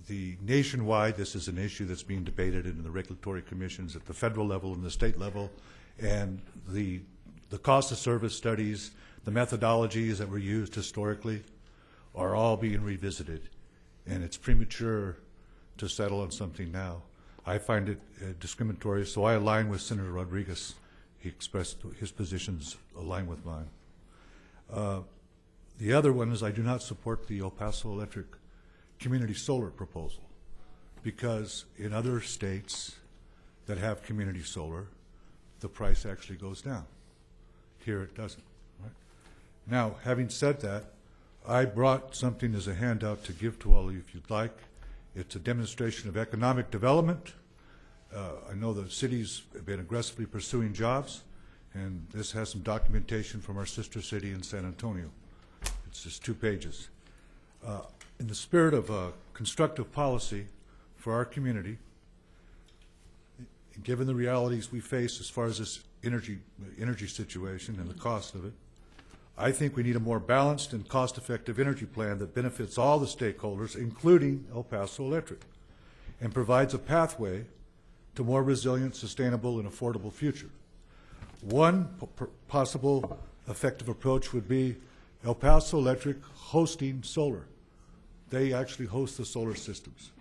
the nationwide, this is an issue that's being debated in the regulatory commissions at the federal level and the state level, and the cost of service studies, the methodologies that were used historically are all being revisited, and it's premature to settle on something now. I find it discriminatory, so I align with Senator Rodriguez. He expressed his positions align with mine. The other one is I do not support the El Paso Electric community solar proposal, because in other states that have community solar, the price actually goes down. Here it doesn't. Right? Now, having said that, I brought something as a handout to give to all of you if you'd like. It's a demonstration of economic development. I know the city's been aggressively pursuing jobs, and this has some documentation from our sister city in San Antonio. It's just 2 pages. In the spirit of constructive policy for our community, given the realities we face as far as this energy situation and the cost of it, I think we need a more balanced and cost-effective energy plan that benefits all the stakeholders, including El Paso Electric, and provides a pathway to more resilient, sustainable, and affordable future. One possible effective approach would be El Paso Electric hosting solar. They actually host the solar systems.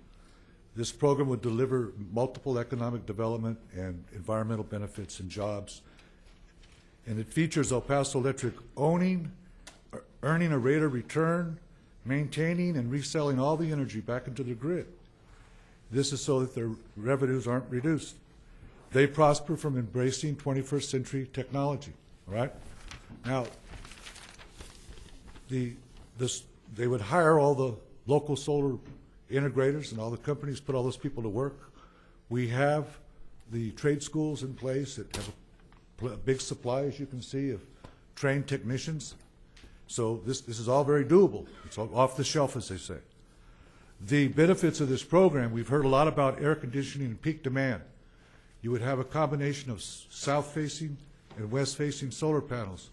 This program would deliver multiple economic development and environmental benefits and jobs. And it features El Paso Electric earning a rate of return, maintaining and reselling all the energy back into the grid. This is so that their revenues aren't reduced. They prosper from embracing 21st century technology, right? Now, they would hire all the local solar integrators and all the companies, put all those people to work. We have the trade schools in place that have a big supply, as you can see, of trained technicians. So this is all very doable. It's all off the shelf, as they say. The benefits of this program, we've heard a lot about air conditioning and peak demand. You would have a combination of south-facing and west-facing solar panels,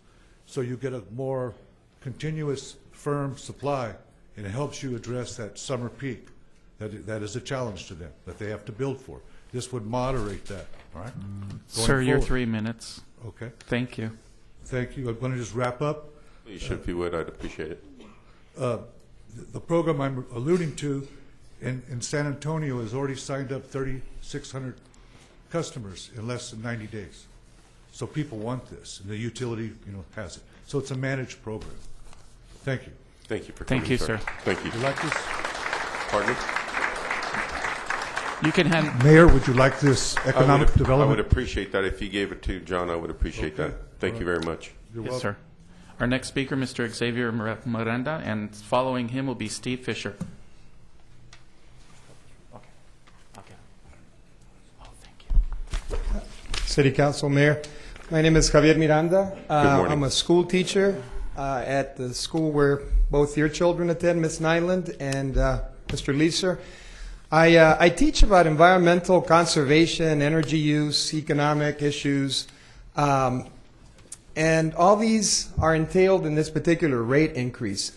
so you get a more continuous, firm supply, and it helps you address that summer peak that is a challenge to them, that they have to build for. This would moderate that, all right? Sir, your 3 minutes. Okay. Thank you. Thank you. I'm going to just wrap up. Please, if you would, I'd appreciate it. The program I'm alluding to in San Antonio has already signed up 3,600 customers in less than 90 days. So people want this, and the utility, has it. So it's a managed program. Thank you. Thank you for Thank coming, you, sir. sir. Thank you. Would you like this? Pardon me? You can hand. Mayor, would you like this economic I development? would appreciate that. If you gave it to John, I would appreciate that. Thank you very much. You're Yes, welcome. sir. Our next speaker, Mr. Xavier Miranda, and following him will be Steve Fisher. City Council, Mayor. My name is Javier Miranda. Good morning. I'm a school teacher at the school where both your children attend, Ms. Nyland and Mr. Leeser. I teach about environmental conservation, energy use, economic issues, and all these are entailed in this particular rate increase.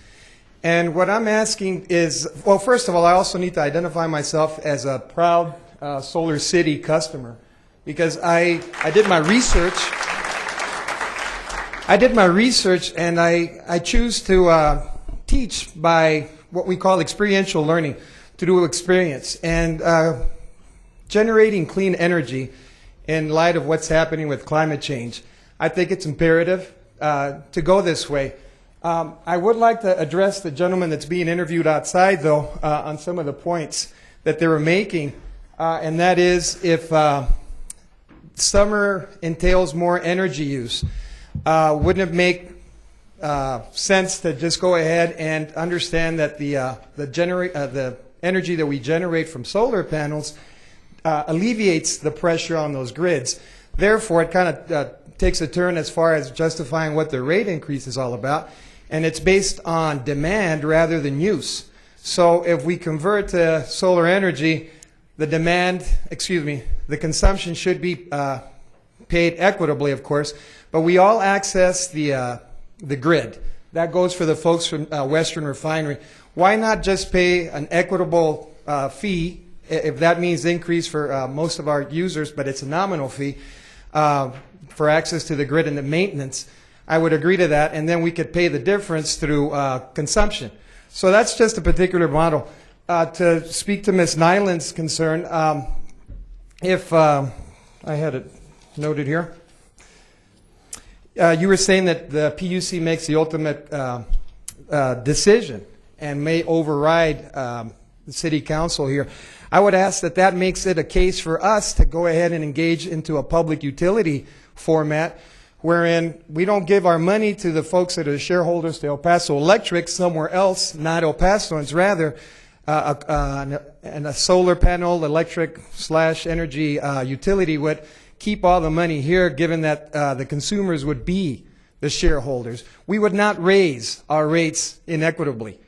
And what I'm asking is, well, first of all, I also need to identify myself as a proud Solar City customer, because I did my research. And I choose to teach by what we call experiential learning, to do experience and generating clean energy in light of what's happening with climate change. I think it's imperative to go this way. I would like to address the gentleman that's being interviewed outside, though, on some of the points that they were making, and that is if summer entails more energy use, wouldn't it make sense to just go ahead and understand that the energy that we generate from solar panels alleviates the pressure on those grids? Therefore, it kind of takes a turn as far as justifying what the rate increase is all about, and it's based on demand rather than use. So if we convert to solar energy, the consumption should be paid equitably, of course, but we all access the grid. That goes for the folks from Western Refinery. Why not just pay an equitable fee, if that means increase for most of our users, but it's a nominal fee for access to the grid and the maintenance? I would agree to that, and then we could pay the difference through consumption. So that's just a particular model. To speak to Ms. Nyland's concern, if I had it noted here, you were saying that the PUC makes the ultimate decision and may override the city council here. I would ask that that makes it a case for us to go ahead and engage into a public utility format wherein we don't give our money to the folks that are shareholders to El Paso Electric somewhere else, not El Pasoans, rather and a solar panel electric / energy utility would keep all the money here, given that the consumers would be the shareholders. We would not raise our rates inequitably.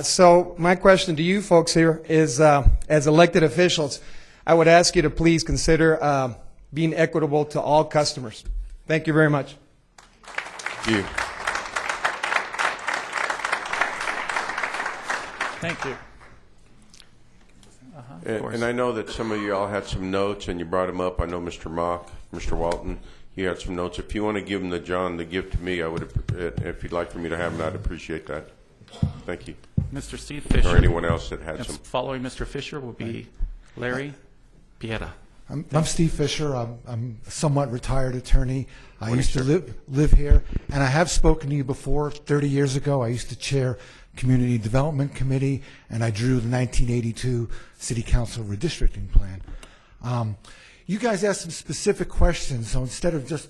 So my question to you folks here is, as elected officials, I would ask you to please consider being equitable to all customers. Thank you very much. Thank you. Thank you. And I know that some of you all had some notes, and you brought them up. I know Mr. Mock, Mr. Walton, you had some notes. If you want to give them to John to give to me, I would. If you'd like for me to have them, I'd appreciate that. Thank you. Mr. Steve Fisher. Or anyone else that had some. Following Mr. Fisher will be Larry Piera. I'm Steve Fisher. I'm a somewhat retired attorney. I used to live here, and I have spoken to you before. 30 years ago, I used to chair Community Development Committee, and I drew the 1982 City Council redistricting plan. You guys asked some specific questions, so instead of just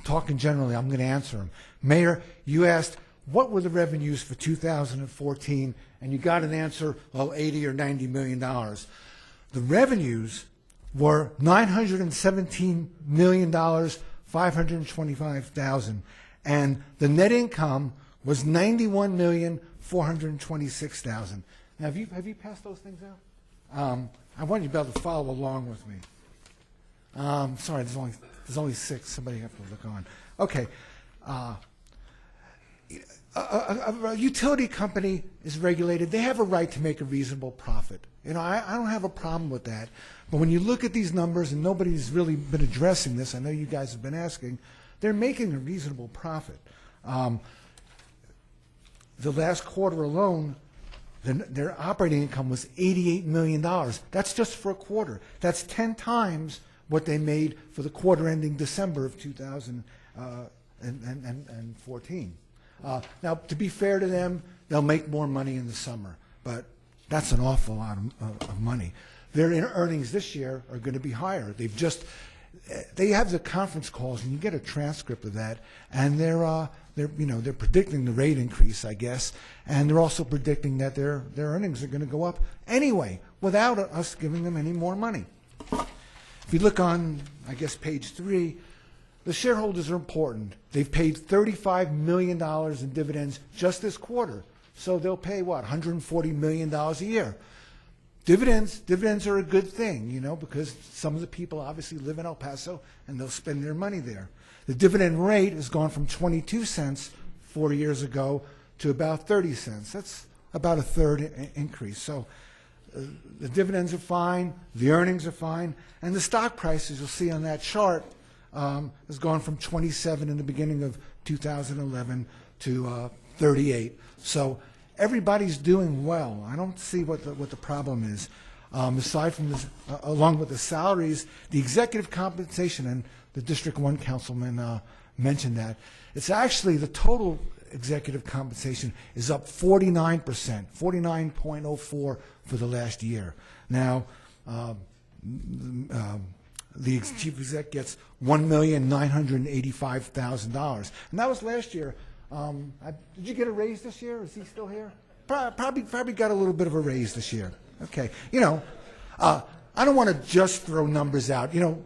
talking generally, I'm going to answer them. Mayor, you asked, what were the revenues for 2014, and you got an answer, well, $80 or $90 million. The revenues were $917,525,000, and the net income was $91,426,000. Now, have you passed those things out? I want you to be able to follow along with me. Sorry, there's only 6. Somebody have to look on. Okay. A utility company is regulated. They have a right to make a reasonable profit. You know, I don't have a problem with that. But when you look at these numbers, and nobody's really been addressing this, I know you guys have been asking, they're making a reasonable profit. The last quarter alone, their operating income was $88 million. That's just for a quarter. That's 10 times what they made for the quarter ending December of 2014. Now, to be fair to them, they'll make more money in the summer, but that's an awful lot of money. Their earnings this year are going to be higher. They have the conference calls, and you get a transcript of that, and they're predicting the rate increase, I guess, and they're also predicting that their earnings are going to go up anyway, without us giving them any more money. If you look on, I guess, page 3, the shareholders are important. They've paid $35 million in dividends just this quarter, so they'll pay, what, $140 million a year. Dividends are a good thing, you know, because some of the people obviously live in El Paso, and they'll spend their money there. The dividend rate has gone from 22 cents 4 years ago to about 30 cents. That's about a third increase. So the dividends are fine, the earnings are fine, and the stock price, as you'll see on that chart, has gone from 27 in the beginning of 2011 to 38. So everybody's doing well. I don't see what the problem is. Aside from this, along with the salaries, the executive compensation, and the District 1 councilman mentioned that. It's actually the total executive compensation is up 49%, 49.04 for the last year. Now, the chief exec gets $1,985,000, and that was last year. Did you get a raise this year? Is he still here? Probably got a little bit of a raise this year. Okay, you know, I don't want to just throw numbers out. You know,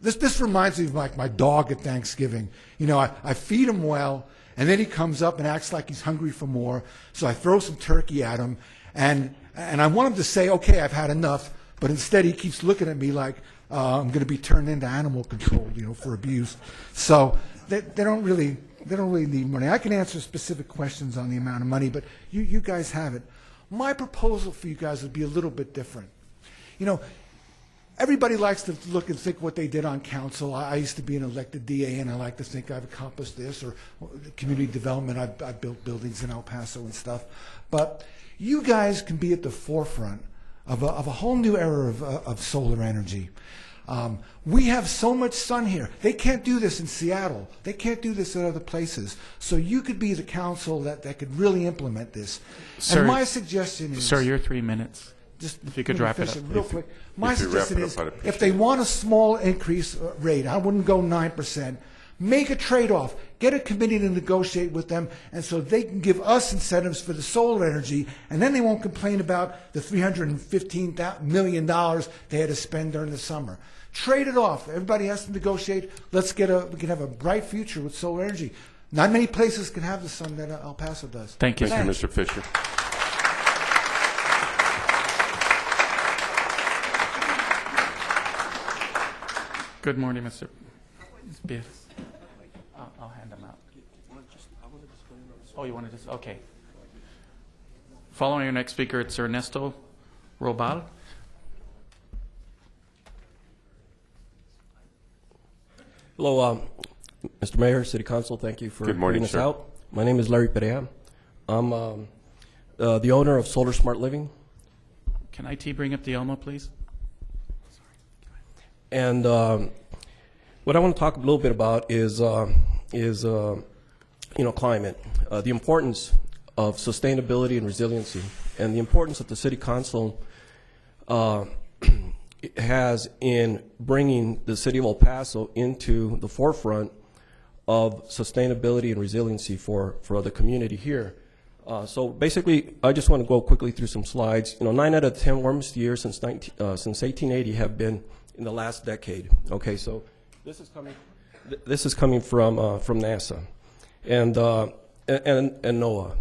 this reminds me of like my dog at Thanksgiving. You know, I feed him well, and then he comes up and acts like he's hungry for more. So I throw some turkey at him, and I want him to say, "Okay, I've had enough," but instead he keeps looking at me like I'm going to be turned into animal control, for abuse. So they don't really need money. I can answer specific questions on the amount of money, but you guys have it. My proposal for you guys would be a little bit different. Everybody likes to look and think what they did on council. I used to be an elected DA, and I like to think I've accomplished this, or community development. I've built buildings in El Paso and stuff. But you guys can be at the forefront of a whole new era of solar energy. We have so much sun here. They can't do this in Seattle. They can't do this in other places. So you could be the council that could really implement this. Sir, and my suggestion is... Sir, your 3 minutes. Just if you could wrap it up. Real quick. My suggestion is, if they want a small increase rate, I wouldn't go 9%. Make a trade-off. Get a committee to negotiate with them, and so they can give us incentives for the solar energy, and then they won't complain about the $315 million they had to spend during the summer. Trade it off. Everybody has to negotiate. We can have a bright future with solar energy. Not many places can have the sun that El Paso does. Thank you. Thank you, Mr. Fisher. Good morning, Mr. Biff. I'll hand them out. Oh, you want to just, okay. Following our next speaker, it's Ernesto Robal. Hello, Mr. Mayor, City Council, thank you for bringing us out. My name is Larry Perea. I'm the owner of Solar Smart Living. Can IT bring up the Elmo, please? And what I want to talk a little bit about is climate, the importance of sustainability and resiliency, and the importance that the City Council has in bringing the City of El Paso into the forefront of sustainability and resiliency for the community here. So basically, I just want to go quickly through some slides. 9 out of the 10 warmest years since 1880 have been in the last decade. Okay, so this is coming from NASA and NOAA,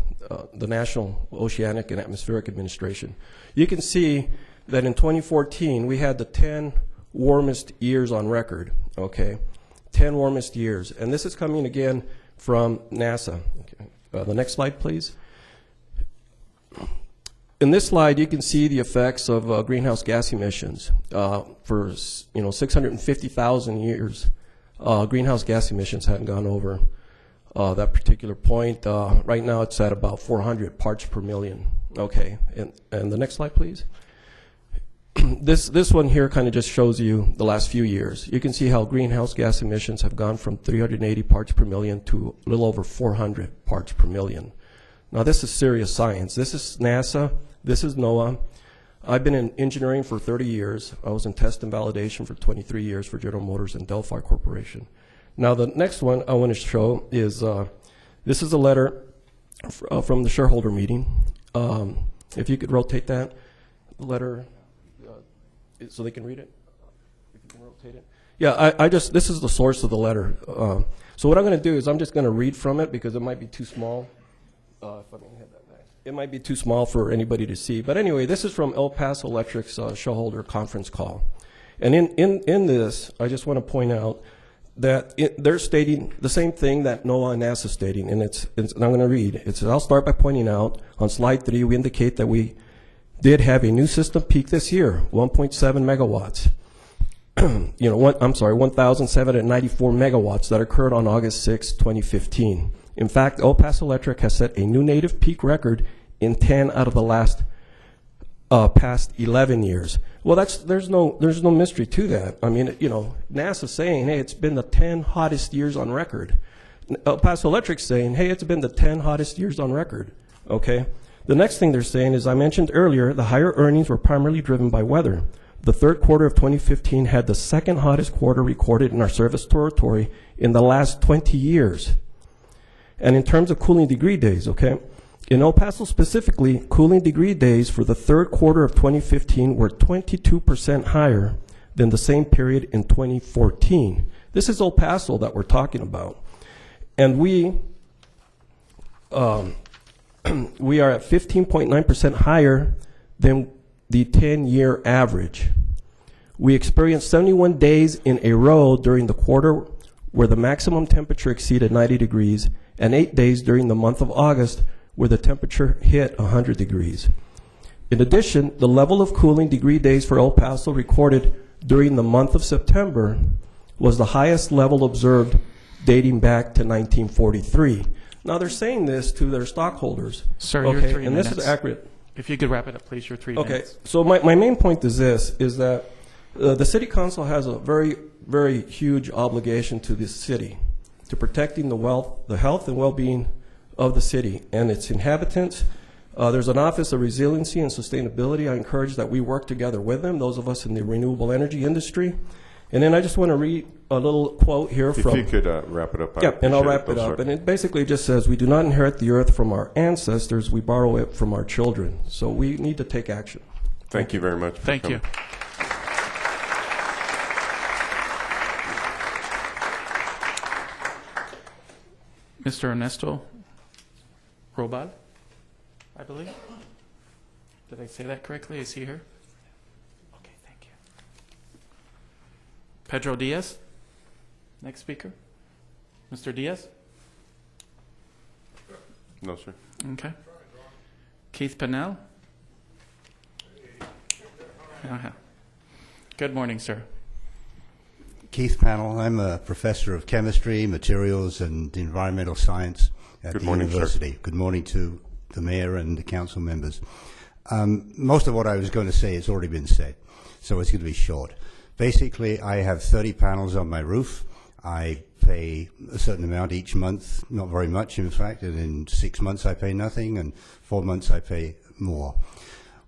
the National Oceanic and Atmospheric Administration. You can see that in 2014 we had the 10 warmest years on record. Okay, 10 warmest years, and this is coming again from NASA. Okay. The next slide, please. In this slide, you can see the effects of greenhouse gas emissions. For 650,000 years, greenhouse gas emissions hadn't gone over that particular point. Right now, it's at about 400 parts per million. Okay, and the next slide, please. This one here kind of just shows you the last few years. You can see how greenhouse gas emissions have gone from 380 parts per million to a little over 400 parts per million. Now, this is serious science. This is NASA. This is NOAA. I've been in engineering for 30 years. I was in test and validation for 23 years for General Motors and Delphi Corporation. Now, the next one I want to show is this is a letter from the shareholder meeting. If you could rotate that letter so they can read it. If you can rotate it. Yeah, this is the source of the letter. So what I'm going to do is I'm just going to read from it because it might be too small. If I can have that back. It might be too small for anybody to see. But anyway, this is from El Paso Electric's shareholder conference call. And in this, I just want to point out that they're stating the same thing that NOAA and NASA is stating. And I'm going to read. I'll start by pointing out on slide 3, we indicate that we did have a new system peak this year, 1.7 megawatts. 1,794 megawatts that occurred on August 6, 2015. In fact, El Paso Electric has set a new native peak record in 10 out of the last past 11 years. Well, there's no mystery to that. I mean, NASA's saying, hey, it's been the 10 hottest years on record. El Paso Electric's saying, hey, it's been the 10 hottest years on record. Okay. The next thing they're saying is, I mentioned earlier, the higher earnings were primarily driven by weather. The third quarter of 2015 had the second hottest quarter recorded in our service territory in the last 20 years. And in terms of cooling degree days, okay, in El Paso specifically, cooling degree days for the third quarter of 2015 were 22% higher than the same period in 2014. This is El Paso that we're talking about. And we are at 15.9% higher than the 10-year average. We experienced 71 days in a row during the quarter where the maximum temperature exceeded 90 degrees, and 8 days during the month of August where the temperature hit 100 degrees. In addition, the level of cooling degree days for El Paso recorded during the month of September was the highest level observed dating back to 1943. Now they're saying this to their stockholders. Sir, okay, your 3 and minutes. this is accurate. If you could wrap it up, please, your 3 Okay, minutes. so my main point is this, is that the city council has a very, very huge obligation to this city, to protecting the health and well-being of the city and its inhabitants. There's an Office of Resiliency and Sustainability. I encourage that we work together with them, those of us in the renewable energy industry. And then I just want to read a little quote here from... If you could wrap it up. Yeah, and I'll appreciate wrap it up. sir. And it basically just says, we do not inherit the earth from our ancestors, we borrow it from our children. So we need to take action. Thank you very much. Thank you. Mr. Ernesto Robal, I believe. Did I say that correctly? Is he here? Okay, thank you. Pedro Diaz, next speaker. Mr. Diaz? No, sir. Okay. Keith Pennell? Uh-huh. Good morning, sir. Keith Pannell. I'm a professor of chemistry, materials, and environmental science at Good the morning, university. sir. Good morning to the mayor and the council members. Most of what I was going to say has already been said, so it's going to be short. Basically, I have 30 panels on my roof. I pay a certain amount each month, not very much, in fact, and in 6 months I pay nothing, and 4 months I pay more.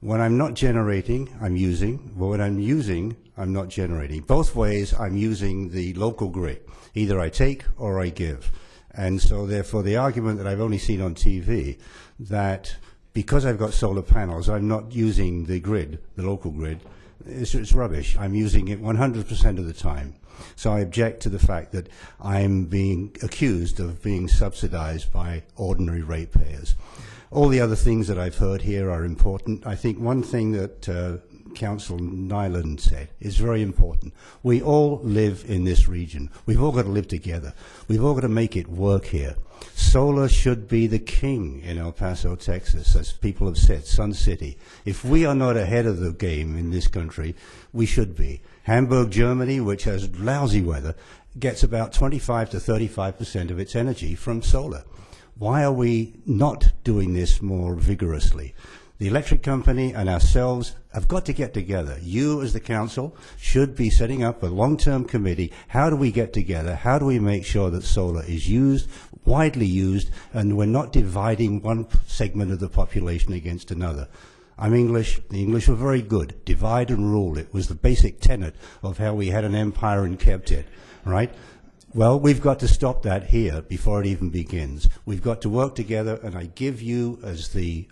When I'm not generating, I'm using. But when I'm using, I'm not generating. Both ways, I'm using the local grid. Either I take or I give. And so, therefore, the argument that I've only seen on TV, that because I've got solar panels, I'm not using the grid, the local grid, it's rubbish. I'm using it 100% of the time. So I object to the fact that I'm being accused of being subsidized by ordinary ratepayers. All the other things that I've heard here are important. I think one thing that Council Nyland said is very important. We all live in this region. We've all got to live together. We've all got to make it work here. Solar should be the king in El Paso, Texas, as people have said, Sun City. If we are not ahead of the game in this country, we should be. Hamburg, Germany, which has lousy weather, gets about 25 to 35% of its energy from solar. Why are we not doing this more vigorously? The electric company and ourselves have got to get together. You, as the council, should be setting up a long-term committee. How do we get together? How do we make sure that solar is used, widely used, and we're not dividing one segment of the population against another? I'm English. The English were very good. Divide and rule. It was the basic tenet of how we had an empire and kept it, right? Well, we've got to stop that here before it even begins. We've got to work together, and I give you, as the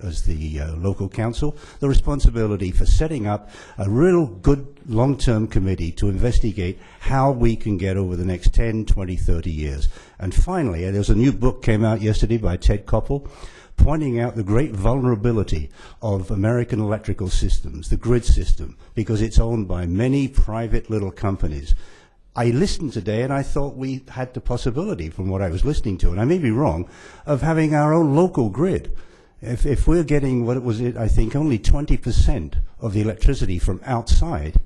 local council, the responsibility for setting up a real good long-term committee to investigate how we can get over the next 10, 20, 30 years. And finally, there's a new book came out yesterday by Ted Koppel, pointing out the great vulnerability of American electrical systems, the grid system, because it's owned by many private little companies. I listened today and I thought we had the possibility, from what I was listening to, and I may be wrong, of having our own local grid. If we're getting, what was it, I think only 20% of the electricity from outside,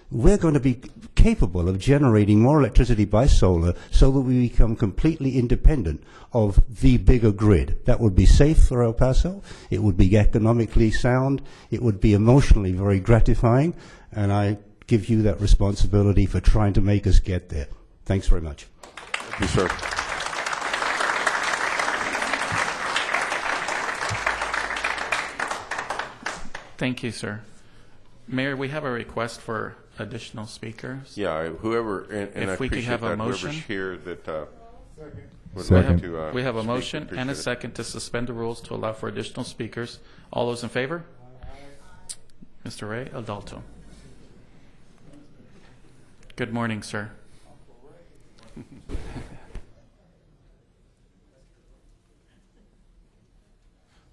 we're going to be capable of generating more electricity by solar so that we become completely independent of the bigger grid. That would be safe for El Paso. It would be economically sound. It would be emotionally very gratifying. And I give you that responsibility for trying to make us get there. Thanks very much. Thank you, sir. Thank you, sir. Mayor, we have a request for additional speakers. Yeah, whoever, and I If we could appreciate have a that, motion. whoever's here that would We like have, to we have a speak, motion and a appreciate it. second to suspend the rules to allow for additional speakers. All those in favor? Mr. Ray Adalto. Good morning, sir.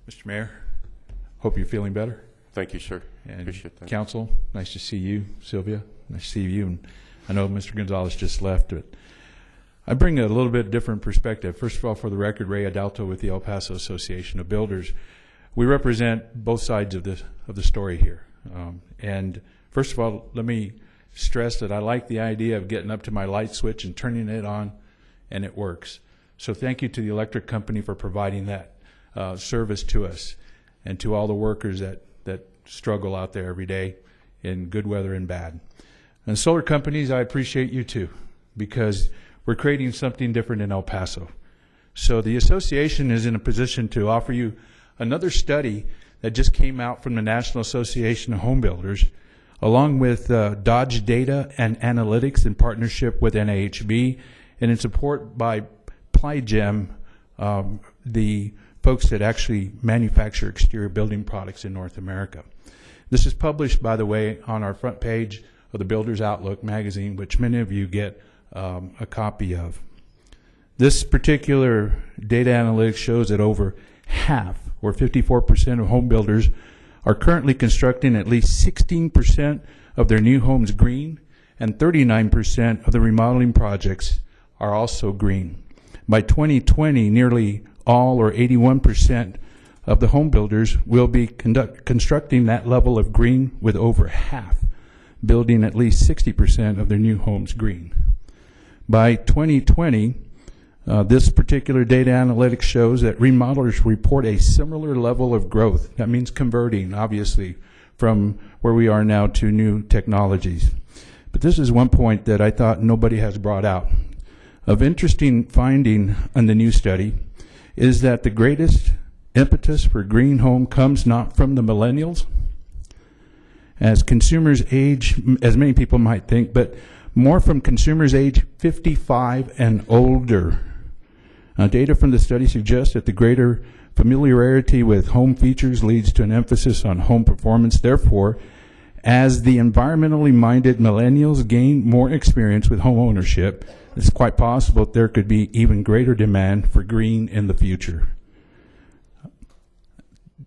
Mr. Mayor, hope you're feeling better. Thank you, sir. And Appreciate that. Council, nice to see you. Sylvia, nice to see you. And I know Mr. Gonzalez just left, but I bring a little bit different perspective. First of all, for the record, Ray Adalto with the El Paso Association of Builders. We represent both sides of the story here. And first of all, let me stress that I like the idea of getting up to my light switch and turning it on, and it works. So thank you to the electric company for providing that service to us, and to all the workers that struggle out there every day in good weather and bad. And solar companies, I appreciate you too, because we're creating something different in El Paso. So the association is in a position to offer you another study that just came out from the National Association of Home Builders, along with Dodge Data and Analytics in partnership with NAHB, and in support by Plygem, the folks that actually manufacture exterior building products in North America. This is published, by the way, on our front page of the Builders Outlook magazine, which many of you get a copy of. This particular data analytics shows that over half, or 54% of home builders, are currently constructing at least 16% of their new homes green, and 39% of the remodeling projects are also green. By 2020, nearly all, or 81%, of the home builders will be constructing that level of green, with over half building at least 60% of their new homes green. By 2020, this particular data analytics shows that remodelers report a similar level of growth. That means converting, obviously, from where we are now to new technologies. But this is one point that I thought nobody has brought out. Of interesting finding in the new study is that the greatest impetus for green home comes not from the millennials, as consumers age, as many people might think, but more from consumers age 55 and older. Data from the study suggests that the greater familiarity with home features leads to an emphasis on home performance. Therefore, as the environmentally minded millennials gain more experience with home ownership, it's quite possible that there could be even greater demand for green in the future.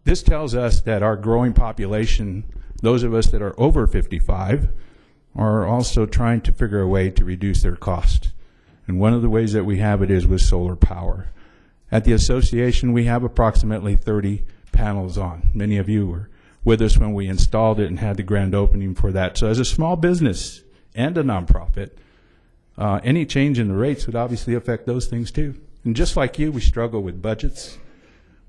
This tells us that our growing population, those of us that are over 55, are also trying to figure a way to reduce their cost. And one of the ways that we have it is with solar power. At the association, we have approximately 30 panels on. Many of you were with us when we installed it and had the grand opening for that. So as a small business and a nonprofit, any change in the rates would obviously affect those things too. And just like you, we struggle with budgets.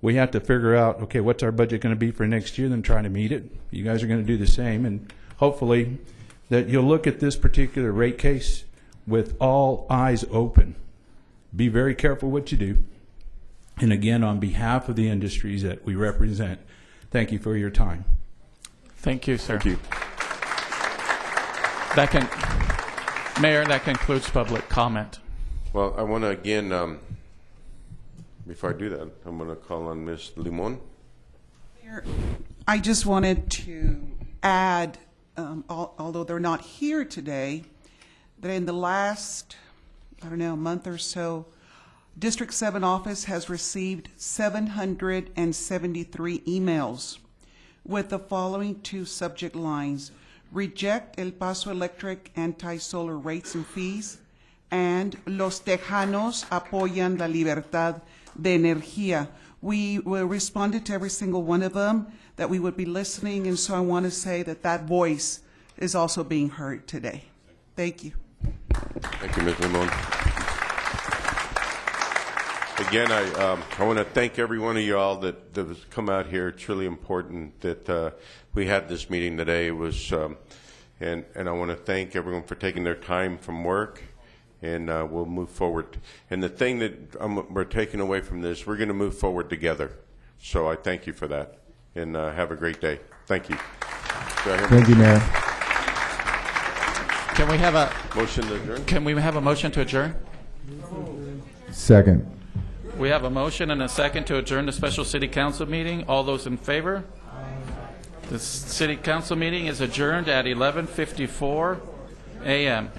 We have to figure out, okay, what's our budget going to be for next year, then try to meet it. You guys are going to do the same, and hopefully that you'll look at this particular rate case with all eyes open. Be very careful what you do. And again, on behalf of the industries that we represent, thank you for your time. Thank you, sir. Thank you. Mayor, that concludes public comment. Well, I want to again, before I do that, I'm going to call on Ms. Limon. Mayor, I just wanted to add, although they're not here today, that in the last, month or so, District 7 office has received 773 emails with the following two subject lines: reject El Paso Electric anti-solar rates and fees, and Los Tejanos apoyan la libertad de energía. We responded to every single one of them, that we would be listening, and so I want to say that that voice is also being heard today. Thank you. Thank you, Ms. Limon. Again, I want to thank every one of you all that has come out here. It's really important that we had this meeting today. It was, and I want to thank everyone for taking their time from work, and we'll move forward. And the thing that we're taking away from this, we're going to move forward together. So I thank you for that, and have a great day. Thank you. Thank you, Mayor. Can we have a motion to adjourn? Can we have a motion to adjourn? Second. We have a motion and a second to adjourn the special city council meeting. All those in favor? The city council meeting is adjourned at 11:54 a.m.